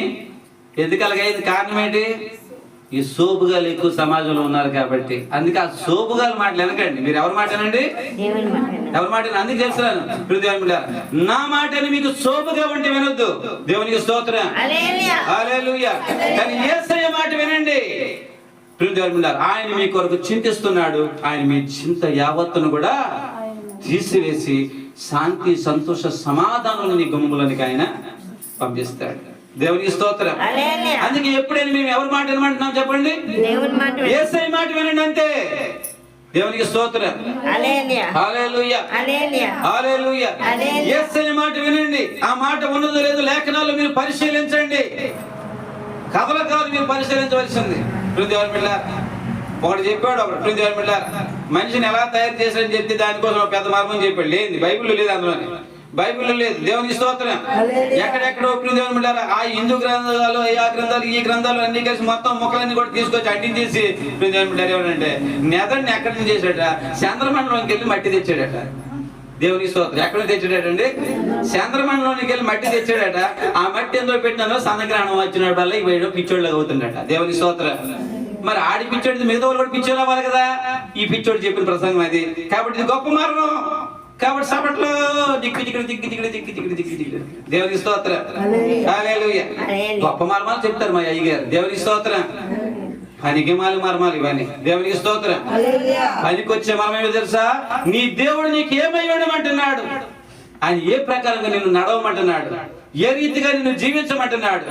ఎందుకు అలాగైంది? కారణం ఏంటి? ఈ సోపుగాలు ఎక్కువ సమాజంలో ఉన్నారు కాబట్టి. అందుకే ఆ సోపుగాలు మాటలు వెనకండి. మీరు ఎవరి మాటనండి? ఎవరి మాట? అందుకు చెప్తున్నాను నా మాటని మీకు సోపుగా ఉంటే వినొద్దు. దేవునికి స్తోత్రం. హల్లెలూయా. కానీ యేసయ్య మాట వినండి. ఆయన మీ కొరకు చింతిస్తున్నాడు. ఆయన మీ చింత యావత్తును కూడా తీసివేసి శాంతి సంతోష సమాధానం నీ గుమ్మములనికి ఆయన పంపిస్తాడు. దేవునికి స్తోత్రం. అందుకే ఎప్పుడైనా మేము ఎవరి మాట వినమంటున్నాం చెప్పండి? యేసయ్య మాట వినండి అంతే. దేవునికి స్తోత్రం. హల్లెలూయా. హల్లెలూయా. యేసయ్య మాట వినండి. ఆ మాట ఉన్నదో లేదో లేఖనాలు మీరు పరిశీలించండి. కథల కాదు మీరు పరిశీలించవలసింది. ఒకటి చెప్పాడు, మనిషిని ఎలా తయారు చేశాడని చెప్తే దానికోసం పెద్ద మార్గం చెప్పాడు. లేదు, బైబిల్లో లేదు, అందులో బైబిల్లో లేదు. దేవునికి స్తోత్రం. ఎక్కడెక్కడో ఆ హిందూ గ్రంథాలు, ఆ గ్రంథాలు, ఈ గ్రంథాలు అన్ని కలిసి మొత్తం మొక్కలన్నీ కూడా తీసుకొచ్చి అంటించేసి ఏమనంటే నెదర్ని ఎక్కడి నుంచి చేశాడట? చంద్రమండలంకి వెళ్ళి మట్టి తెచ్చాడట. దేవునికి స్తోత్రం. ఎక్కడ తెచ్చాడటండి? చంద్రమండలంలోకి వెళ్ళి మట్టి తెచ్చాడట. ఆ మట్టి ఎందులో పెట్టినా సందగ్రహణం వచ్చిన వల్ల ఇవి పిచ్చోళ్ళగా అవుతుండట. దేవునికి స్తోత్రం. మరి ఆడి పిచ్చోడి మిగతా వాళ్ళు కూడా పిచ్చోళ్ళు అవ్వాలి కదా. ఈ పిచ్చోడు చెప్పిన ప్రసంగం అది. కాబట్టి ఇది గొప్ప మార్గం. కాబట్టి సపట్లో దిక్కు దిక్కు దిక్కు దిక్కు దిక్కు దిక్కు దిక్కు దిక్కు. దేవునికి స్తోత్రం. హల్లెలూయా. గొప్ప మర్మాలు చెప్తారు మా అయ్యగారు. దేవునికి స్తోత్రం. పనికి మర్మాలు ఇవన్నీ. దేవునికి స్తోత్రం. పనికి వచ్చే మర్మం ఏమో తెలుసా? నీ దేవుడు నీకు ఏమై ఉండమంటున్నాడు, ఆయన ఏ ప్రకారంగా నిన్ను నడవమంటున్నాడు, ఏ రీతిగా నిన్ను జీవించమంటున్నాడు,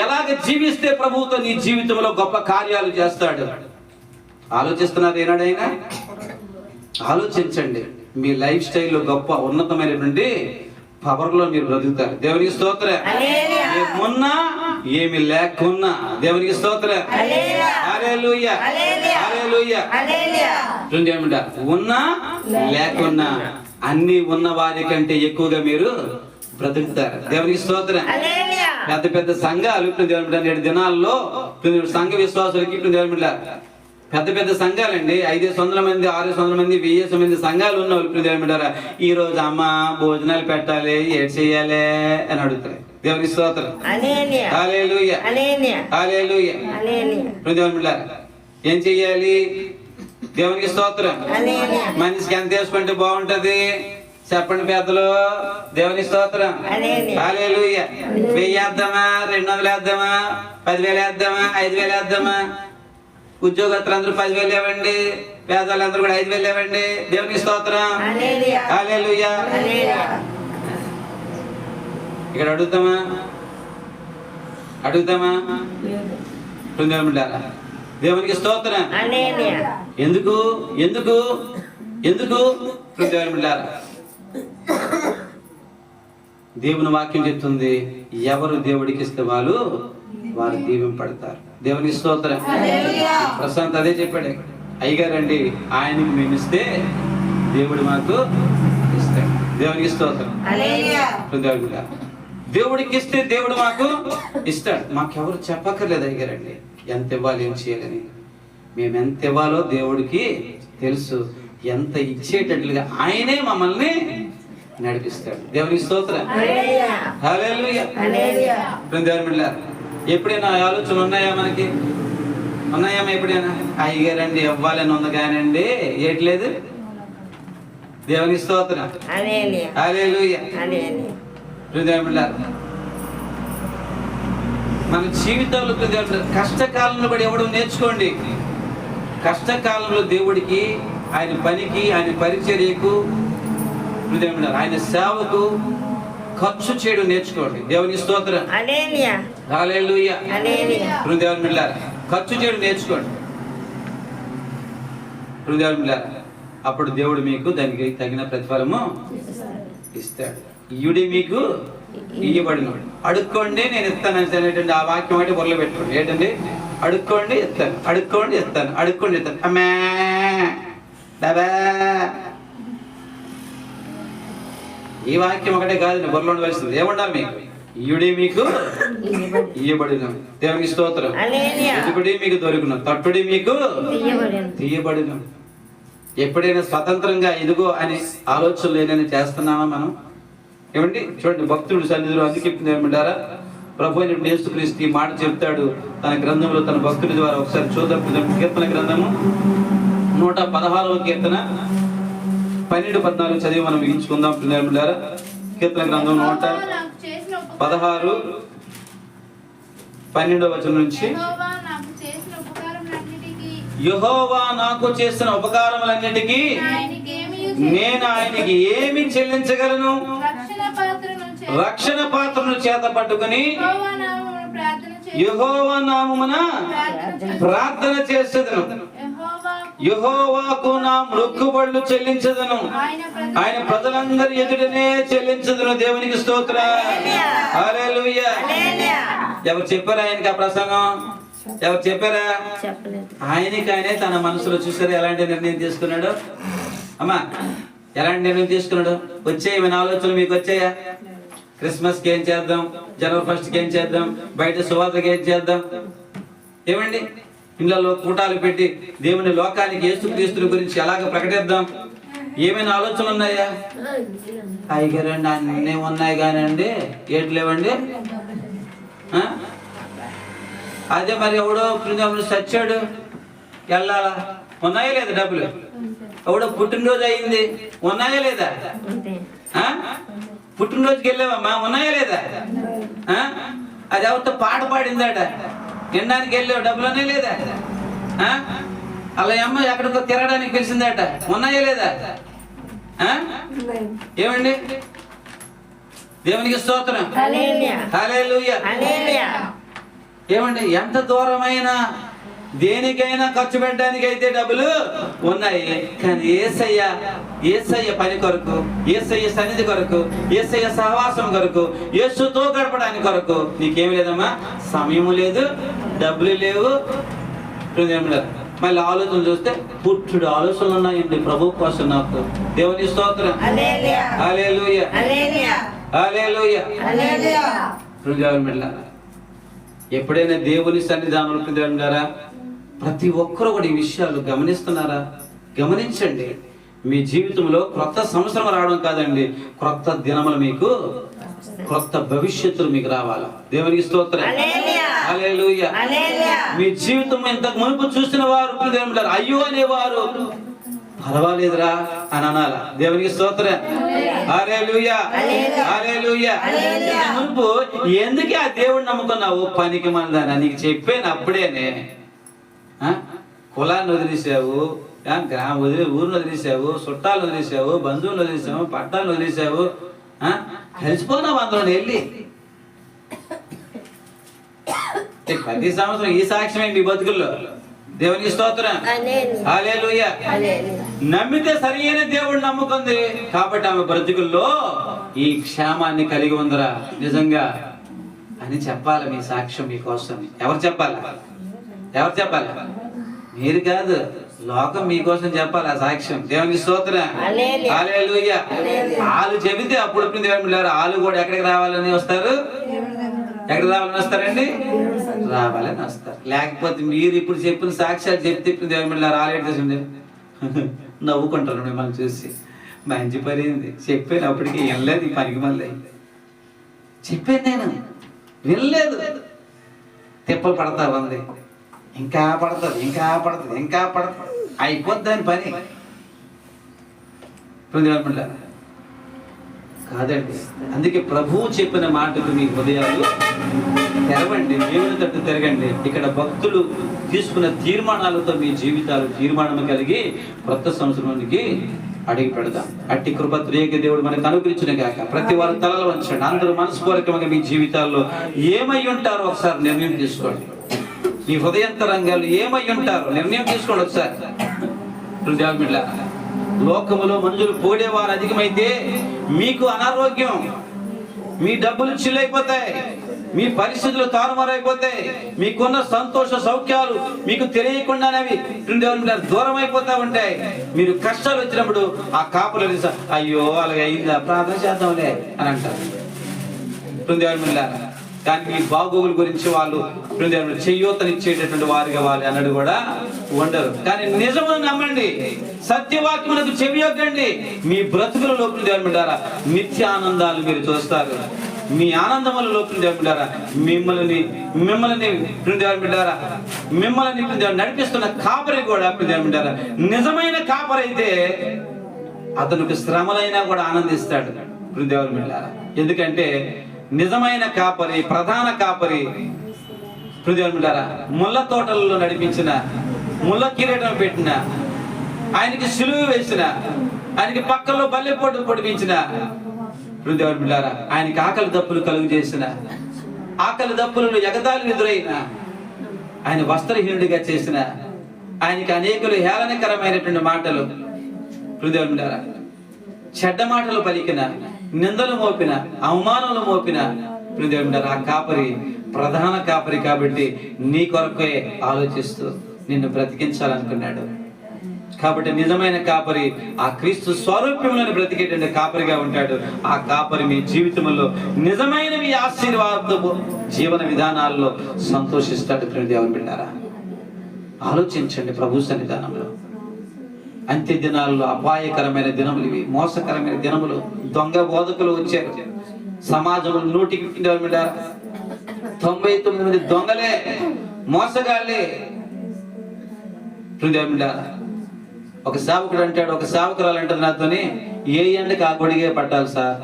ఎలాగ జీవిస్తే ప్రభువుతో నీ జీవితంలో గొప్ప కార్యాలు చేస్తాడు. ఆలోచిస్తున్నారు ఏనాడైనా? ఆలోచించండి. మీ లైఫ్ స్టైల్లో గొప్ప ఉన్నతమైనటువంటి పవర్ లో మీరు బ్రతుకుతారు. దేవునికి స్తోత్రం. ఏమున్నా ఏమి లేకున్నా దేవునికి స్తోత్రం. హల్లెలూయా హల్లెలూయా. ఉన్నా లేకున్నా అన్ని ఉన్న వారి కంటే ఎక్కువగా మీరు బ్రతుకుతారు. దేవునికి స్తోత్రం. పెద్ద పెద్ద సంఘాలు నేటి దినాల్లో సంఘ విశ్వాసులకి పెద్ద పెద్ద సంఘాలండి, 500 మంది 600 మంది 1000 మంది సంఘాలు ఉన్న వాళ్ళు ఈ రోజు అమ్మ భోజనాలు పెట్టాలి, ఏడ్ చెయ్యాలి అని అడుగుతారు. దేవునికి స్తోత్రం. హల్లెలూయా హల్లెలూయా. ఏం చెయ్యాలి? దేవునికి స్తోత్రం. మనిషికి ఎంత వేసుకుంటే బాగుంటది చెప్పండి పెద్దలు? దేవుని స్తోత్రం. హల్లెలూయా. 1000 వేద్దామా, 200 వేద్దామా, 10,000 వేద్దామా, 5,000 వేద్దామా? ఉద్యోగస్తులందరూ 10,000 ఇవ్వండి, పేదలందరూ కూడా 5,000 ఇవ్వండి. దేవునికి స్తోత్రం. హల్లెలూయా. ఇక్కడ అడుగుతామా? దేవునికి స్తోత్రం. ఎందుకు ఎందుకు ఎందుకు? దేవుని వాక్యం చెప్తుంది, ఎవరు దేవుడికి ఇస్తే వారు దీవింపడతారు. దేవునికి స్తోత్రం. ప్రశాంత్ అదే చెప్పాడు. అయ్యగారండి, ఆయనకి మేము ఇస్తే దేవుడు మాకు ఇస్తాడు. దేవునికి స్తోత్రం. దేవుడికి ఇస్తే దేవుడు మాకు ఇస్తాడు. మాకెవరు చెప్పక్కర్లేదు అయ్యగారండి ఎంత ఇవ్వాలి, ఏం చేయాలని. మేము ఎంత ఇవ్వాలో దేవుడికి తెలుసు. ఎంత ఇచ్చేటట్లుగా ఆయనే మమ్మల్ని నడిపిస్తాడు. దేవునికి స్తోత్రం. హల్లెలూయా. ఎప్పుడైనా ఆలోచన ఉన్నాయా మనకి? ఉన్నాయమ్మా ఎప్పుడైనా? అయ్యగారండి ఇవ్వాలని ఉంది కానండి ఏట్లేదు. దేవునికి స్తోత్రం. హల్లెలూయా. మన జీవితంలో కష్టకాలంలో కూడా ఎవడు నేర్చుకోండి. కష్టకాలంలో దేవుడికి, ఆయన పనికి, ఆయన పరిచర్యకు, ఆయన సేవకు ఖర్చు చేయడం నేర్చుకోండి. దేవునికి స్తోత్రం. హల్లెలూయా. ఖర్చు చేయడం నేర్చుకోండి. అప్పుడు దేవుడు మీకు దానికి తగిన ప్రతిఫలము ఇస్తాడు. ఇయుడి మీకు ఇయ్యబడిన. అడుక్కోండి నేను ఇస్తాను అనేటువంటి ఆ వాక్యం అంటే బుర్రలో పెట్టుకోండి. ఏంటండి? అడుక్కోండి ఇస్తాను, అడుక్కోండి ఇస్తాను, అడుక్కోండి ఇస్తాను. అమ్మా బాబా, ఈ వాక్యం ఒకటే కాదు, బుర్రలో ఉండవలసింది. ఏముండాలి మీకు? ఇయుడి మీకు ఇయ్యబడిన. దేవునికి స్తోత్రం. వెతుకుడి మీకు దొరుకును, తట్టుడి మీకు తీయబడిన. ఎప్పుడైనా స్వతంత్రంగా ఇదిగో అని ఆలోచనలు ఏదైనా చేస్తున్నామా మనం? ఏమండి చూడండి, భక్తుడు సన్నిధిలో అందుకే ఏమంటారా, ప్రభు అయిన యేసుక్రీస్తు ఈ మాట చెప్తాడు తన గ్రంథంలో, తన భక్తుడి ద్వారా. ఒకసారి చూద్దాం. కీర్తన గ్రంథము 116వ కీర్తన 12-14 చదివి మనం ముగించుకుందాం. కీర్తన గ్రంథం 116 12వ వచనం నుంచి, యెహోవా నాకు చేసిన ఉపకారములన్నిటికీ నేను ఆయనకి ఏమి చెల్లించగలను? రక్షణ పాత్రను చేత పట్టుకుని యెహోవా నామమున ప్రార్థన చేసేదను. యెహోవాకు నా మొక్కుబడులు చెల్లించదను. ఆయన ప్రజలందరి ఎదుటనే చెల్లించదను. దేవునికి స్తోత్రం. హల్లెలూయా. ఎవరు చెప్పారా ఆయనకి ఆ ప్రసంగం? ఎవరు చెప్పారా? ఆయనకి ఆయనే తన మనసులో చూసారా ఎలాంటి నిర్ణయం తీసుకున్నాడు? అమ్మా ఎలాంటి నిర్ణయం తీసుకున్నాడు? వచ్చాయి ఏమైనా ఆలోచనలు మీకు వచ్చాయా? క్రిస్మస్ కి ఏం చేద్దాం, జనవరి 1st కి ఏం చేద్దాం, బయట సువార్తకి ఏం చేద్దాం? ఏమండి ఇళ్ళలో కూటాలు పెట్టి దేవుని లోకానికి యేసుక్రీస్తుని గురించి ఎలాగ ప్రకటిద్దాం? ఏమైనా ఆలోచనలు ఉన్నాయా? అయ్యగారండి అన్నీ ఉన్నాయి కానండి ఏట్లేవండి. అదే మరి ఎవడో చచ్చాడు వెళ్ళాలా? ఉన్నాయా లేదా డబ్బులు? ఎవడో పుట్టినరోజు అయింది, ఉన్నాయా లేదా? పుట్టినరోజుకి వెళ్ళావమ్మా, ఉన్నాయా లేదా? అది ఎవరితో పాట పాడిందాట, తినడానికి వెళ్ళావు, డబ్బులోనే లేదా? అలా అమ్మ ఎక్కడికో తిరగడానికి పిలిచిందట, ఉన్నాయా లేదా? ఏమండి దేవునికి స్తోత్రం. హల్లెలూయా. ఏమండి ఎంత దూరమైనా దేనికైనా ఖర్చు పెట్టడానికి అయితే డబ్బులు ఉన్నాయి, కానీ యేసయ్య పని కొరకు, యేసయ్య సన్నిధి కొరకు, యేసయ్య సహవాసం కొరకు, యేసుతో గడపడానికి కొరకు నీకేమి లేదమ్మా? సమయము లేదు, డబ్బులు లేవు, మళ్ళీ ఆలోచన చూస్తే పుట్టుడు ఆలోచనలు ఉన్నాయండి ప్రభు కోసం నాకు. దేవుని స్తోత్రం. హల్లెలూయా హల్లెలూయా. ఎప్పుడైనా దేవుని సన్నిధానంలో ప్రతి ఒక్కరూ కూడా ఈ విషయాలు గమనిస్తున్నారా? గమనించండి. మీ జీవితంలో క్రొత్త సంవత్సరం రావడం కాదండి, క్రొత్త దినములు మీకు, క్రొత్త భవిష్యత్తులు మీకు రావాలా. దేవునికి స్తోత్రం. హల్లెలూయా. మీ జీవితం ఇంతకు మునుపు చూసిన వారు అయ్యో అనేవారు పర్వాలేదురా అని అనాలా. దేవునికి స్తోత్రం. హల్లెలూయా హల్లెలూయా. మునుపు ఎందుకే ఆ దేవుడిని నమ్ముకున్నావు? పనికి మనదానా నీకు చెప్పాను అప్పుడేనే. కులాన్ని వదిలేసావు, ఊరిని వదిలేసావు, చుట్టాలు వదిలేసావు, బంధువులు వదిలేసావు, పట్టాలు వదిలేసావు, కలిసిపోయినావు అందులో వెళ్ళి. ప్రతి సంవత్సరం ఈ సాక్ష్యమే మీ బతుకుల్లో. దేవునికి స్తోత్రం. హల్లెలూయా. నమ్మితే సరైన దేవుడు నమ్ముకుంది కాబట్టి ఆమె బ్రతుకుల్లో ఈ క్షేమాన్ని కలిగి ఉందరా నిజంగా అని చెప్పాలి. మీ సాక్ష్యం మీకోసం. ఎవరు చెప్పాలి? ఎవరు చెప్పాలి? మీరు కాదు, లోకం మీకోసం చెప్పాలి ఆ సాక్ష్యం. దేవునికి స్తోత్రం. హల్లెలూయా. వాళ్ళు చెబితే అప్పుడు వాళ్ళు కూడా ఎక్కడికి రావాలని వస్తారు? ఎక్కడికి రావాలని వస్తారండి? రావాలని వస్తారు. లేకపోతే మీరు ఇప్పుడు చెప్పిన సాక్ష్యాలు చెప్తే రాలేదండి నవ్వుకుంటారు మిమ్మల్ని చూసి. మంచి పడింది చెప్పాను, అప్పటికి వినలేదు. ఈ పనికి మళ్ళీ చెప్పాను నేను, వినలేదు. తిప్పలు పడతా ఉంది, ఇంకా పడుతుంది, ఇంకా పడుతుంది, ఇంకా పడుతుంది, అయిపోద్ది దాని పని. కాదండి. అందుకే ప్రభువు చెప్పిన మాటలు మీ హృదయాలు తెరవండి, దేవుని తట్టు తిరగండి. ఇక్కడ భక్తులు తీసుకున్న తీర్మానాలతో మీ జీవితాలు తీర్మానం కలిగి కొత్త సంవత్సరానికి అడిగి పెడదాం. అట్టి కృప త్రియేక దేవుడు మనకు అనుగ్రహించిన గాక. ప్రతి వారు తలలు వంచండి. అందరూ మనస్పూర్వకంగా మీ జీవితాల్లో ఏమై ఉంటారో ఒకసారి నిర్ణయం తీసుకోండి. మీ హృదయంతరంగాలు ఏమై ఉంటారో నిర్ణయం తీసుకోండి ఒకసారి. లోకములో మనుషులు పోడేవారు అధికమైతే మీకు అనారోగ్యం, మీ డబ్బులు చిల్లైపోతాయి, మీ పరిస్థితులు తారుమారైపోతాయి, మీకున్న సంతోష సౌఖ్యాలు మీకు తెలియకుండానేవి దూరం అయిపోతా ఉంటాయి. మీరు కష్టాలు వచ్చినప్పుడు ఆ కాపులు అయ్యో అలాగే అయిందా, ప్రార్థన చేద్దాంలే అని అంటారు. కానీ మీ బాగోగుల గురించి వాళ్ళు చెయ్యూతనిచ్చేటటువంటి వారిగా వాళ్ళు అన్నది కూడా ఉండరు. కానీ నిజమును నమ్మండి, సత్యవాక్యములకు చెవియొగ్గండి. మీ బ్రతుకుల లోపల దేవుడారా నిత్య ఆనందాలు మీరు చూస్తారు. మీ ఆనందముల లోపల దేవుడారా మిమ్మల్ని నడిపిస్తున్న కాపరి కూడా దేవుడారా నిజమైన కాపరి అయితే అతనికి శ్రమలైనా కూడా ఆనందిస్తాడు. దేవుడారా ఎందుకంటే నిజమైన కాపరి, ప్రధాన కాపరి ముళ్ళ తోటలలో నడిపించిన, ముళ్ళ కిరీటం పెట్టిన, ఆయనకి సిలువ వేసిన, ఆయనకి పక్కలో బల్లెపోటు పొడిపించిన, ఆయనకి ఆకలి దప్పులు కలుగు చేసిన, ఆకలి దప్పులను ఎగదాలు ఎదురైన, ఆయన వస్త్రహీనుడిగా చేసిన, ఆయనకి అనేకులు హేళనకరమైనటువంటి మాటలు చెడ్డ మాటలు పలికిన, నిందలు మోపిన, అవమానాలు మోపిన ఆ కాపరి ప్రధాన కాపరి కాబట్టి నీ కొరకే ఆలోచిస్తూ నిన్ను బ్రతికించాలనుకున్నాడు. కాబట్టి నిజమైన కాపరి ఆ క్రీస్తు స్వరూప్యంలోని బ్రతికేటువంటి కాపరిగా ఉంటాడు. ఆ కాపరి మీ జీవితంలో నిజమైన మీ ఆశీర్వాదపు జీవన విధానాల్లో సంతోషిస్తాడు. దేవుని బిడ్డారా ఆలోచించండి. ప్రభు సన్నిధానంలో అంత్య దినాల్లో అపాయకరమైన దినములు ఇవి, మోసకరమైన దినములు. దొంగ బోధకులు వచ్చారు సమాజంలో. 99 దొంగలే, మోసగాళ్ళే. ఒక సేవకుడు అంటాడు, ఒక సేవకురాలు అంటారు నాతోని, ఏ ఎండకి ఆ గొడిగే పట్టాలి సార్,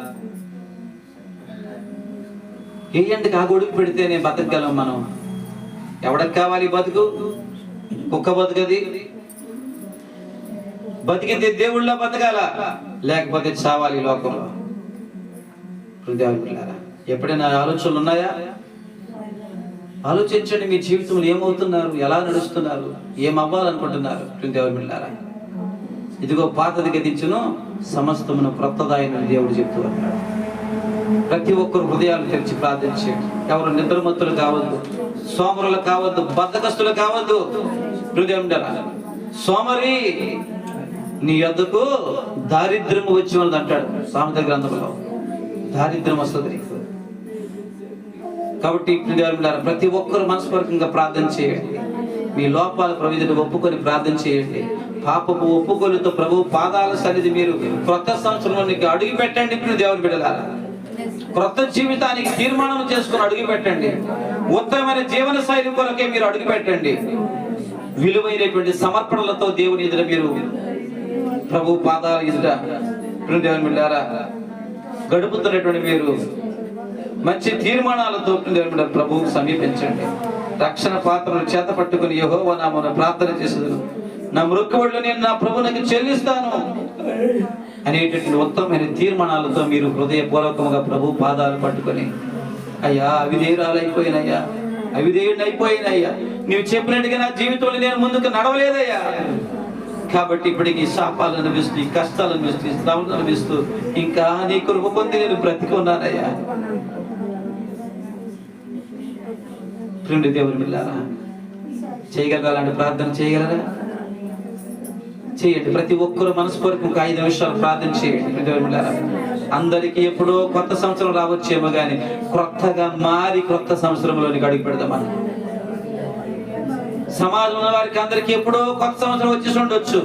ఏ ఎండకి ఆ గొడుగు పెడితే నేను బతకగలం. మనం ఎవడకి కావాలి బతుకు? కుక్క బతుకది. బతికితే దేవుళ్ళ బతకాల, లేకపోతే చావాలి లోకంలో. ఎప్పుడైనా ఆలోచనలు ఉన్నాయా? ఆలోచించండి. మీ జీవితంలో ఏమవుతున్నారు, ఎలా నడుస్తున్నారు, ఏమవ్వాలనుకుంటున్నారు? ఇదిగో పాతది గతించును, సమస్తమును క్రొత్తదాయని దేవుడు చెప్తూ ఉన్నాడు. ప్రతి ఒక్కరు హృదయాలు తెరిచి ప్రార్థించండి. ఎవరు నిద్రమత్తులు కావద్దు, సోమరులు కావద్దు, బద్ధకస్తులు కావద్దు. హృదయం సోమరి నీ యొద్దకు దారిద్ర్యము వచ్చి ఉన్నది అంటాడు సామెత గ్రంథంలో. దారిద్ర్యం వస్తుంది. కాబట్టి ప్రతి ఒక్కరు మనస్పూర్వకంగా ప్రార్థన చేయండి. మీ లోపాల ప్రవిధులు ఒప్పుకొని ప్రార్థన చేయండి. పాపపు ఒప్పుకొలతో ప్రభు పాదాల సన్నిధి మీరు క్రొత్త సంవత్సరంలోనికి అడుగు పెట్టండి. ఇప్పుడు దేవుని బిడ్డలారా, క్రొత్త జీవితానికి తీర్మానం చేసుకుని అడుగు పెట్టండి. ఉత్తమమైన జీవన శైలి కొరకే మీరు అడుగు పెట్టండి. విలువైనటువంటి సమర్పణలతో దేవుని ఎదుట మీరు ప్రభు పాదాల ఎదుట దేవుని బిడ్డలారా గడుపుతున్నటువంటి మీరు మంచి తీర్మానాలతో ప్రభువుకు సమీపించండి. రక్షణ పాత్రను చేత పట్టుకుని యెహోవా నామమున ప్రార్థన చేసేది నా మృక్కుబడులు నేను నా ప్రభువునికి చెల్లిస్తాను అనేటటువంటి ఉత్తమమైన తీర్మానాలతో మీరు హృదయపూర్వకంగా ప్రభు పాదాలు పట్టుకొని, అయ్యా అవిధేయురాలైపోయినయ్యా, అవిధేయుడైపోయినయ్యా, నీవు చెప్పినట్టుగా నా జీవితంలో నేను ముందుకు నడవలేదయ్యా, కాబట్టి ఇప్పటికి శాపాలను అనిపిస్తూ, ఈ కష్టాలను అనిపిస్తూ, ఈ శ్రమలను అనిపిస్తూ ఇంకా నీ కృప పొంది నేను బ్రతికున్నానయ్యా. దేవుని బిడ్డలారా, చేయగలరా? అలాంటి ప్రార్థన చేయగలరా? చేయండి. ప్రతి ఒక్కరూ మనస్పూర్వకంగా 5 నిమిషాలు ప్రార్థన చేయండి. దేవుని బిడ్డలారా, అందరికీ ఎప్పుడో కొత్త సంవత్సరం రావచ్చేమో కానీ క్రొత్తగా మారి క్రొత్త సంవత్సరంలోనికి అడుగు పెడదామని. సమాజంలో వారికి అందరికీ ఎప్పుడో కొత్త సంవత్సరం వచ్చేసి ఉండొచ్చు,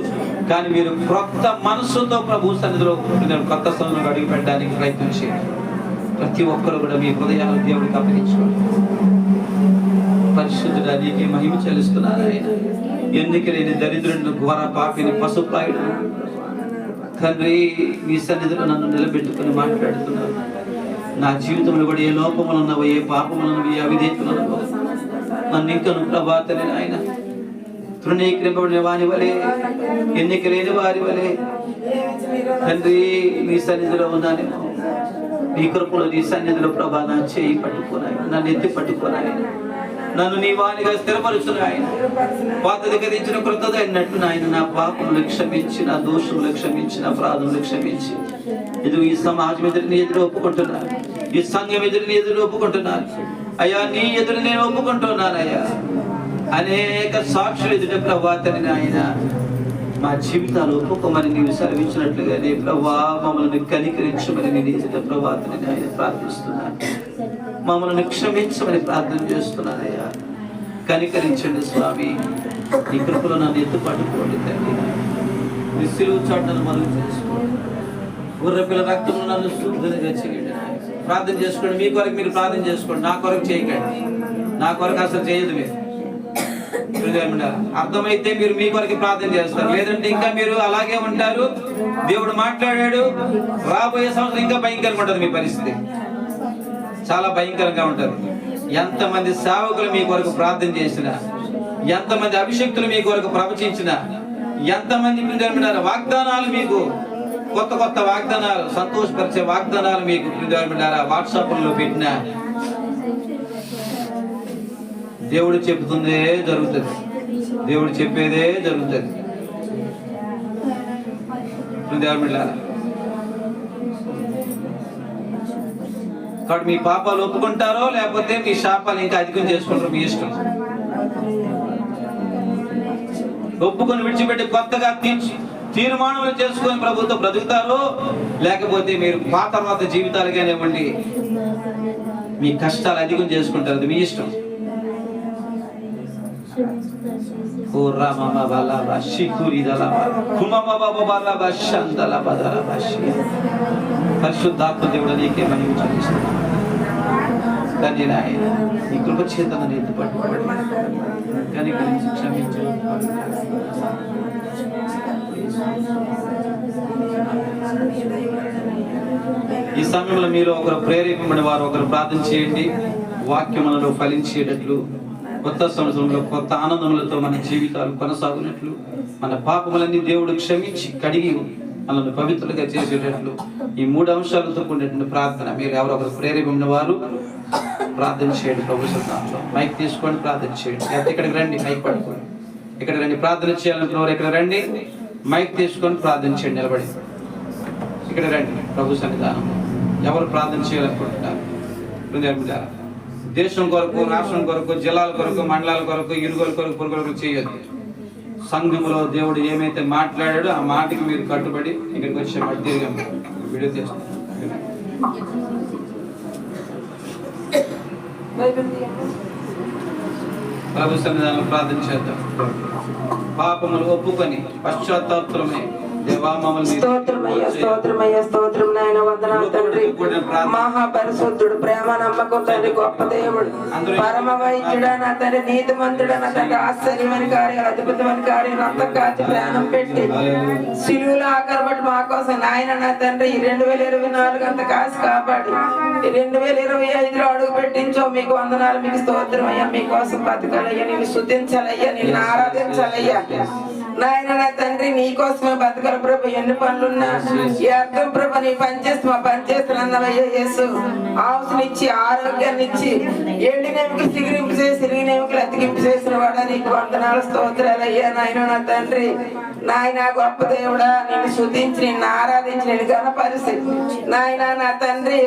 కానీ మీరు క్రొత్త మనస్సుతో ప్రభు సన్నిధిలో కొత్త సంవత్సరం అడుగు పెట్టడానికి ప్రయత్నం చేయండి. ప్రతి ఒక్కరు కూడా మీ హృదయాలు దేవుడికి అప్పగించుకోండి. పరిశుద్ధుడా, నీకే మహిమ చెల్లిస్తున్నాను ఆయన. ఎన్నిక లేని దరిద్రుడిని, ఘోర పాపిని, పశుప్రాయుడు తండ్రి మీ సన్నిధిలో నన్ను నిలబెట్టుకుని మాట్లాడుతున్నాను. నా జీవితంలో కూడా ఏ లోపములు ఉన్నావో, ఏ పాపములు ఉన్నావో, ఏ అవిధేయతలు ఉన్నావో నన్ను ఇంకను ప్రభాతని ఆయన తృణీకరింపబడిన వారి వలె, ఎన్నిక లేని వారి వలె తండ్రి మీ సన్నిధిలో ఉన్నానేమో. నీ కృపలో నీ సన్నిధిలో ప్రభా నా చేయి పట్టుకున్నాయి, నన్ను ఎత్తి పట్టుకున్నాయి, నన్ను నీ వానిగా స్థిరపరుచున్నాయి. పాతది గతించిన కృతద అన్నట్టు నాయన నా పాపములు క్షమించి, నా దోషములు క్షమించి, నా అపరాధములు క్షమించి, ఇది ఈ సమాజం ఎదురు ఎదురు ఒప్పుకుంటున్నాను, ఈ సంఘం ఎదురు ఎదురు ఒప్పుకుంటున్నాను అయ్యా, నీ ఎదురు నేను ఒప్పుకుంటున్నాను అయ్యా. అనేక సాక్షులు ఎదుట ప్రభాతని నాయన మా జీవితాలు ఒప్పుకోమని నీవు సెలవించినట్లుగానే ప్రభా మమ్మల్ని కనికరించమని నేను ఎదుట ప్రభాతని నాయన ప్రార్థిస్తున్నాను. మమ్మల్ని క్షమించమని ప్రార్థన చేస్తున్నానయ్యా. కనికరించండి స్వామి, నీ కృపలో నన్ను ఎత్తు పట్టుకోండి తండ్రి. నీ సిలువ చాటును మరుగు చేసుకోండి. గుర్రపిల్ల రక్తంలో నన్ను శుద్ధంగా చేయండి. ప్రార్థన చేసుకోండి. మీ కొరకు మీరు ప్రార్థన చేసుకోండి, నా కొరకు చేయకండి. నా కొరకు అసలు చేయదు. మీరు అర్థమైతే మీరు మీ కొరకు ప్రార్థన చేస్తారు, లేదంటే ఇంకా మీరు అలాగే ఉంటారు. దేవుడు మాట్లాడాడు, రాబోయే సంవత్సరం ఇంకా భయంకరంగా ఉంటుంది. మీ పరిస్థితి చాలా భయంకరంగా ఉంటుంది. ఎంతమంది సేవకులు మీ కొరకు ప్రార్థన చేసినా, ఎంతమంది అభిషక్తులు మీ కొరకు ప్రవచించిన, ఎంతమంది వాగ్దానాలు మీకు కొత్త కొత్త వాగ్దానాలు, సంతోషపరిచే వాగ్దానాలు మీకు వాట్సాప్లో పెట్టినా దేవుడు చెబుతుందే జరుగుతుంది, దేవుడు చెప్పేదే జరుగుతుంది. కాబట్టి మీ పాపాలు ఒప్పుకుంటారో లేకపోతే మీ శాపాలు ఇంకా అధికం చేసుకుంటారో మీ ఇష్టం. ఒప్పుకొని విడిచిపెట్టి కొత్తగా తీర్మానాలు చేసుకొని ప్రభుత్వం బ్రతుకుతారో, లేకపోతే మీరు పాత జీవితాలుగానే ఉండి మీ కష్టాలు అధికం చేసుకుంటారు. అది మీ ఇష్టం. పరిశుద్ధాత్మ దేవుడు నీకే మహిమ చెల్లిస్తున్నాను. తండ్రి నాయన, నీ కృప చేత నన్ను ఎత్తుపట్టుకోండి, కనికరించి క్షమించు. ఈ సమయంలో మీరు ఒకరు ప్రేరేపబడిన వారు ఒకరు ప్రార్థన చేయండి. వాక్యములలో ఫలించేటట్లు, కొత్త సంవత్సరంలో కొత్త ఆనందములతో మన జీవితాలు కొనసాగునట్లు, మన పాపములన్నీ దేవుడు క్షమించి కడిగి మనల్ని పవిత్రులుగా చేసేటట్లు ఈ 3 అంశాలతో కూడినటువంటి ప్రార్థన మీరు ఎవరొకరు ప్రేరేపబడిన వారు ప్రార్థన చేయండి. ప్రభు సన్నిధిలో మైక్ తీసుకోండి, ప్రార్థన చేయండి. ఇక్కడికి రండి, మైక్ పట్టుకోండి. ఇక్కడ రండి, ప్రార్థన చేయాలనుకున్నవారు ఇక్కడ రండి, మైక్ తీసుకొని ప్రార్థన చేయండి. నిలబడి ఇక్కడ రండి. ప్రభు సన్నిధానం ఎవరు ప్రార్థన చేయాలనుకుంటున్నారు? దేశం కొరకు, రాష్ట్రం కొరకు, జిల్లాల కొరకు, మండలాల కొరకు, ఇరుగుల కొరకు, పొరుగుల కొరకు చేయొద్దు. సంఘములో దేవుడు ఏమైతే మాట్లాడాడో ఆ మాటకి మీరు కట్టుబడి ఇక్కడికి వచ్చే మాట తిరిగి వీడియో చేస్తాం. ప్రభు సన్నిధానంలో ప్రార్థన చేద్దాం. పాపములు ఒప్పుకొని పశ్చాత్తాపమే దేవా మమ్మల్ని స్తోత్రమయ్యా, స్తోత్రమయ్యా, స్తోత్రం నాయన. వందనాలు తండ్రి. మహాపరిశుద్ధుడు, ప్రేమ నమ్మకం తండ్రి, గొప్ప దేవుడు, పరమ వైద్యుడా నా తండ్రి, నీతిమంతుడా నా తండ్రి, ఆశ్చర్యమైన కార్యాలు, అద్భుతమైన కార్యాలు, రక్తం కాచి ప్రాణం పెట్టి సిలువలో ఆకరబట్టి మా కోసం నాయన నా తండ్రి ఈ 2024 అంత కాసి కాపాడి ఈ 2025లో అడుగు పెట్టించో మీకు వందనాలు, మీకు స్తోత్రం అయ్యా. మీకోసం బతకాలయ్యా, నిన్ను స్తుతించాలయ్యా, నిన్ను ఆరాధించాలయ్యా నాయన నా తండ్రి. నీకోసమే బతకాలి ప్రభు. ఎన్ని పనులున్నా ఈ అర్థం ప్రభు నీ పని చేస్తూ మా పని చేస్తున్నవయ్యా యేసు. ఆవునిచ్చి ఆరోగ్యాన్ని ఇచ్చి ఎండినెముకలు సిగిరింపు చేసి సిరిగినెముకలు అతికింపు చేసిన వాడా నీకు వందనాలు, స్తోత్రాలయ్యా నాయన నా తండ్రి. నాయన గొప్ప దేవుడా, నిన్ను శుద్ధించి నిన్ను ఆరాధించి నిన్ను గణపరిచి నాయన నా తండ్రి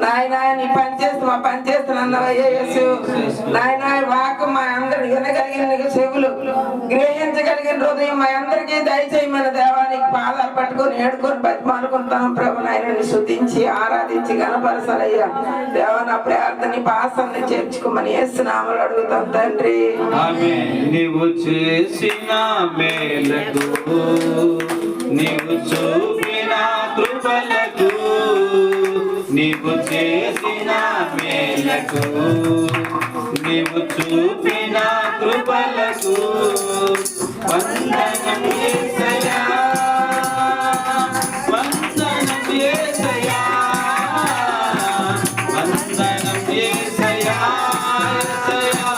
నాయన నీ పని చేస్తూ మా పని చేస్తున్నవయ్యా యేసు. నాయన వాకు మా అందరు వినగలిగిన చెవులు, గ్రహించగలిగిన హృదయం మా అందరికీ దయచేయమని దేవానికి పాదాలు పట్టుకొని ఏడుకొని బతిమాలుకుంటాం ప్రభు. నాయనని శుద్ధించి ఆరాధించి గణపరచాలయ్యా దేవా. నా ప్రార్థన పాసాన్ని చేర్చుకోమని యేసునామములో అడుగుతాం తండ్రి. నీవు చేసిన మేలకు, నీవు చూపిన కృపలకు, నీవు చేసిన మేలకు, నీవు చూపిన కృపలకు వందనం యేసయ్యా, వందనం యేసయ్యా, వందనం యేసయ్యా, యేసయ్యా,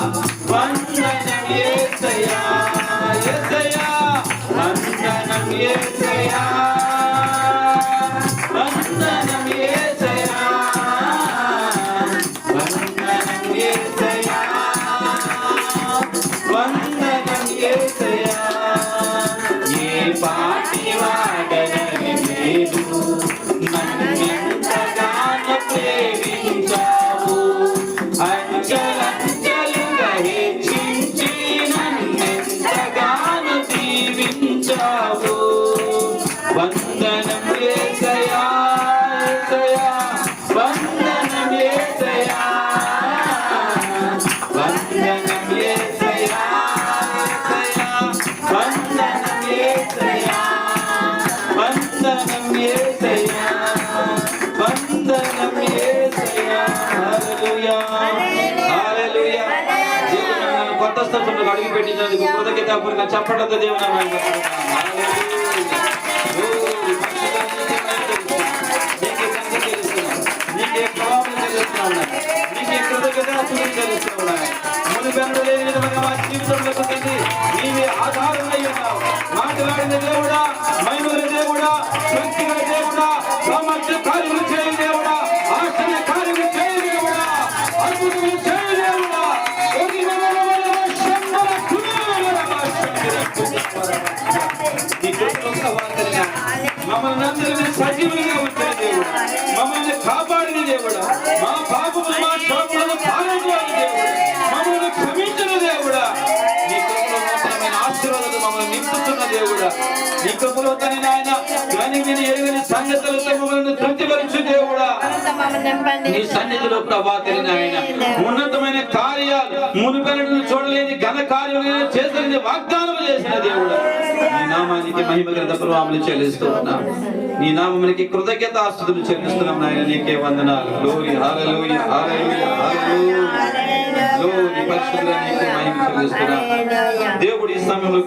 వందనం యేసయ్యా, యేసయ్యా, వందనం యేసయ్యా, వందనం యేసయ్యా, వందనం యేసయ్యా, వందనం యేసయ్యా. ఏ పాటి వాడనని లేదు, నన్నెంతగానో ప్రేమించావు, అంచెలంచెలుగా హెచ్చించి నన్నెంతగానో దీవించావు. వందనం యేసయ్యా, యేసయ్యా, వందనం యేసయ్యా, వందనం యేసయ్యా, యేసయ్యా, వందనం యేసయ్యా, వందనం యేసయ్యా, వందనం యేసయ్యా. హల్లెలూయా, హల్లెలూయా. దేవుడు నన్ను కొత్త స్థలంలో అడుగు పెట్టినందుకు కృతజ్ఞతాపూర్వకంగా చప్పట్లతో దేవుని నామమున నీకే ప్రభావం చెల్లిస్తున్నాను, నీకే కృతజ్ఞతాస్తుతులు చెల్లిస్తున్నాను. మునుపెన్నడూ లేని విధంగా మా జీవితంలో తండ్రి నీవే ఆధారమై ఉన్నావు. మాట్లాడిన దేవుడా, మహిమల దేవుడా, శక్తిగల దేవుడా, సామర్థ్య కార్యములు చేయు దేవుడా, ఆశ్చర్య కార్యములు చేయు దేవుడా, అద్భుతములు చేయు దేవుడా, మమ్మల్ని అందరినీ సజీవులుగా ఉంచిన దేవుడు, మమ్మల్ని కాపాడిన దేవుడా, మా పాపములు మా శోధనలను పాలించిన దేవుడు, మమ్మల్ని క్షమించిన దేవుడా, నీ కృపలో నూతనమైన ఆశీర్వాదాలు మమ్మల్ని నింపుతున్న దేవుడా, నీ కృపలో తని నాయన కనివిని ఎరుగని సంగతులతో మమ్మల్ని తృప్తిపరచు దేవుడా. నీ సన్నిధిలో ప్రభాతని నాయన ఉన్నతమైన కార్యాలు మునుపెన్నడూ చూడలేని ఘన కార్యాలు చేసిన వాగ్దానం చేసిన దేవుడా, నీ నామానికి మహిమ గ్రంథ ప్రభావములు చెల్లిస్తూ ఉన్నాం. నీ నామమునికి కృతజ్ఞతాస్తుతులు చెల్లిస్తున్నాం నాయన. నీకే వందనాలు. గ్లోరీ, హల్లెలూయా, హల్లెలూయా, హల్లెలూయా. గ్లోరీ, పరిశుద్ధుడా, నీకే మహిమ చెల్లిస్తున్నాం. దేవుడు ఈ సమయంలో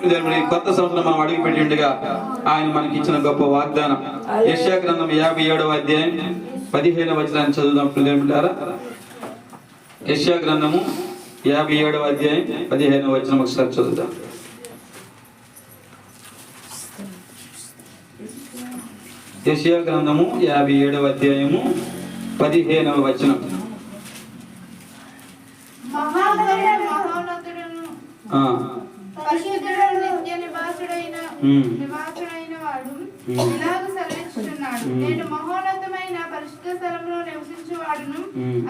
కొత్త సంవత్సరం మనం అడుగు పెట్టి ఉండగా ఆయన మనకి ఇచ్చిన గొప్ప వాగ్దానం యెషయా గ్రంథం 57వ అధ్యాయం 15వ వచనాన్ని చదువుదాం ప్రియమిత్రులారా. యెషయా గ్రంథము 57వ అధ్యాయం 15వ వచనం ఒకసారి చదువుదాం. యెషయా గ్రంథము 57వ అధ్యాయము 15వ వచనం. నివాసుడైన వాడు ఇలాగ సెలవిస్తున్నాడు, నేను మహోన్నతమైన పరిశుద్ధ స్థలంలో నివసించువాడును,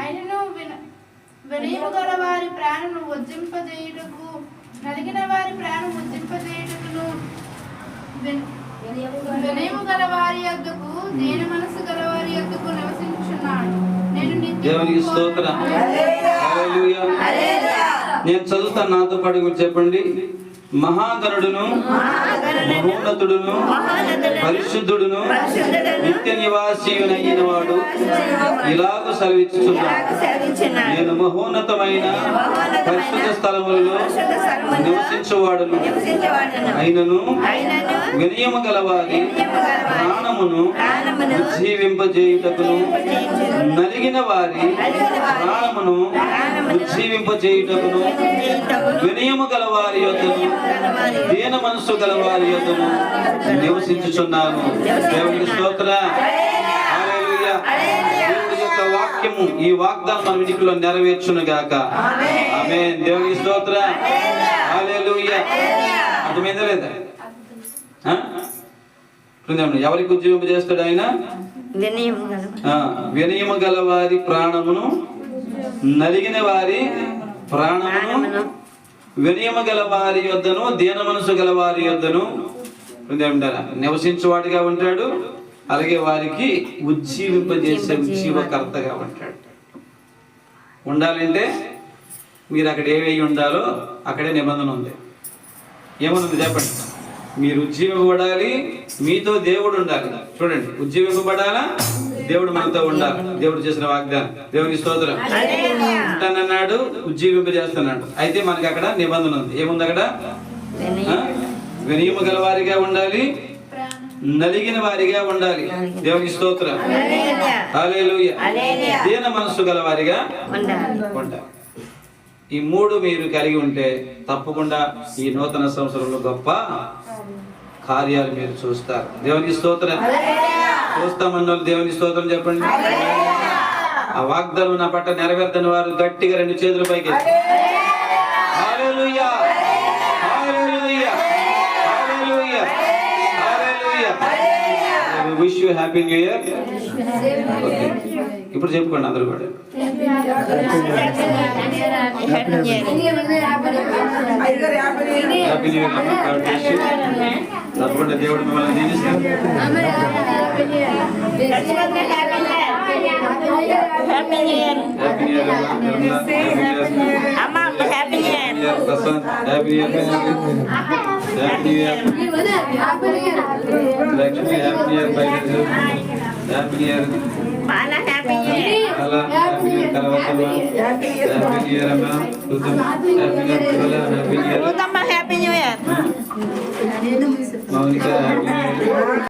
అయినను వినయము గల వారి ప్రాణను వజ్జింపజేయుటకు నలిగిన వారి ప్రాణం ముద్దింపజేయుటకును వినయము గల వారి యొద్దకు దీన మనసు గల వారి యొద్దకు నివసించుచున్నాడు. నేను దేవునికి స్తోత్రం. హల్లెలూయా. నేను చదువుతాను, నాతో పాటు మీరు చెప్పండి. మహాగణుడును మహోన్నతుడును పరిశుద్ధుడును నిత్య నివాసియునైన వాడు ఇలాగ సెలవిచ్చుచున్నాడు, నేను మహోన్నతమైన పరిశుద్ధ స్థలములలో నివసించువాడును అయినను వినయము గలవారి ప్రాణమును ఉజ్జీవింపజేయుటకును నలిగిన వారి ప్రాణమును ఉజ్జీవింపజేయుటకును వినయము గలవారి యొద్దను దీన మనస్సు గలవారి యొద్దను నివసించుచున్నాను. దేవునికి స్తోత్రం. హల్లెలూయా. దేవుని యొక్క వాక్యము, ఈ వాగ్దానం మన వినికిలో నెరవేర్చును గాక. ఆమేన్. దేవునికి స్తోత్రం. హల్లెలూయా. అర్థమైందా లేదా? ఎవరికి ఉజ్జీవింపజేస్తాడు ఆయన? వినయము గల వారి ప్రాణమును నలిగిన వారి ప్రాణమును వినయము గల వారి యొద్దను దీన మనసు గల వారి యొద్దను నివసించువాడిగా ఉంటాడు. అలాగే వారికి ఉజ్జీవింపజేసే ఉజ్జీవకర్తగా ఉంటాడు. ఉండాలంటే మీరు అక్కడ ఏవై ఉండాలో అక్కడే నిబంధన ఉంది. ఏమనుంది చెప్పండి? మీరు ఉజ్జీవింపబడాలి, మీతో దేవుడు ఉండాలి. చూడండి, ఉజ్జీవింపబడాలా, దేవుడు మనతో ఉండాలి. దేవుడు చేసిన వాగ్దానం. దేవునికి స్తోత్రం. ఉంటానన్నాడు, ఉజ్జీవింపజేస్తున్నాడు. అయితే మనకి అక్కడ నిబంధన ఉంది. ఏముంది అక్కడ? వినయము గల వారిగా ఉండాలి, నలిగిన వారిగా ఉండాలి. దేవునికి స్తోత్రం. హల్లెలూయా. దీన మనస్సు గల వారిగా ఉండాలి. ఈ మూడు మీరు కలిగి ఉంటే తప్పకుండా ఈ నూతన సంవత్సరంలో గొప్ప కార్యాలు మీరు చూస్తారు. దేవునికి స్తోత్రం. చూస్తామన్న దేవునికి స్తోత్రం చెప్పండి. ఆ వాగ్దానం నా పట్ల నెరవేర్దని వారు గట్టిగా రెండు చేతుల పైకి hallelujah, hallelujah, hallelujah, hallelujah. Wish you happy new year. Okay, ఇప్పుడు చెప్పుకోండి అందరూ కూడా. Happy new year. తప్పకుండా దేవుడు మిమ్మల్ని దీవిస్తాడు. Prashant happy year. Happy year. Lakshmi happy year. Happy year. అలా హ్యాపీ ఇయర్. తర్వాత హ్యాపీ ఇయర్ అమ్మా. Happy year.